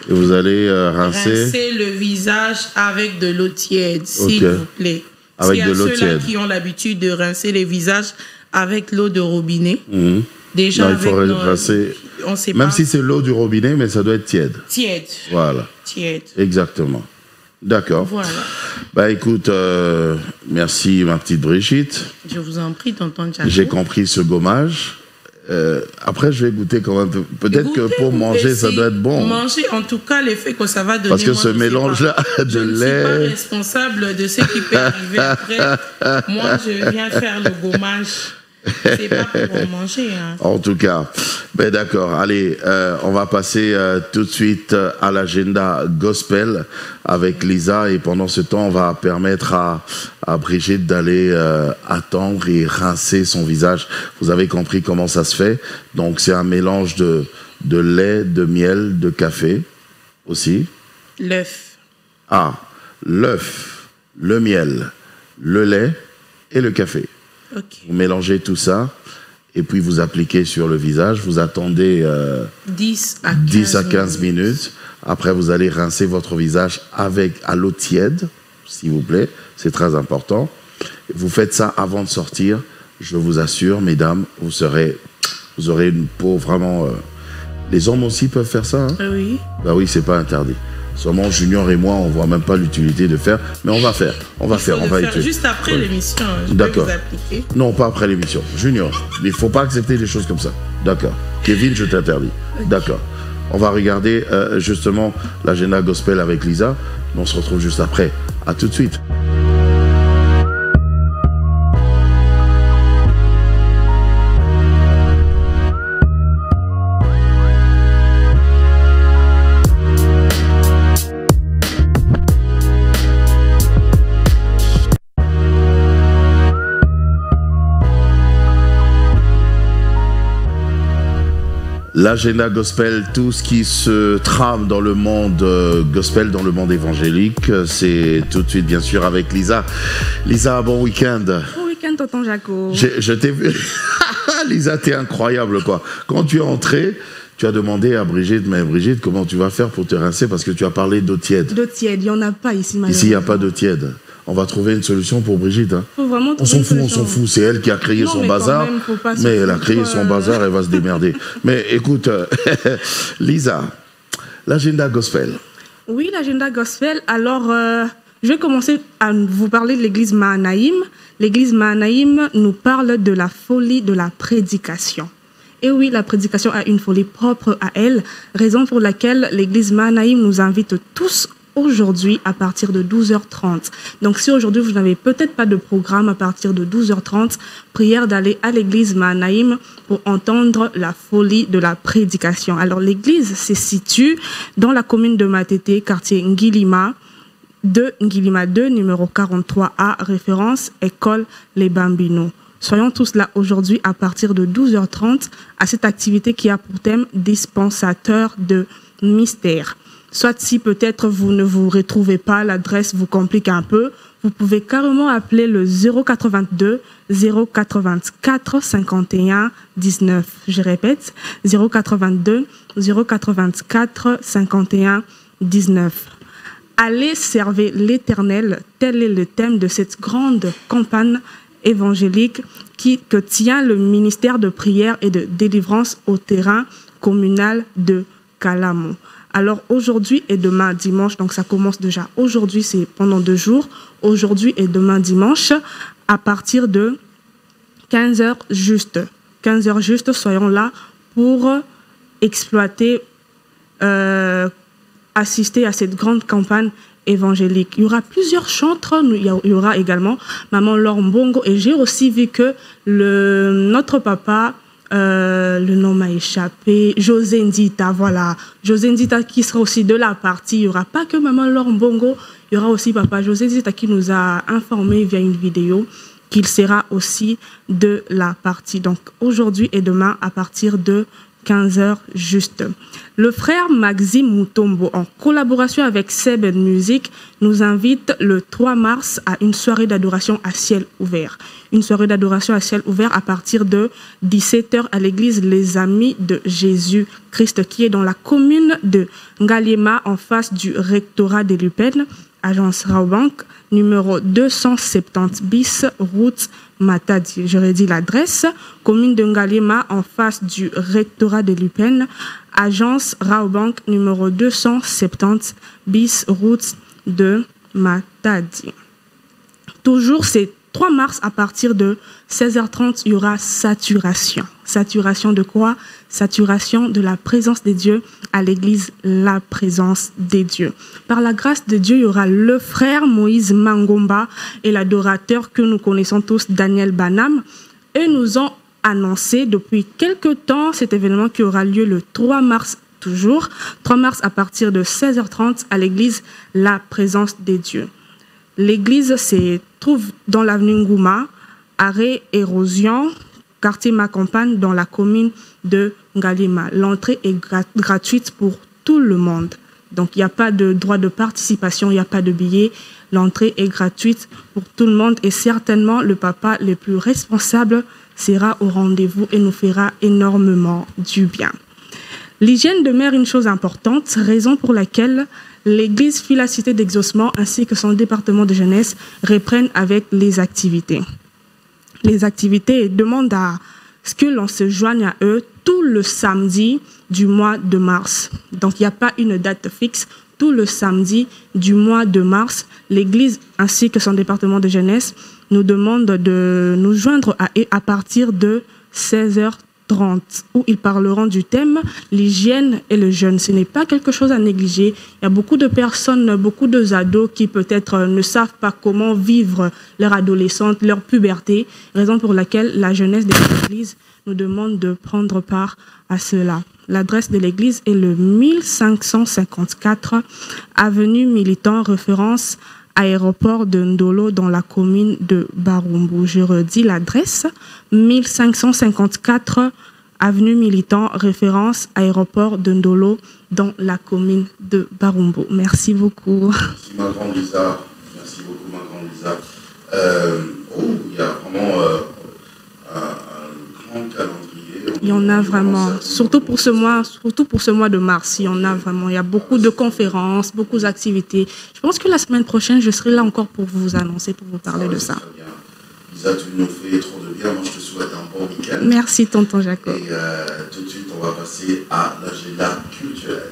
Et vous allez rincer. Rincez le visage avec de l'eau tiède, s'il vous plaît. Avec de l'eau Parce qu'il y a tiède. ceux-là qui ont l'habitude de rincer les visages avec l'eau de robinet. Déjà, Non, il faut avec rincer. on sait Même pas. si c'est l'eau du robinet, mais ça doit être tiède. Tiède. Voilà. Tiède. Exactement. D'accord. Voilà. Bah écoute, merci ma petite Brigitte. Je vous en prie, tonton Django. J'ai compris ce gommage. Après, je vais goûter quand même. Peut-être que pour manger, ça doit être bon. Manger, en tout cas, l'effet que ça va donner. Parce que moi, ce je sais mélange-là pas. de Je ne suis lait. pas responsable de ce qui peut arriver après. Moi, je viens faire le gommage. C'est pas pour manger. Hein. En tout cas, ben d'accord. Allez, on va passer tout de suite à l'agenda gospel avec Lisa. Et pendant ce temps, on va permettre à Brigitte d'aller attendre et rincer son visage. Vous avez compris comment ça se fait. Donc, c'est un mélange de lait, de miel, de café aussi. L'œuf. Ah, l'œuf, le miel, le lait et le café. Ok. Vous mélangez tout ça et puis vous appliquez sur le visage. Vous attendez 10 à 15 minutes. Après, vous allez rincer votre visage à l'eau tiède, s'il vous plaît. C'est très important. Vous faites ça avant de sortir. Je vous assure, mesdames, vous serez Vous aurez une peau vraiment... Les hommes aussi peuvent faire ça, hein? Oui. Bah oui, c'est pas interdit. Seulement Junior et moi, on voit même pas l'utilité de faire, mais on va faire. On va étudier. Juste après l'émission. D'accord. Non, pas après l'émission. Junior, il faut pas accepter des choses comme ça. D'accord. Kevin, je t'interdis. D'accord. On va regarder justement l'agenda gospel avec Lisa. On se retrouve juste après. À tout de suite. L'agenda gospel, tout ce qui se trame dans le monde gospel, dans le monde évangélique, c'est tout de suite bien sûr avec Lisa. Lisa, bon week-end. Bon week-end, tonton Jaco. Je t'ai vu. Lisa, t'es incroyable quoi. Quand tu es entrée, tu as demandé à Brigitte, mais Brigitte, comment tu vas faire pour te rincer parce que tu as parlé d'eau tiède. D'eau tiède, il n'y en a pas ici malheureusement. Ici, il n'y a pas d'eau tiède. On va trouver une solution pour Brigitte. Hein. On s'en fout. C'est elle qui a créé son bazar. Mais elle a créé son bazar, elle va se démerder. Mais écoute, Lisa, l'agenda gospel. Oui, l'agenda gospel. Alors, je vais commencer à vous parler de l'église Mahanaïm. L'église Mahanaïm nous parle de la folie de la prédication. Et oui, la prédication a une folie propre à elle, raison pour laquelle l'église Mahanaïm nous invite tous aujourd'hui à partir de 12h30. Donc si aujourd'hui vous n'avez peut-être pas de programme à partir de 12h30, prière d'aller à l'église Mahanaïm pour entendre la folie de la prédication. Alors l'église se situe dans la commune de Matete, quartier Ngilima 2, numéro 43A, référence École Les Bambinos. Soyons tous là aujourd'hui à partir de 12h30 à cette activité qui a pour thème dispensateur de mystère. Soit si peut-être vous ne vous retrouvez pas, l'adresse vous complique un peu, vous pouvez carrément appeler le 082 084 51 19. Je répète, 082 084 51 19. Allez servir l'Éternel, tel est le thème de cette grande campagne évangélique que tient le ministère de prière et de délivrance au terrain communal de Calamo. Alors aujourd'hui et demain dimanche, donc ça commence déjà aujourd'hui, c'est pendant 2 jours, aujourd'hui et demain dimanche, à partir de 15h juste. 15h juste, soyons là pour exploiter, assister à cette grande campagne évangélique. Il y aura plusieurs chantres, il y aura également Maman Laure Mbongo, et j'ai aussi vu que notre papa, le nom m'a échappé, José Ndita, voilà. José Ndita qui sera aussi de la partie. Il n'y aura pas que Maman Laure Mbongo, il y aura aussi papa José Ndita qui nous a informé via une vidéo qu'il sera aussi de la partie. Donc aujourd'hui et demain à partir de 15h juste. Le frère Maxime Mutombo, en collaboration avec Seb Music, nous invite le 3 mars à une soirée d'adoration à ciel ouvert. Une soirée d'adoration à ciel ouvert à partir de 17h à l'église Les Amis de Jésus-Christ, qui est dans la commune de Ngaliema, en face du rectorat de l'UPEN, agence Raobank, numéro 270 bis, route Matadi. J'aurais dit l'adresse, commune de Ngaliema, en face du rectorat de l'UPEN, agence Raobank, numéro 270 bis, route de Matadi. Toujours, c'est 3 mars à partir de 16h30, il y aura saturation. Saturation de quoi? Saturation de la présence des dieux à l'église, la présence des dieux. Par la grâce de Dieu, il y aura le frère Moïse Mangomba et l'adorateur que nous connaissons tous, Daniel Banam. Eux nous ont annoncé depuis quelque temps cet événement qui aura lieu le 3 mars toujours. 3 mars à partir de 16h30 à l'église, la présence des dieux. L'église se trouve dans l'avenue Ngouma, arrêt Érosion, quartier Macampagne, dans la commune de Ngaliema. L'entrée est gratuite pour tout le monde. Donc, il n'y a pas de droit de participation, il n'y a pas de billet. L'entrée est gratuite pour tout le monde et certainement le papa le plus responsable sera au rendez-vous et nous fera énormément du bien. L'hygiène demeure une chose importante, raison pour laquelle l'église Philacité d'Exaucement ainsi que son département de jeunesse reprennent avec les activités. Les activités demandent à que l'on se joigne à eux tout le samedi du mois de mars. Donc, il n'y a pas une date fixe. Tout le samedi du mois de mars, l'Église ainsi que son département de jeunesse nous demandent de nous joindre à eux à partir de 16h30, où ils parleront du thème « L'hygiène et le jeûne ». Ce n'est pas quelque chose à négliger. Il y a beaucoup de personnes, beaucoup d'ados qui peut-être ne savent pas comment vivre leur adolescence, leur puberté, raison pour laquelle la jeunesse de l'Église nous demande de prendre part à cela. L'adresse de l'église est le 1554 avenue Militant, référence aéroport de Ndolo dans la commune de Barumbu. Je redis l'adresse, 1554 avenue Militant, référence aéroport de Ndolo dans la commune de Barumbu. Merci beaucoup. Merci ma grande Lisa. Merci beaucoup ma grande Lisa. Il y a vraiment un grand calendrier. Il y en a vraiment, surtout pour ce mois de mars, il y en a vraiment. Il y a beaucoup de conférences, beaucoup d'activités. Je pense que la semaine prochaine, je serai là encore pour vous annoncer, pour vous parler de ça. Lisa, tu nous fais trop de bien. Moi, je te souhaite un bon week-end. Merci, tonton Jacob. Et tout de suite, on va passer à l'agenda culturel.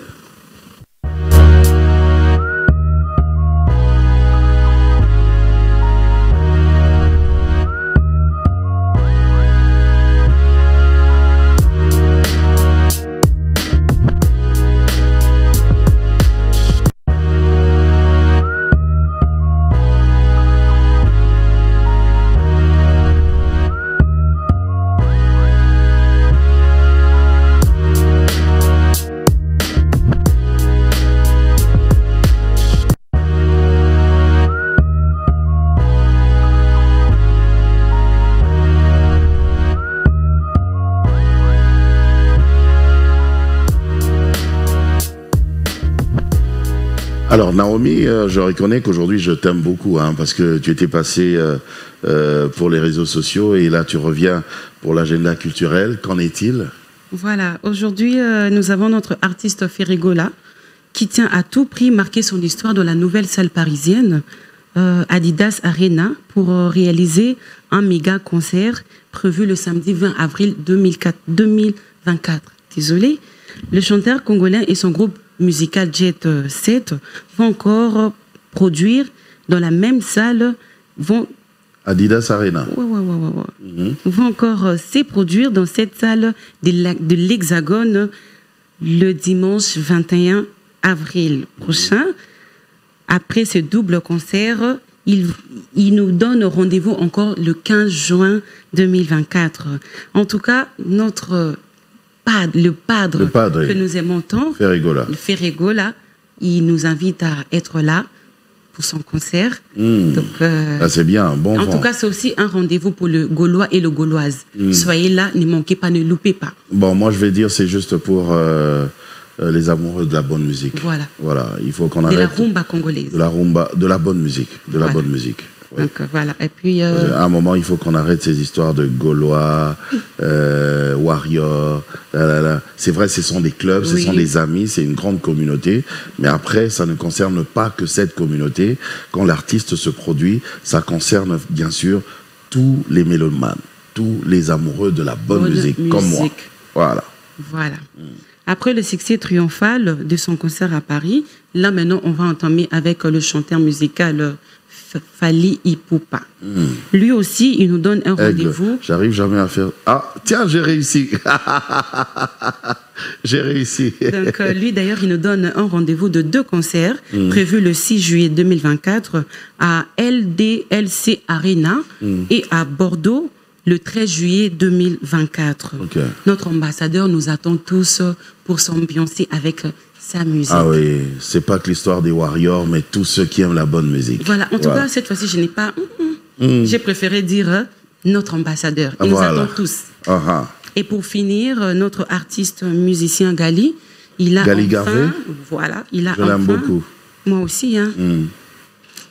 Alors Naomi, je reconnais qu'aujourd'hui je t'aime beaucoup parce que tu étais passée pour les réseaux sociaux et là tu reviens pour l'agenda culturel. Qu'en est-il? Voilà, aujourd'hui nous avons notre artiste Ferregola qui tient à tout prix marquer son histoire dans la nouvelle salle parisienne Adidas Arena pour réaliser un méga concert prévu le samedi 20 avril 2024. Désolé. Le chanteur congolais et son groupe musical Jet 7 vont encore produire dans la même salle, Adidas Arena. Vont encore se produire dans cette salle de l'Hexagone le dimanche 21 avril prochain. Après ce double concert, il nous donne rendez-vous encore le 15 juin 2024. En tout cas, le padre que nous aimons tant, Ferregola, il nous invite à être là pour son concert. Donc, c'est bien, bon en tout cas, c'est aussi un rendez-vous pour le Gaulois et le Gauloise. Soyez là, ne manquez pas, ne loupez pas. Bon, moi je vais dire, c'est juste pour les amoureux de la bonne musique. Voilà, il faut qu'on arrête. De la rumba congolaise. De la bonne musique, la bonne musique. Oui. Donc voilà, et puis... À un moment, il faut qu'on arrête ces histoires de Gaulois, Warriors. C'est vrai, ce sont des clubs, ce sont des amis, c'est une grande communauté. Mais après, ça ne concerne pas que cette communauté. Quand l'artiste se produit, ça concerne bien sûr tous les mélomanes, tous les amoureux de la bonne musique, comme moi. Voilà. Après le succès triomphal de son concert à Paris, là maintenant, on va entamer avec le chanteur musical Fally Ipupa. Lui aussi, il nous donne un rendez-vous. J'arrive jamais à faire... Ah, tiens, j'ai réussi. J'ai réussi. Donc, lui, d'ailleurs, il nous donne un rendez-vous de 2 concerts prévus le 6 juillet 2024 à LDLC Arena et à Bordeaux le 13 juillet 2024. Notre ambassadeur nous attend tous pour s'ambiancer avec sa musique. Ah oui, c'est pas que l'histoire des Warriors, mais tous ceux qui aiment la bonne musique. Voilà, en tout cas, cette fois-ci, je n'ai pas... J'ai préféré dire notre ambassadeur. Il nous attend tous. Et pour finir, notre artiste musicien Gali, il a Gali Garvey. Je l'aime beaucoup. Moi aussi,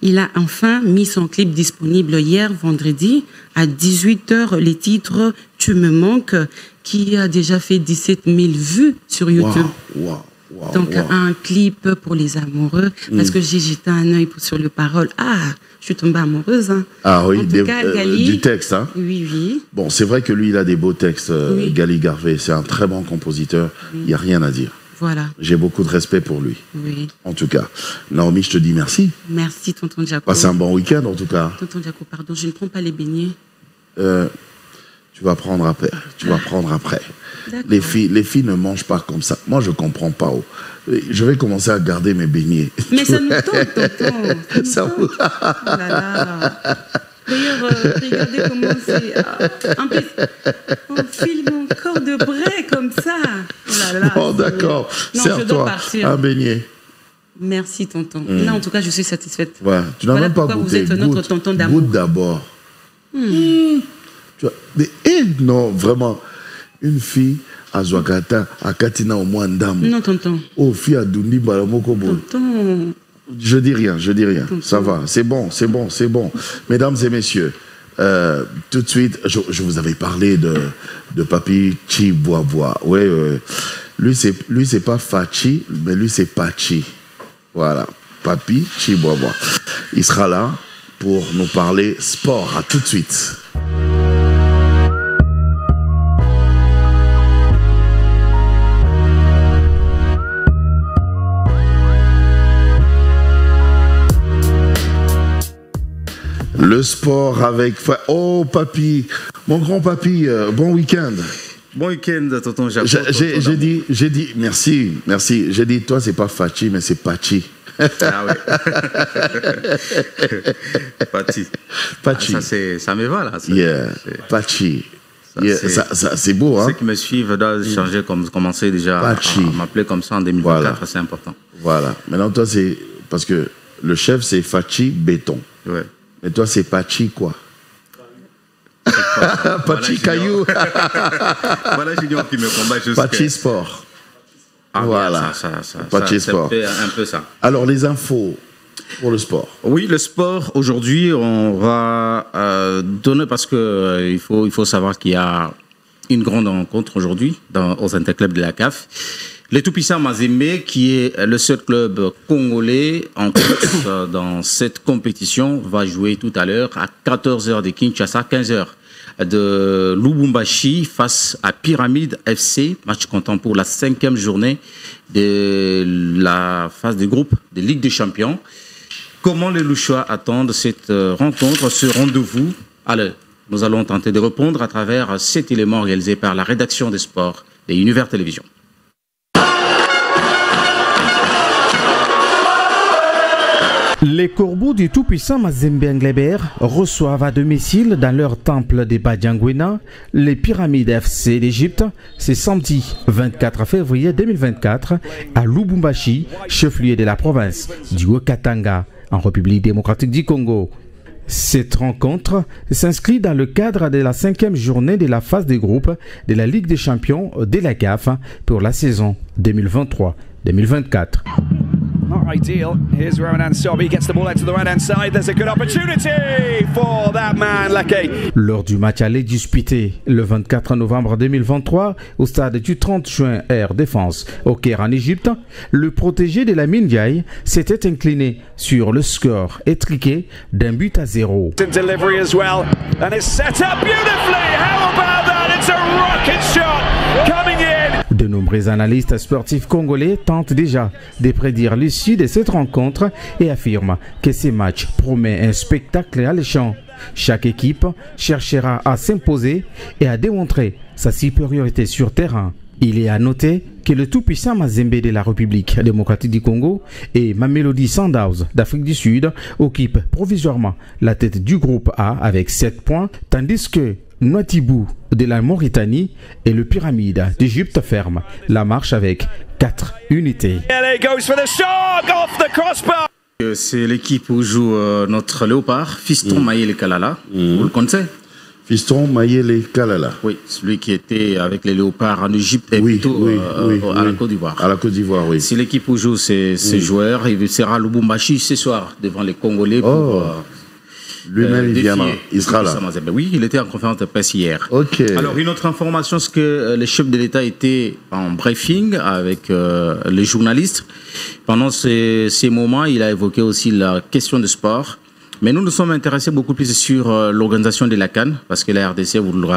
Il a enfin mis son clip disponible hier, vendredi, à 18h, les titres « Tu me manques », qui a déjà fait 17 000 vues sur YouTube. Donc, un clip pour les amoureux, parce que j'ai jeté un œil sur le parole. Ah, je suis tombée amoureuse. Hein. Ah oui, en tout cas, Gali, du texte. Hein. Oui, oui. Bon, c'est vrai que lui, il a des beaux textes, Gali Garvey. C'est un très bon compositeur. Il n'y a rien à dire. Voilà. J'ai beaucoup de respect pour lui. Oui. En tout cas. Naomi, je te dis merci. Merci, tonton Jaco. Passe un bon week-end, en tout cas. Tonton Jaco, pardon, je ne prends pas les beignets. Tu vas prendre après. Les filles ne mangent pas comme ça. Moi, je comprends pas. Je vais commencer à garder mes beignets. Mais ça nous tente, tonton. Ça nous tente. Oh là là. D'ailleurs, regardez comment c'est. En plus, on filme encore de près comme ça. Oh là là. Bon, d'accord. Sers-toi un beignet. Merci, tonton. Là, en tout cas, je suis satisfaite. Ouais. Tu n'as même pas goûté. Vous êtes notre tonton d'amour. Goûte d'abord. Non, vraiment. Une fille à Zouakata, à Katina au moins d'âme. Non, tonton. Oh, fille à Dundi Balamokobo. Tonton. Je dis rien. Tonton. Ça va, c'est bon. Mesdames et messieurs, tout de suite, je vous avais parlé de Papi Chiboaboa. Ouais, lui c'est pas Fachi, mais lui c'est Pachi. Voilà, Papi Chiboaboa. Il sera là pour nous parler sport. À tout de suite. Le sport avec... Oh, papy, mon grand papy, bon week-end. Bon week-end, tonton Jaco. J'ai dit, merci. J'ai dit, toi, c'est pas Fachi, mais c'est Pachi. Ah oui. Pachi. Pachi. Ah, ça me va, là. Yeah, Pachi. C'est beau, hein. Ceux qui me suivent doivent changer, commencer déjà à m'appeler comme ça en 2024, voilà. C'est important. Voilà. Maintenant, toi, c'est... Parce que le chef, c'est Fachi Béton. Ouais. Et toi, c'est Pachi quoi? Pachi Caillou. Voilà, Junior qui me combat juste. Pachi Sport. Ah, voilà. Pachi Sport. Un peu ça. Alors, les infos pour le sport. Oui, le sport, aujourd'hui, on va donner, parce que il faut savoir qu'il y a une grande rencontre aujourd'hui aux interclubs de la CAF. Les Tout-Puissants Mazembe, qui est le seul club congolais en course dans cette compétition, va jouer tout à l'heure à 14h de Kinshasa, 15h de Lubumbashi face à Pyramide FC, match comptant pour la 5e journée de la phase de groupe de Ligue des Champions. Comment les Louchois attendent cette rencontre, ce rendez-vous? Alors, nous allons tenter de répondre à travers cet élément réalisé par la rédaction des sports de Univers Télévision. Les corbeaux du tout-puissant Mazembe Englebert reçoivent à domicile dans leur temple de Badiangwena les Pyramides FC d'Égypte. C'est samedi 24 février 2024 à Lubumbashi, chef-lieu de la province du Haut-Katanga en République démocratique du Congo. Cette rencontre s'inscrit dans le cadre de la 5e journée de la phase de groupe de la Ligue des Champions de la CAF pour la saison 2023-2024. Not ideal. Here's Ronan Sobi, gets the ball out to the right-hand side. There's a good opportunity for that man, Lucky. Lors du match aller disputé le 24 novembre 2023 au stade du 30 juin Air Défense au Caire en Égypte, le protégé de la Ndiaye s'était incliné sur le score étriqué d'un but à 0. Delivery as well, and it's set up beautifully. How about that? It's a rocket shot coming in. De nombreux analystes sportifs congolais tentent déjà de prédire l'issue de cette rencontre et affirment que ce match promet un spectacle alléchant. Chaque équipe cherchera à s'imposer et à démontrer sa supériorité sur terrain. Il est à noter que le tout-puissant Mazembe de la République démocratique du Congo et Mamelodi Sundowns d'Afrique du Sud occupent provisoirement la tête du groupe A avec 7 points, tandis que Nouadhibou de la Mauritanie et le Pyramide d'Égypte ferment la marche avec 4 unités. C'est l'équipe où joue notre léopard, Fiston Mayele Kalala. Vous le connaissez? Fiston Mayele Kalala. Oui, celui qui était avec les léopards en Égypte et plutôt à la Côte d'Ivoire. À la Côte d'Ivoire, oui. C'est l'équipe où joue ces joueurs. Il sera à Lubumbashi ce soir devant les Congolais pour Lui-même, il viendra. Il sera là. Oui, il était en conférence de presse hier. Ok. Alors, une autre information, c'est que le chef de l'État était en briefing avec les journalistes. Pendant ces moments, il a évoqué aussi la question du sport. Mais nous nous sommes intéressés beaucoup plus sur l'organisation de la CAN, parce que la RDC, vous le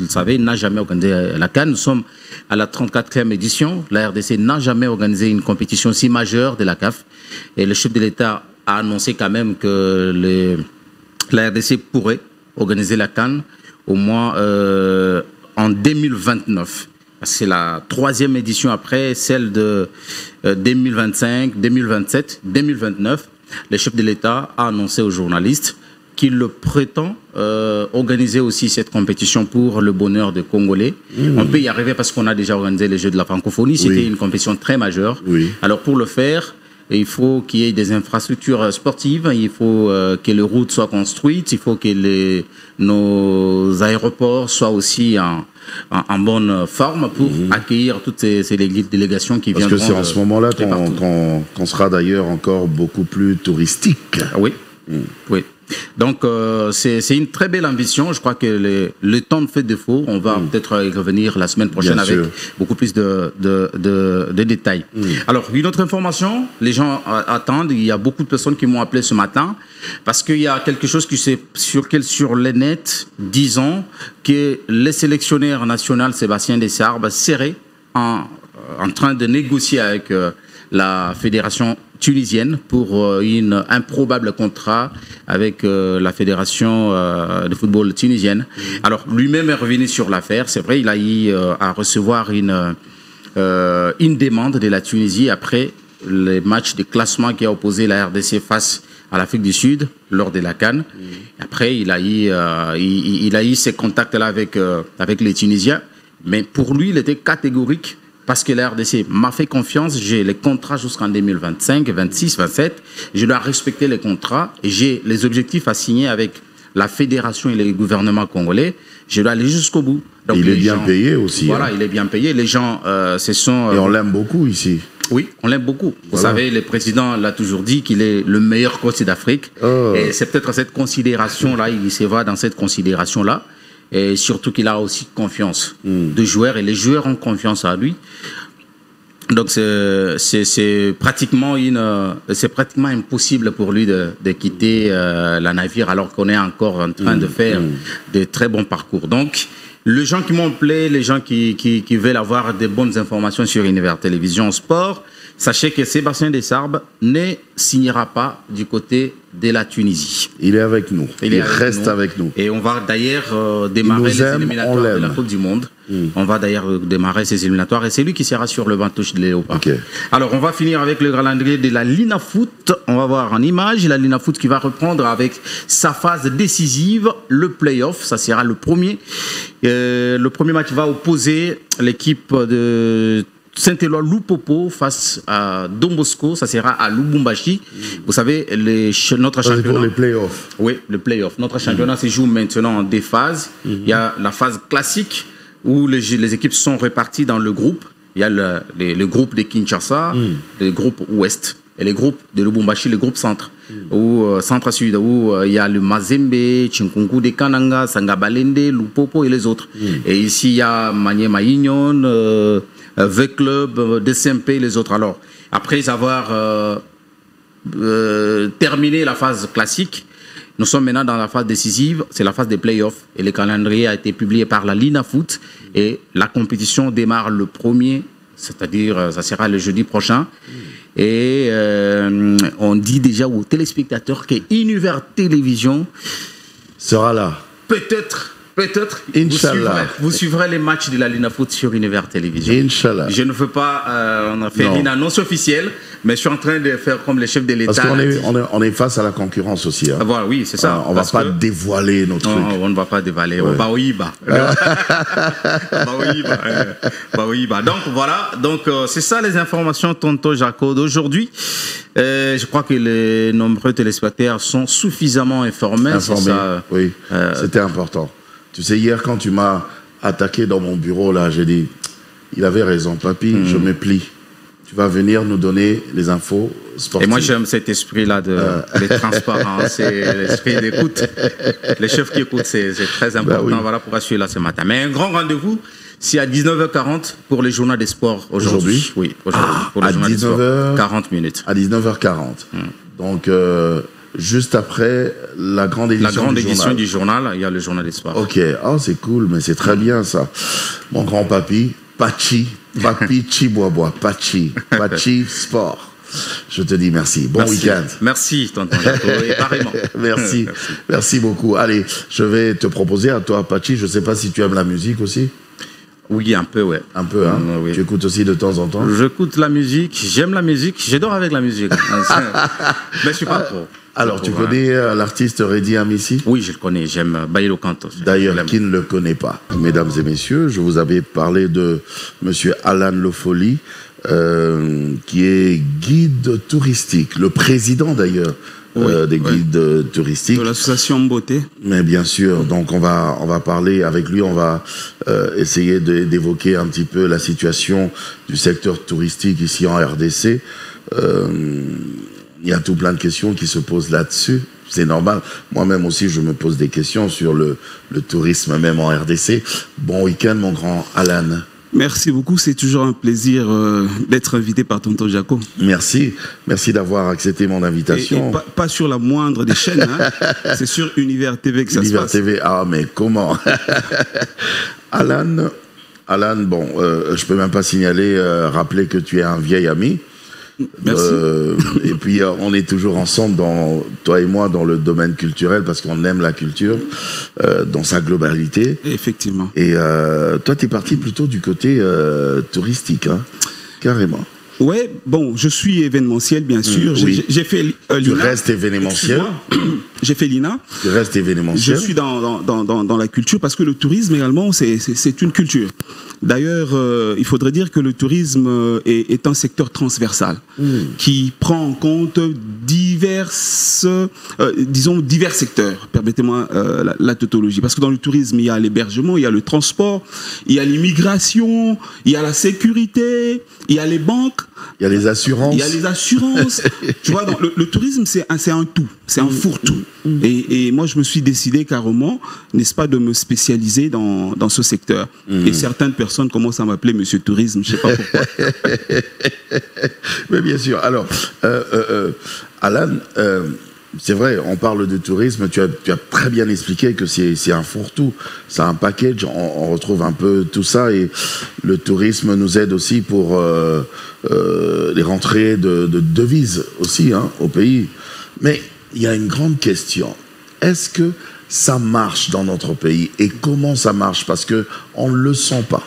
savez, n'a jamais organisé la CAN. Nous sommes à la 34e édition. La RDC n'a jamais organisé une compétition si majeure de la CAF. Et le chef de l'État a annoncé quand même que la RDC pourrait organiser la CAN au moins en 2029. C'est la 3e édition après celle de 2025, 2027, 2029. Le chef de l'État a annoncé aux journalistes qu'il le prétend organiser aussi cette compétition pour le bonheur des Congolais. On peut y arriver parce qu'on a déjà organisé les Jeux de la francophonie. C'était une compétition très majeure. Alors pour le faire, il faut qu'il y ait des infrastructures sportives, il faut que les routes soient construites, il faut que nos aéroports soient aussi en bonne forme pour accueillir toutes ces délégations qui viendront. Parce que c'est en ce moment-là qu'on sera d'ailleurs encore beaucoup plus touristique. Oui, oui. Donc, c'est une très belle ambition. Je crois que le temps ne fait défaut. On va peut-être y revenir la semaine prochaine avec beaucoup plus de détails. Alors, une autre information, les gens attendent. Il y a beaucoup de personnes qui m'ont appelé ce matin parce qu'il y a quelque chose qui s'est sur les nets, disons que le sélectionneur national Sébastien Desabre serait en train de négocier avec la fédération tunisienne pour un probable contrat avec la fédération de football tunisienne. Alors, lui-même est revenu sur l'affaire. C'est vrai, il a eu à recevoir une demande de la Tunisie après les matchs de classement qui a opposé la RDC face à l'Afrique du Sud lors de la CAN. Après, il a eu ces contacts-là avec les Tunisiens. Mais pour lui, il était catégorique. Parce que la RDC m'a fait confiance, j'ai les contrats jusqu'en 2025, 26, 27. Je dois respecter les contrats et j'ai les objectifs à signer avec la fédération et le gouvernement congolais. Je dois aller jusqu'au bout. Donc il est bien payé aussi. Voilà, il est bien payé. Les gens se sont... Et on l'aime beaucoup ici. Oui, on l'aime beaucoup. Vous savez, le président l'a toujours dit qu'il est le meilleur coach d'Afrique. Et c'est peut-être cette considération-là, il se voit dans cette considération-là. Et surtout qu'il a aussi confiance de joueurs et les joueurs ont confiance en lui. Donc c'est pratiquement impossible pour lui de quitter la navire alors qu'on est encore en train de faire de très bons parcours. Donc les gens qui m'ont appelé, les gens qui veulent avoir des bonnes informations sur Univers Télévision Sport, sachez que Sébastien Desabre ne signera pas du côté de la Tunisie. Il est avec nous. Il reste avec nous. Et on va d'ailleurs démarrer les éliminatoires de la Coupe du Monde. On va d'ailleurs démarrer ces éliminatoires et c'est lui qui sera sur le banc touche de Léopard. Alors on va finir avec le calendrier de la Lina Foot. On va voir en image la Lina Foot qui va reprendre avec sa phase décisive, le play-off. Ça sera le premier. Le premier match va opposer l'équipe de Saint-Éloi Loupopo face à Don Bosco, ça sera à Lubumbashi. Vous savez, notre championnat... C'est pour les playoffs. Oui, le playoff. Notre championnat se joue maintenant en deux phases. Il y a la phase classique où les équipes sont réparties dans le groupe. Il y a le groupe de Kinshasa, le groupe ouest, et le groupe de Lubumbashi, le groupe centre. Ou centre-sud, où il y a le Mazembe, Chinkunku de Kananga, Sangabalende, Lupopo et les autres. Et ici, il y a Maniema Union... V-Club, DCMP et les autres. Alors, après avoir terminé la phase classique, nous sommes maintenant dans la phase décisive, c'est la phase des playoffs. Et le calendrier a été publié par la Lina Foot. Et la compétition démarre le 1er, c'est-à-dire ça sera le jeudi prochain. Et on dit déjà aux téléspectateurs que Univers Télévision sera là. Peut-être, vous suivrez les matchs de la Lina Foot sur Univers Télévision. Inch'Allah. Je ne veux pas faire une annonce officielle, mais je suis en train de faire comme les chefs de l'État. Parce qu'on est face à la concurrence aussi. Hein. Voilà, oui, c'est ça. On ne va pas dévoiler nos trucs. On ne va pas dévoiler. Ouais. Donc voilà, c'est ça les informations tonton Jaco d'aujourd'hui. Je crois que les nombreux téléspectateurs sont suffisamment informés. Oui, c'était important. Tu sais, hier, quand tu m'as attaqué dans mon bureau, là, j'ai dit, il avait raison, papy, je me plie. Tu vas venir nous donner les infos sportive. Et moi, j'aime cet esprit-là de transparence et l'esprit d'écoute. Les chefs qui écoutent, c'est très important. Oui. Voilà pourquoi je suis là ce matin. Mais un grand rendez-vous, c'est à 19h40 pour les journaux des sports aujourd'hui. Oui, aujourd'hui. Pour les journaux des sports. 40 minutes. À 19h40. Donc, juste après la grande édition, du journal, il y a le journal des sports. Ok, c'est cool, mais c'est très bien ça. Mon grand papi Pachi Chibois, Pachi Sport. Je te dis merci. Bon week-end. Merci, tonton Jaco, et pareillement. Merci beaucoup. Allez, je vais te proposer à toi, Pachi, je ne sais pas si tu aimes la musique aussi. Oui, un peu, ouais. Un peu, hein. Oui. Tu écoutes aussi de temps en temps? J'écoute la musique, j'aime la musique, j'adore avec la musique. Mais je suis pas trop. Alors, tu connais l'artiste Reddy Amissi? Oui, je le connais, j'aime Bayelo Canto. D'ailleurs, qui ne le connaît pas? Mesdames et messieurs, je vous avais parlé de monsieur Alan Lofoli, qui est guide touristique, le président d'ailleurs. Des guides touristiques. De l'association Beauté. Mais bien sûr, donc on va parler avec lui, on va essayer d'évoquer un petit peu la situation du secteur touristique ici en RDC. Il y a tout plein de questions qui se posent là-dessus. C'est normal. Moi-même aussi, je me pose des questions sur le tourisme même en RDC. Bon week-end, mon grand Alan. Merci beaucoup, c'est toujours un plaisir d'être invité par tonton Jaco. Merci d'avoir accepté mon invitation. Et pas sur la moindre des chaînes, hein. C'est sur Univers TV que ça se passe. Univers TV, mais comment? Alan, bon, je peux même pas rappeler que tu es un vieil ami. Merci. Et puis on est toujours ensemble, toi et moi, dans le domaine culturel parce qu'on aime la culture dans sa globalité. Effectivement. Et toi, tu es parti plutôt du côté touristique, hein, carrément. Ouais, bon, je suis événementiel, bien sûr. Oui. J'ai fait l'INA. Tu restes événementiel. J'ai fait l'INA. Tu restes événementiel. Je suis dans la culture parce que le tourisme également, c'est une culture. D'ailleurs, il faudrait dire que le tourisme est un secteur transversal qui prend en compte divers secteurs. Permettez-moi la tautologie. Parce que dans le tourisme, il y a l'hébergement, il y a le transport, il y a l'immigration, il y a la sécurité, il y a les banques. Il y a les assurances. Il y a les assurances. Tu vois, donc, le tourisme, c'est un tout. C'est un fourre-tout. Et moi, je me suis décidé carrément, n'est-ce pas, de me spécialiser dans ce secteur. Et certaines personnes commencent à m'appeler Monsieur Tourisme, je ne sais pas pourquoi. Mais bien sûr. Alors, Alan, c'est vrai, on parle de tourisme, tu as très bien expliqué que c'est un fourre-tout, c'est un package, on retrouve un peu tout ça, et le tourisme nous aide aussi pour les rentrées de devises aussi, hein, au pays. Mais il y a une grande question, est-ce que ça marche dans notre pays, et comment ça marche? Parce qu'on ne le sent pas.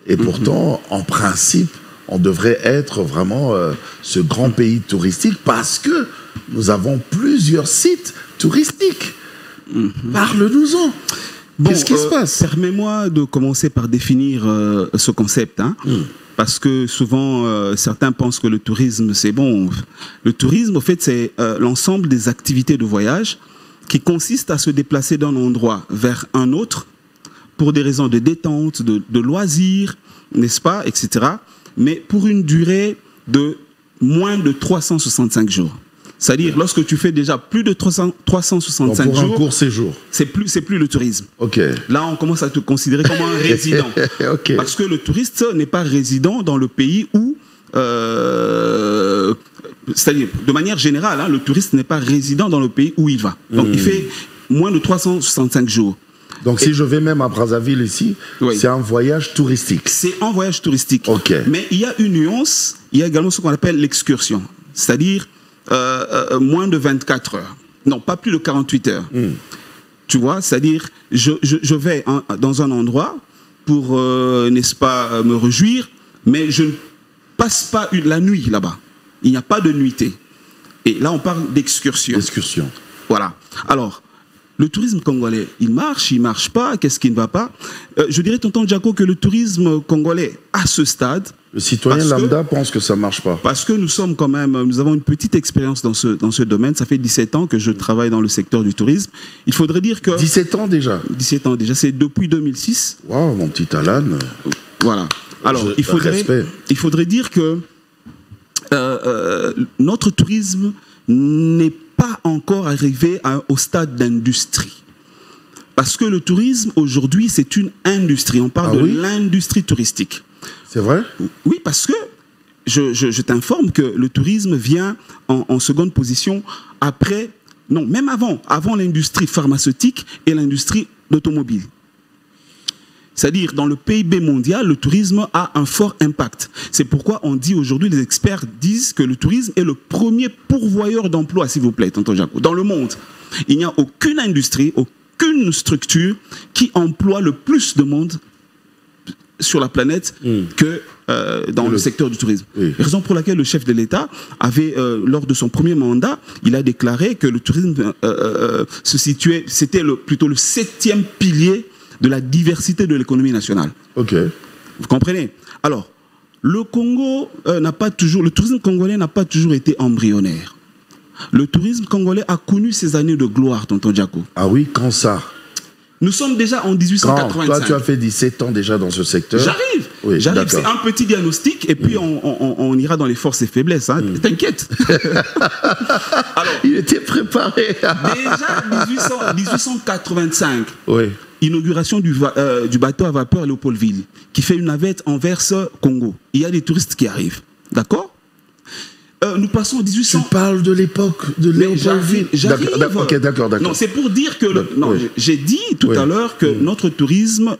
Et pourtant, en principe, on devrait être vraiment ce grand pays touristique parce que nous avons plusieurs sites touristiques. Parle-nous-en. Qu'est-ce qui se passe? Permets-moi de commencer par définir ce concept. Hein, parce que souvent, certains pensent que le tourisme, c'est bon. Le tourisme, au fait, c'est l'ensemble des activités de voyage qui consistent à se déplacer d'un endroit vers un autre pour des raisons de détente, de loisirs, n'est-ce pas, etc. Mais pour une durée de moins de 365 jours. C'est-à-dire, lorsque tu fais déjà plus de 365 jours... Pour un court séjour. C'est plus le tourisme. Ok. Là, on commence à te considérer comme un résident. Okay. Parce que le touriste n'est pas résident dans le pays où... c'est-à-dire, de manière générale, hein, le touriste n'est pas résident dans le pays où il va. Donc, il fait moins de 365 jours. Donc, si je vais même à Brazzaville ici, c'est un voyage touristique. C'est un voyage touristique. Ok. Mais il y a une nuance, il y a également ce qu'on appelle l'excursion. C'est-à-dire moins de 24 heures. Non, pas plus de 48 heures. Tu vois, c'est-à-dire, je vais dans un endroit pour, n'est-ce pas, me réjouir, mais je ne passe pas la nuit là-bas. Il n'y a pas de nuitée. Et là, on parle d'excursion. Excursion. Voilà. Alors, le tourisme congolais, il marche pas, qu'est-ce qui ne va pas? Je dirais, tonton Jaco, que le tourisme congolais, à ce stade... Le citoyen lambda pense que ça ne marche pas. Parce que nous avons une petite expérience dans ce domaine. Ça fait 17 ans que je travaille dans le secteur du tourisme. Il faudrait dire que... 17 ans déjà? 17 ans déjà, c'est depuis 2006. Waouh, mon petit Alan. Voilà. Alors, il faudrait dire que notre tourisme n'est pas encore arrivé au stade d'industrie. Parce que le tourisme, aujourd'hui, c'est une industrie. On parle de l'industrie touristique. C'est vrai? Oui, parce que je t'informe que le tourisme vient en seconde position après, non, même avant l'industrie pharmaceutique et l'industrie d'automobile. C'est-à-dire, dans le PIB mondial, le tourisme a un fort impact. C'est pourquoi on dit aujourd'hui, les experts disent que le tourisme est le premier pourvoyeur d'emplois, s'il vous plaît, tonton Jaco. Dans le monde, il n'y a aucune industrie, aucune structure qui emploie le plus de monde sur la planète que dans le secteur du tourisme. Raison pour laquelle le chef de l'État avait, lors de son premier mandat, il a déclaré que le tourisme se situait, c'était plutôt le 7e pilier de la diversité de l'économie nationale. Ok. Vous comprenez? Alors, le tourisme congolais n'a pas toujours été embryonnaire. Le tourisme congolais a connu ses années de gloire, tonton Jaco. Ah oui, quand ça? Nous sommes déjà en 1885. Toi, tu as fait 17 ans déjà dans ce secteur. J'arrive. Oui, j'arrive. C'est un petit diagnostic et puis on ira dans les forces et faiblesses. Hein. T'inquiète. Alors, il était préparé. Déjà 1885. Oui. Inauguration du bateau à vapeur Léopoldville, qui fait une navette Anvers-Congo. Il y a des touristes qui arrivent. D'accord? Nous passons en 1800. Tu parles de l'époque de Léopoldville. J'arrive. Ok, d'accord. Non, c'est pour dire que... j'ai dit tout à l'heure que notre tourisme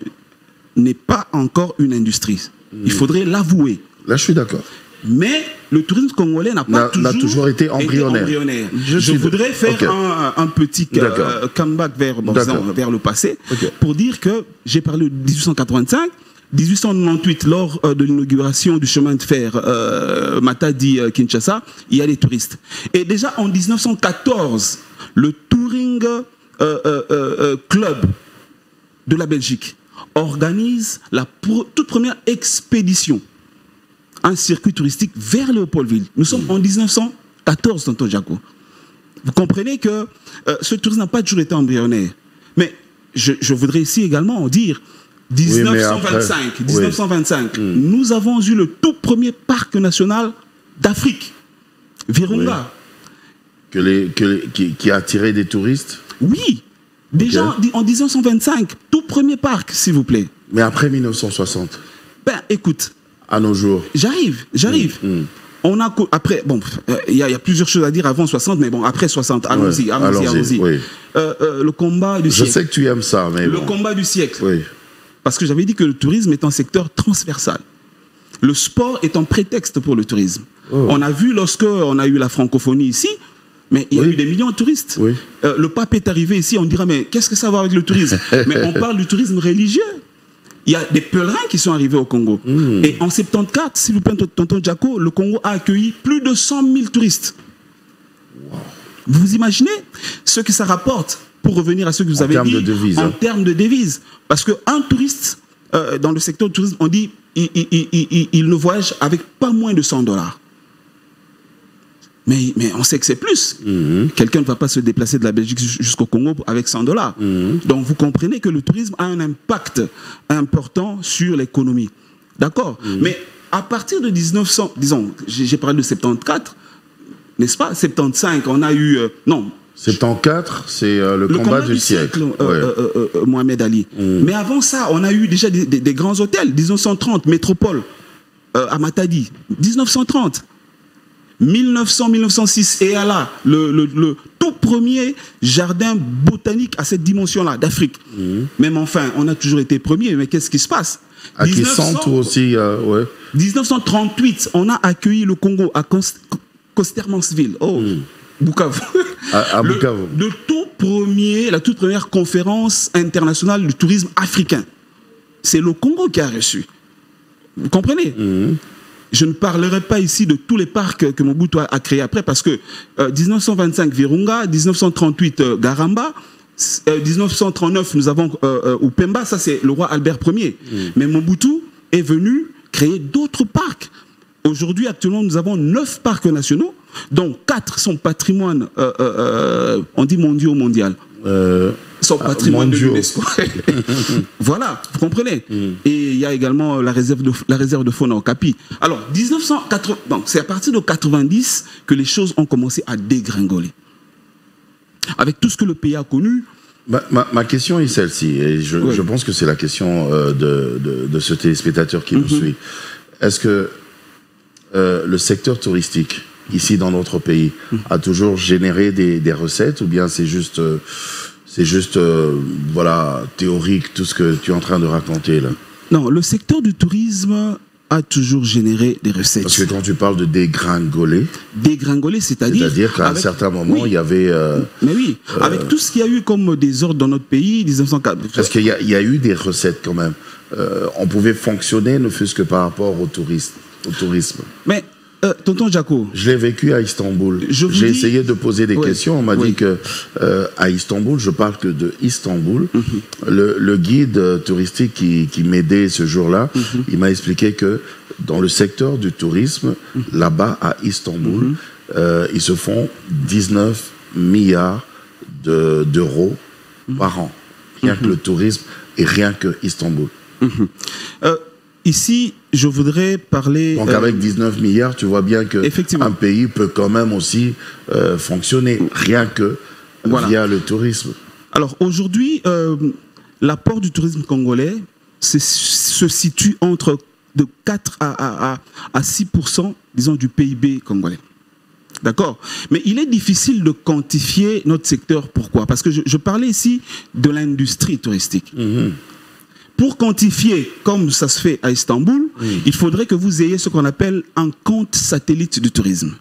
n'est pas encore une industrie. Il faudrait l'avouer. Là, je suis d'accord. Mais le tourisme congolais n'a pas toujours été embryonnaire. Je voudrais faire un petit comeback vers le passé pour dire que j'ai parlé de 1885. 1898, lors de l'inauguration du chemin de fer Matadi-Kinshasa, il y a des touristes. Et déjà en 1914, le Touring Club de la Belgique organise la toute première expédition, un circuit touristique vers Léopoldville. Nous sommes en 1914, tonton Jaco. Vous comprenez que ce tourisme n'a pas toujours été embryonnaire. Mais je voudrais ici également dire... 1925, nous avons eu le tout premier parc national d'Afrique, Virunga. Qui a attiré des touristes? Oui, déjà en 1925, tout premier parc, s'il vous plaît. Mais après 1960? Ben, écoute. À nos jours? J'arrive. On a, après, bon, il y a plusieurs choses à dire avant 60, mais bon, après 60, allons-y. Le combat du siècle. Je sais que tu aimes ça, mais le combat du siècle. Oui. Parce que j'avais dit que le tourisme est un secteur transversal. Le sport est un prétexte pour le tourisme. On a vu lorsqu'on a eu la francophonie ici, mais il y a eu des millions de touristes. Le pape est arrivé ici, on dira, mais qu'est-ce que ça va avec le tourisme? Mais on parle du tourisme religieux. Il y a des pèlerins qui sont arrivés au Congo. Et en 74, s'il vous plaît, tonton Jaco, le Congo a accueilli plus de 100 000 touristes. Wow. Vous imaginez ce que ça rapporte? Pour revenir à ce que vous avez dit, en termes de devises. Parce qu'un touriste, dans le secteur du tourisme, on dit il ne voyage avec pas moins de $100. Mais on sait que c'est plus. Quelqu'un ne va pas se déplacer de la Belgique jusqu'au Congo avec $100. Donc vous comprenez que le tourisme a un impact important sur l'économie. D'accord? Mais à partir de 1900, disons, j'ai parlé de 74, n'est-ce pas? 75, on a eu... non. 74, c'est le combat du siècle. Mohamed Ali. Mais avant ça, on a eu déjà des grands hôtels. 1930, Métropole, à Matadi. 1930. 1906, et là, le tout premier jardin botanique à cette dimension-là, d'Afrique. Même enfin, on a toujours été premier, mais qu'est-ce qui se passe? À Kisantu aussi, 1938, on a accueilli le Congo à Costermansville. Bukavu. À Bukavu. La toute première conférence internationale du tourisme africain. C'est le Congo qui a reçu. Vous comprenez? Je ne parlerai pas ici de tous les parcs que Mobutu a créés après, parce que 1925 Virunga, 1938 Garamba, 1939 nous avons Upemba, ça c'est le roi Albert Ier. Mais Mobutu est venu créer d'autres parcs. Aujourd'hui, actuellement, nous avons 9 parcs nationaux, dont 4 sont patrimoine, on dit mondial. Sont patrimoine de l'UNESCO. Voilà, vous comprenez. Et il y a également la réserve de faune à Okapi. Alors, 1980, donc c'est à partir de 90 que les choses ont commencé à dégringoler. Avec tout ce que le pays a connu. Ma question est celle-ci, et je pense que c'est la question de ce téléspectateur qui nous suit. Est-ce que le secteur touristique, ici dans notre pays, a toujours généré des recettes, ou bien c'est juste voilà, théorique, tout ce que tu es en train de raconter là? Non, le secteur du tourisme a toujours généré des recettes. Parce que quand tu parles de dégringoler... Dégringoler, c'est-à-dire qu'à un certain moment, il y avait... mais oui, avec tout ce qu'il y a eu comme désordre dans notre pays, 1904... Parce qu'il y a eu des recettes quand même. On pouvait fonctionner, ne fût-ce que par rapport au tourisme. Mais... tonton Jaco. Je l'ai vécu à Istanbul. J'ai essayé de poser des questions. On m'a dit que à Istanbul, je parle que de Istanbul, le guide touristique qui m'aidait ce jour-là, il m'a expliqué que dans le secteur du tourisme, là-bas à Istanbul, ils se font 19 milliards d'euros par an. Rien que le tourisme et rien que Istanbul. Ici, je voudrais parler... Donc avec 19 milliards, tu vois bien qu'un pays peut quand même aussi fonctionner, rien que via le tourisme. Alors aujourd'hui, l'apport du tourisme congolais se situe entre de 4 à 6%, disons, du PIB congolais. D'accord? Mais il est difficile de quantifier notre secteur. Pourquoi? Parce que je parlais ici de l'industrie touristique. Pour quantifier, comme ça se fait à Istanbul, il faudrait que vous ayez ce qu'on appelle un compte satellite du tourisme.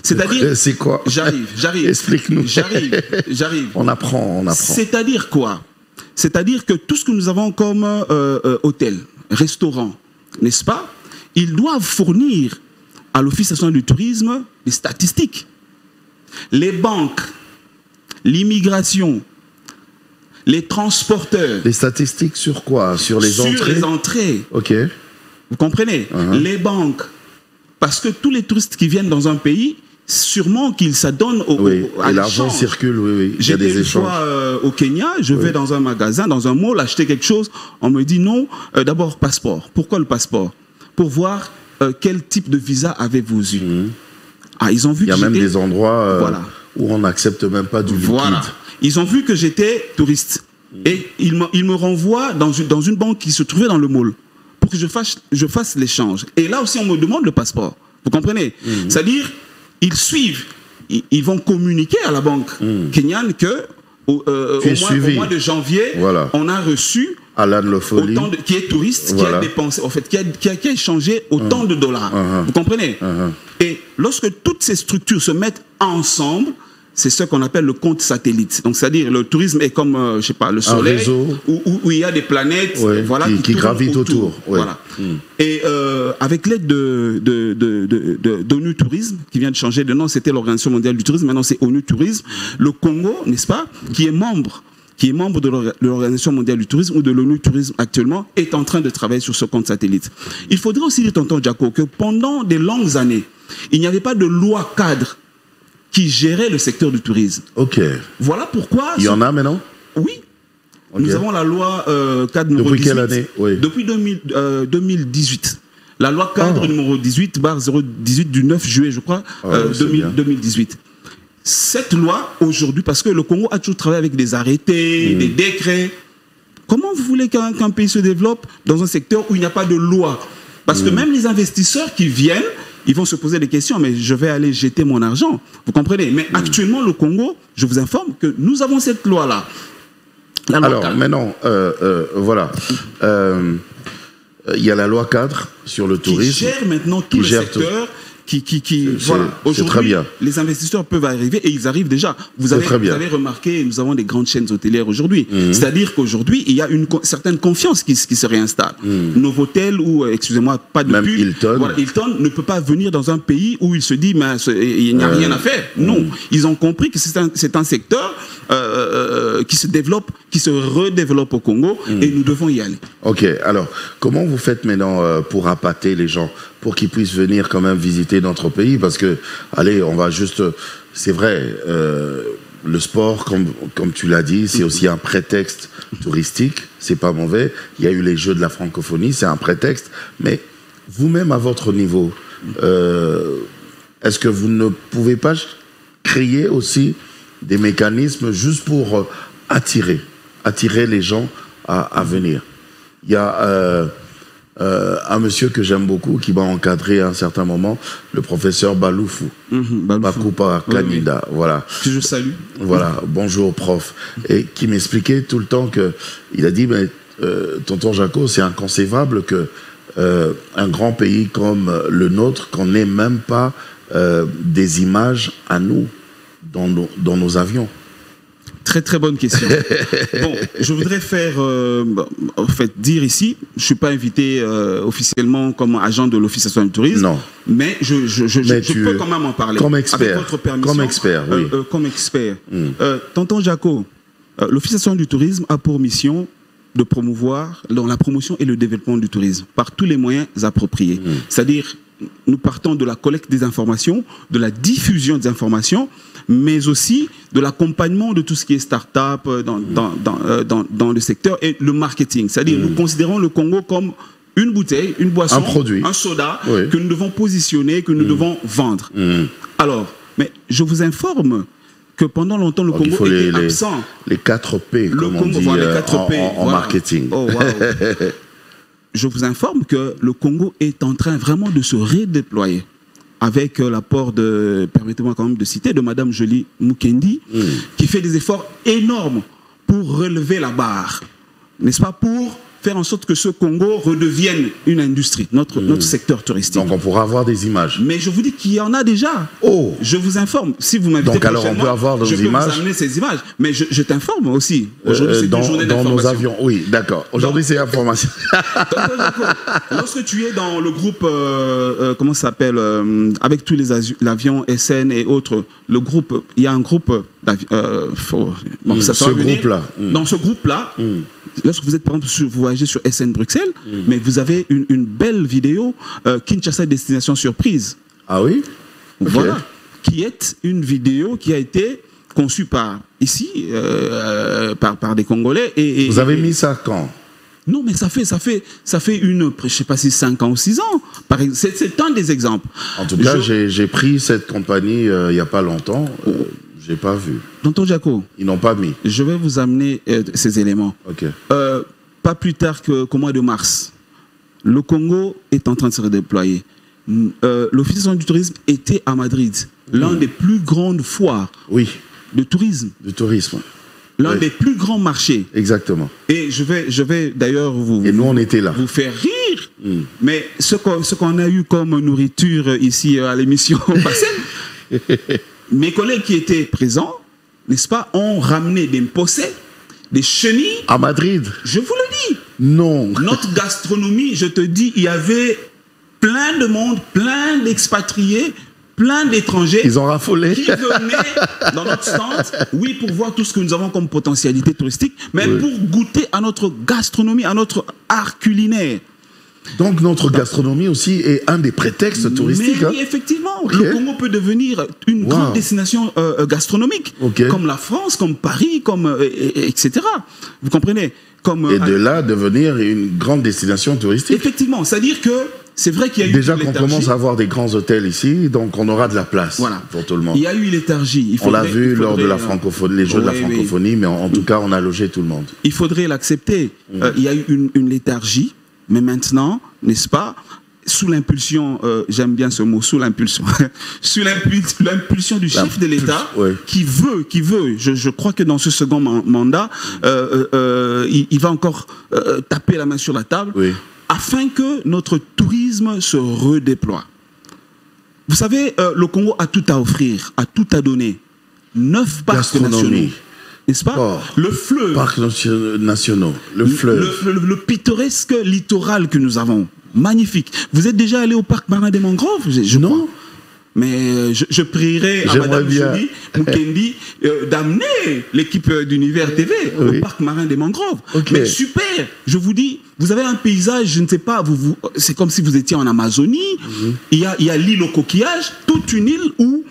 C'est-à-dire... C'est quoi? J'arrive. Explique-nous. J'arrive. On apprend. C'est-à-dire quoi? C'est-à-dire que tout ce que nous avons comme hôtel, restaurant, n'est-ce pas? Ils doivent fournir à l'Office national du tourisme des statistiques. Les banques, l'immigration, les transporteurs. Les statistiques sur quoi? Sur les entrées? Sur les entrées. Ok. Vous comprenez? Les banques. Parce que tous les touristes qui viennent dans un pays, sûrement qu'ils s'adonnent à l'argent circule, oui. Il y a des échanges. J'étais une fois au Kenya, je vais dans un magasin, dans un mall, acheter quelque chose. On me dit non, d'abord passeport. Pourquoi le passeport? Pour voir quel type de visa avez-vous eu. Ils ont vu il y a même des endroits où on n'accepte même pas du liquide. Ils ont vu que j'étais touriste. Et ils me renvoient dans une banque qui se trouvait dans le mall pour que je fasse l'échange. Et là aussi, on me demande le passeport. Vous comprenez? C'est-à-dire, ils suivent, ils vont communiquer à la banque kenyane que au mois de janvier, on a reçu Alan Lofoli, qui est touriste, qui a dépensé, en fait, qui a échangé autant de dollars. Vous comprenez? Et lorsque toutes ces structures se mettent ensemble, c'est ce qu'on appelle le compte satellite. Donc, c'est-à-dire, le tourisme est comme, je sais pas, le soleil, où il y a des planètes qui gravitent autour. Voilà. Et avec l'aide d'ONU Tourisme, qui vient de changer de nom, c'était l'Organisation mondiale du tourisme, maintenant c'est ONU Tourisme, le Congo, n'est-ce pas, qui est membre de l'Organisation mondiale du tourisme ou de l'ONU Tourisme actuellement, est en train de travailler sur ce compte satellite. Il faudrait aussi dire, tonton Jaco, que pendant des longues années, il n'y avait pas de loi cadre qui gérait le secteur du tourisme. Ok. Voilà pourquoi... Il y en a maintenant? Oui. Okay. Nous avons la loi cadre numéro 18. Depuis quelle année? Depuis 2018. La loi cadre numéro 18/018 du 9 juillet, je crois, 2018. Cette loi, aujourd'hui, parce que le Congo a toujours travaillé avec des arrêtés, des décrets. Comment vous voulez qu'un pays se développe dans un secteur où il n'y a pas de loi? Parce que même les investisseurs qui viennent, ils vont se poser des questions, mais je vais aller jeter mon argent. Vous comprenez? Mais actuellement, le Congo, je vous informe que nous avons cette loi-là. Alors, maintenant, voilà. Il y a la loi cadre sur le tourisme. Qui gère maintenant tout le secteur. Voilà. Aujourd'hui, les investisseurs peuvent arriver et ils arrivent déjà. Vous avez remarqué, nous avons des grandes chaînes hôtelières aujourd'hui. C'est-à-dire qu'aujourd'hui, il y a une certaine confiance qui se réinstalle. Novotel ou, excusez-moi, pas de pub. Hilton ne peut pas venir dans un pays où il se dit, mais il n'y a rien à faire. Non. Ils ont compris que c'est un secteur qui se développe, qui se redéveloppe au Congo et nous devons y aller. Ok. Alors, comment vous faites maintenant pour appâter les gens, pour qu'ils puissent venir quand même visiter notre pays? Parce que, allez, on va juste... C'est vrai, le sport, comme tu l'as dit, c'est aussi un prétexte touristique. C'est pas mauvais. Il y a eu les Jeux de la francophonie, c'est un prétexte. Mais vous-même, à votre niveau, est-ce que vous ne pouvez pas créer aussi des mécanismes juste pour attirer les gens à venir? Il y a un monsieur que j'aime beaucoup qui m'a encadré à un certain moment, le professeur Baloufou. Bakoupa Kanida, voilà. Que je salue. Voilà, bonjour prof. Et qui m'expliquait tout le temps que, il a dit, mais tonton Jaco, c'est inconcevable que un grand pays comme le nôtre, qu'on n'ait même pas des images à nous dans nos avions. Très très bonne question. Bon, je voudrais dire ici, je ne suis pas invité officiellement comme agent de l'Office national du tourisme, non. Mais je peux quand même en parler. Comme expert. Avec votre permission. Comme expert, oui. Comme expert. Tonton Jaco, l'Office national du tourisme a pour mission de promouvoir la promotion et le développement du tourisme par tous les moyens appropriés. C'est-à-dire, nous partons de la collecte des informations, de la diffusion des informations, mais aussi de l'accompagnement de tout ce qui est start-up dans le secteur et le marketing. C'est-à-dire, nous considérons le Congo comme une bouteille, une boisson, un produit, un soda que nous devons positionner, que nous devons vendre. Alors, mais je vous informe que pendant longtemps, le Congo était absent. Les 4 P, comme on dit en marketing. Oh, wow. Je vous informe que le Congo est en train vraiment de se redéployer avec l'apport permettez-moi quand même de citer, de Madame Jolie Mukendi, qui fait des efforts énormes pour relever la barre, n'est-ce pas, pour faire en sorte que ce Congo redevienne une industrie, notre secteur touristique. Donc on pourra avoir des images. Mais je vous dis qu'il y en a déjà. Oh. Je vous informe. Si vous m'invitez donc alors on peut avoir nos images. Je peux vous amener ces images. Mais je t'informe aussi. Aujourd'hui c'est une journée d'information. Dans nos avions, oui, d'accord. Aujourd'hui c'est information. Lorsque tu es dans le groupe, comment ça s'appelle, avec tous les avions SN et autres, le groupe, il y a un groupe ce groupe-là. Dans ce groupe-là, lorsque vous êtes par exemple vous voyagez sur SN Bruxelles, mais vous avez une belle vidéo Kinshasa Destination Surprise. Ah oui? Voilà. Qui est une vidéo qui a été conçue par des Congolais. Vous avez mis ça quand? Non, mais ça fait je sais pas si 5 ans ou 6 ans. C'est un des exemples. En tout cas, j'ai pris cette compagnie il n'y a pas longtemps. J'ai pas vu. Tonton Jaco, ils n'ont pas mis. Je vais vous amener ces éléments. Ok. Pas plus tard qu'au mois de mars, le Congo est en train de se redéployer. L'Office national du tourisme était à Madrid, l'un des plus grandes foires de tourisme. L'un des plus grands marchés. Exactement. Et je vais d'ailleurs vous faire rire. Mais ce qu'on a eu comme nourriture ici à l'émission passée, mes collègues qui étaient présents, n'est-ce pas, ont ramené des possets, des chenilles. À Madrid. Je vous le dis. Non. Notre gastronomie, je te dis, il y avait plein de monde, plein d'expatriés, plein d'étrangers. Ils ont raffolé. Qui venaient dans notre stand, oui, pour voir tout ce que nous avons comme potentialité touristique, mais pour goûter à notre gastronomie, à notre art culinaire. Donc notre gastronomie aussi est un des prétextes touristiques. Mais oui, effectivement, le Congo peut devenir une grande destination gastronomique, comme la France, comme Paris, etc. Vous comprenez? Et de là devenir une grande destination touristique. Effectivement, c'est-à-dire que c'est vrai qu'il y a eu déjà qu'on commence à avoir des grands hôtels ici, donc on aura de la place pour tout le monde. Il y a eu léthargie. On l'a vu lors de la francophonie, les Jeux de la francophonie, mais en tout cas on a logé tout le monde. Il faudrait l'accepter. Il y a eu une léthargie. Mais maintenant, n'est-ce pas, sous l'impulsion, j'aime bien ce mot, sous l'impulsion, sous l'impulsion du chef de l'État, qui veut, je crois que dans ce second mandat, il va encore taper la main sur la table, afin que notre tourisme se redéploie. Vous savez, le Congo a tout à offrir, a tout à donner. 9 parcs nationaux. N'est-ce pas? Le fleuve. Parcs nationaux. Le fleuve. Le pittoresque littoral que nous avons. Magnifique. Vous êtes déjà allé au parc marin des Mangroves? Non. Crois. Mais je prierai à Madame Jolie Mukendi d'amener l'équipe d'Univers TV au parc marin des Mangroves. Mais super. Je vous dis, vous avez un paysage, je ne sais pas, c'est comme si vous étiez en Amazonie. Il y a l'île au coquillage, toute une île où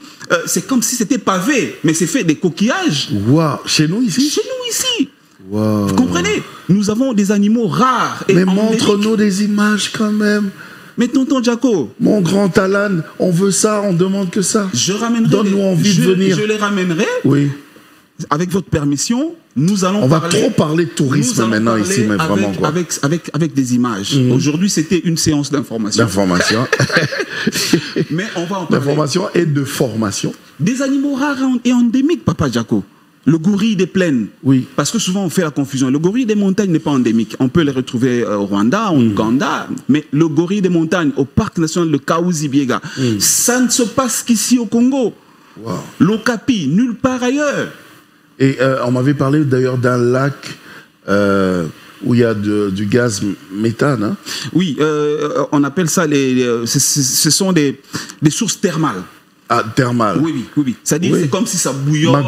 c'est comme si c'était pavé, mais c'est fait des coquillages. Wow. Chez nous ici? Chez nous ici. Wow. Vous comprenez? Nous avons des animaux rares. Mais montre-nous des images quand même. Mais tonton Jaco, mon grand Alan, on veut ça, on demande que ça. Je ramènerai. Donne-nous envie de venir. Je les ramènerai. Oui. Avec votre permission, nous allons on va trop parler de tourisme maintenant ici, mais vraiment quoi. Avec des images. Aujourd'hui, c'était une séance d'information. D'information. Mais on va en parler. D'information et de formation. Des animaux rares et endémiques, Papa Jaco. Le gorille des plaines. Oui. Parce que souvent on fait la confusion. Le gorille des montagnes n'est pas endémique. On peut les retrouver au Rwanda, en Ouganda, mais le gorille des montagnes au parc national de Kahuzi-Biega, ça ne se passe qu'ici au Congo. Wow. L'Okapi, nulle part ailleurs. Et on m'avait parlé d'ailleurs d'un lac où il y a du gaz méthane. Hein? Oui, on appelle ça ce sont des sources thermales. Ah, thermale. Oui. C'est-à-dire c'est comme si ça bouillonne.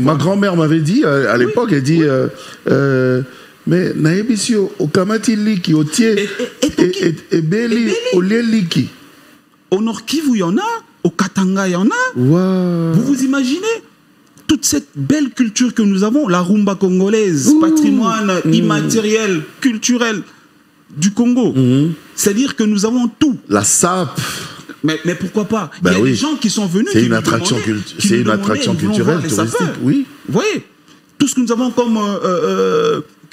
Ma grand-mère m'avait dit à l'époque, elle dit mais naebisio okamati liki otie et beli olie liki. Au Nord Kivu, il y en a. Au Katanga, il y en a. Wow. Vous imaginez toute cette belle culture que nous avons, la rumba congolaise, patrimoine immatériel, culturel du Congo. C'est-à-dire que nous avons tout. La sape. Mais pourquoi pas? Il y a des gens qui sont venus. C'est une attraction culturelle, touristique. Oui. Vous voyez, tout ce que nous avons comme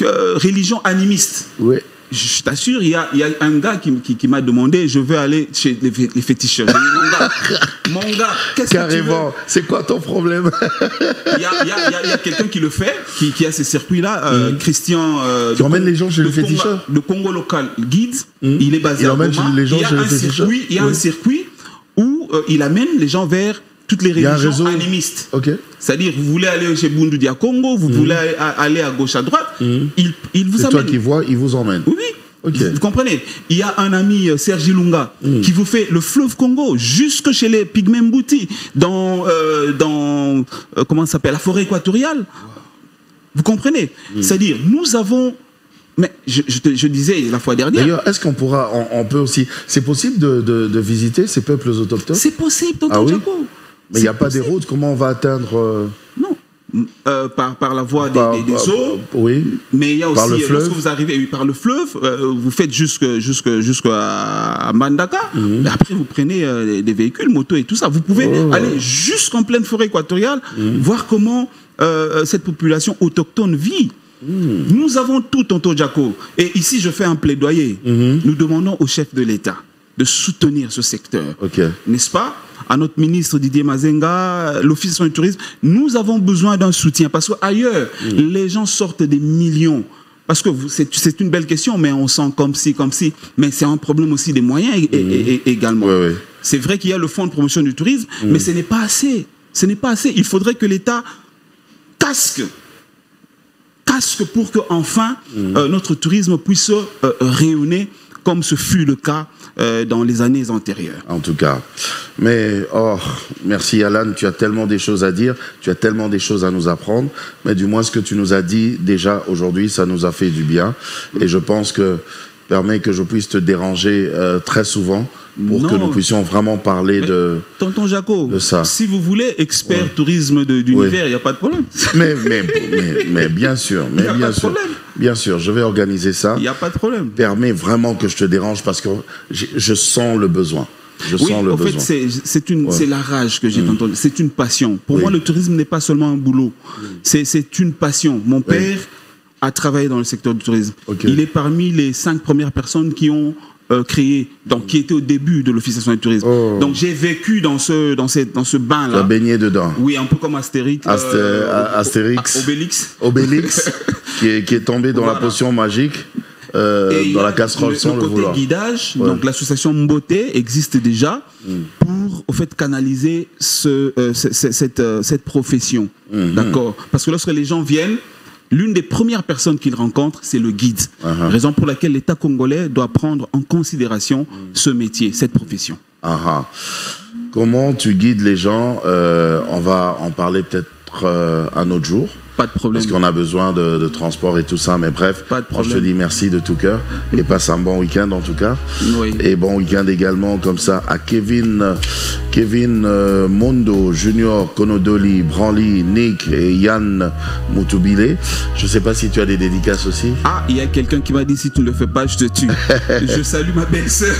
religion animiste. Oui. Je t'assure, il y a un gars qui m'a demandé, je veux aller chez les féticheurs. Mon gars, qu'est-ce que tu veux? C'est quoi ton problème? Il y a quelqu'un qui le fait, qui a ces circuits-là, Christian. Qui emmène les gens chez les féticheurs? Le Congo local guide, il est basé à Goma. Les gens chez les féticheurs? Il y a un circuit où il amène les gens vers toutes les religions animistes. Okay. C'est-à-dire, vous voulez aller chez Bundu Dia Congo, vous voulez aller à gauche, à droite, il vous amène. C'est toi qui vois, il vous emmène. Oui. Okay. Vous comprenez? Il y a un ami, Sergi Lunga, qui vous fait le fleuve Congo jusque chez les Pygmées Mbouti, dans comment ça s'appelle, la forêt équatoriale. Vous comprenez? C'est-à-dire, nous avons... Mais je disais la fois dernière... D'ailleurs, est-ce qu'on pourra... On peut aussi... C'est possible de visiter ces peuples autochtones? C'est possible, tonton Jaco. Mais il n'y a pas des routes, comment on va atteindre... Non. Par la voie des eaux. Oui. Mais il y a aussi, lorsque vous arrivez par le fleuve, vous faites jusqu'à Mbandaka. Mais après, vous prenez des véhicules, motos et tout ça. Vous pouvez aller jusqu'en pleine forêt équatoriale, voir comment cette population autochtone vit. Nous avons tout, tonton Jaco. Et ici, je fais un plaidoyer. Nous demandons au chef de l'État de soutenir ce secteur. N'est-ce pas? À notre ministre Didier Mazenga, l'Office du tourisme, nous avons besoin d'un soutien. Parce qu'ailleurs, les gens sortent des millions. Parce que c'est une belle question, mais on sent comme si. Mais c'est un problème aussi des moyens également. C'est vrai qu'il y a le fonds de promotion du tourisme, mais ce n'est pas assez. Ce n'est pas assez. Il faudrait que l'État casque pour que enfin notre tourisme puisse rayonner comme ce fut le cas dans les années antérieures. En tout cas. Mais, merci Alan, tu as tellement des choses à dire, tu as tellement des choses à nous apprendre, mais du moins ce que tu nous as dit déjà aujourd'hui, ça nous a fait du bien. Et je pense que, permet que je puisse te déranger très souvent, pour que nous puissions vraiment parler de Tonton Jaco, de ça. Si vous voulez, expert tourisme d'univers, il n'y a pas de problème. Mais bien sûr, bien sûr, je vais organiser ça. Il n'y a pas de problème. Permet vraiment que je te dérange parce que je sens le besoin. En fait, c'est la rage que j'ai entendu. C'est une passion. Pour moi, le tourisme n'est pas seulement un boulot. C'est une passion. Mon père a travaillé dans le secteur du tourisme. Il est parmi les 5 premières personnes qui ont créé, qui était au début de l'Office national du tourisme. Donc j'ai vécu dans ce bain-là. Tu as baigné dedans. Oui, un peu comme Astérix. Obélix, qui est tombé dans la potion magique. Dans la casserole sans le vouloir. Le guidage, donc l'association Mboté existe déjà pour au fait canaliser cette profession. D'accord. Parce que lorsque les gens viennent, l'une des premières personnes qu'ils rencontrent, c'est le guide. Raison pour laquelle l'État congolais doit prendre en considération ce métier, cette profession. Comment tu guides les gens? On va en parler peut-être un autre jour. Pas de problème. Parce qu'on a besoin de transport et tout ça. Mais bref, moi, je te dis merci de tout cœur. Et passe un bon week-end en tout cas. Oui. Et bon week-end également comme ça à Kevin Mondo, Junior, Konodoli, Branly, Nick et Yann Moutoubilé. Je ne sais pas si tu as des dédicaces aussi. Ah, il y a quelqu'un qui m'a dit si tu ne le fais pas, je te tue. Je salue ma belle-sœur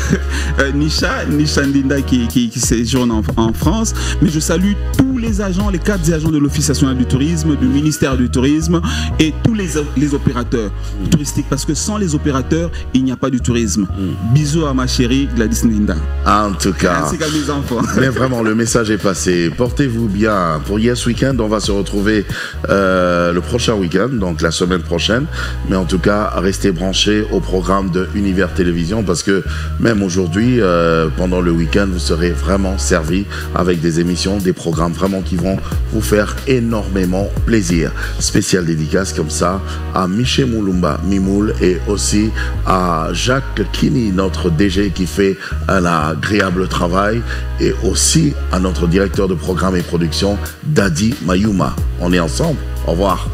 Nisha Ndinda qui séjourne en France. Mais je salue tous les agents, les 4 agents de l'Office national du tourisme, du ministère du tourisme et tous les opérateurs touristiques. Parce que sans les opérateurs, il n'y a pas du tourisme. Bisous à ma chérie Gladys Ndinda. En tout cas. Ainsi qu'à mes enfants. Mais vraiment, le message est passé. Portez-vous bien. Pour Yes Weekend, on va se retrouver le prochain week-end, donc la semaine prochaine. Mais en tout cas, restez branchés au programme de Univers Télévision parce que même aujourd'hui, pendant le week-end, vous serez vraiment servis avec des émissions, des programmes vraiment qui vont vous faire énormément plaisir. Spéciale dédicace comme ça à Miché Moulumba, Mimoul, et aussi à Jacques Kini, notre DG qui fait un agréable travail, et aussi à notre directeur de programme et production, Dadi Mayuma. On est ensemble. Au revoir.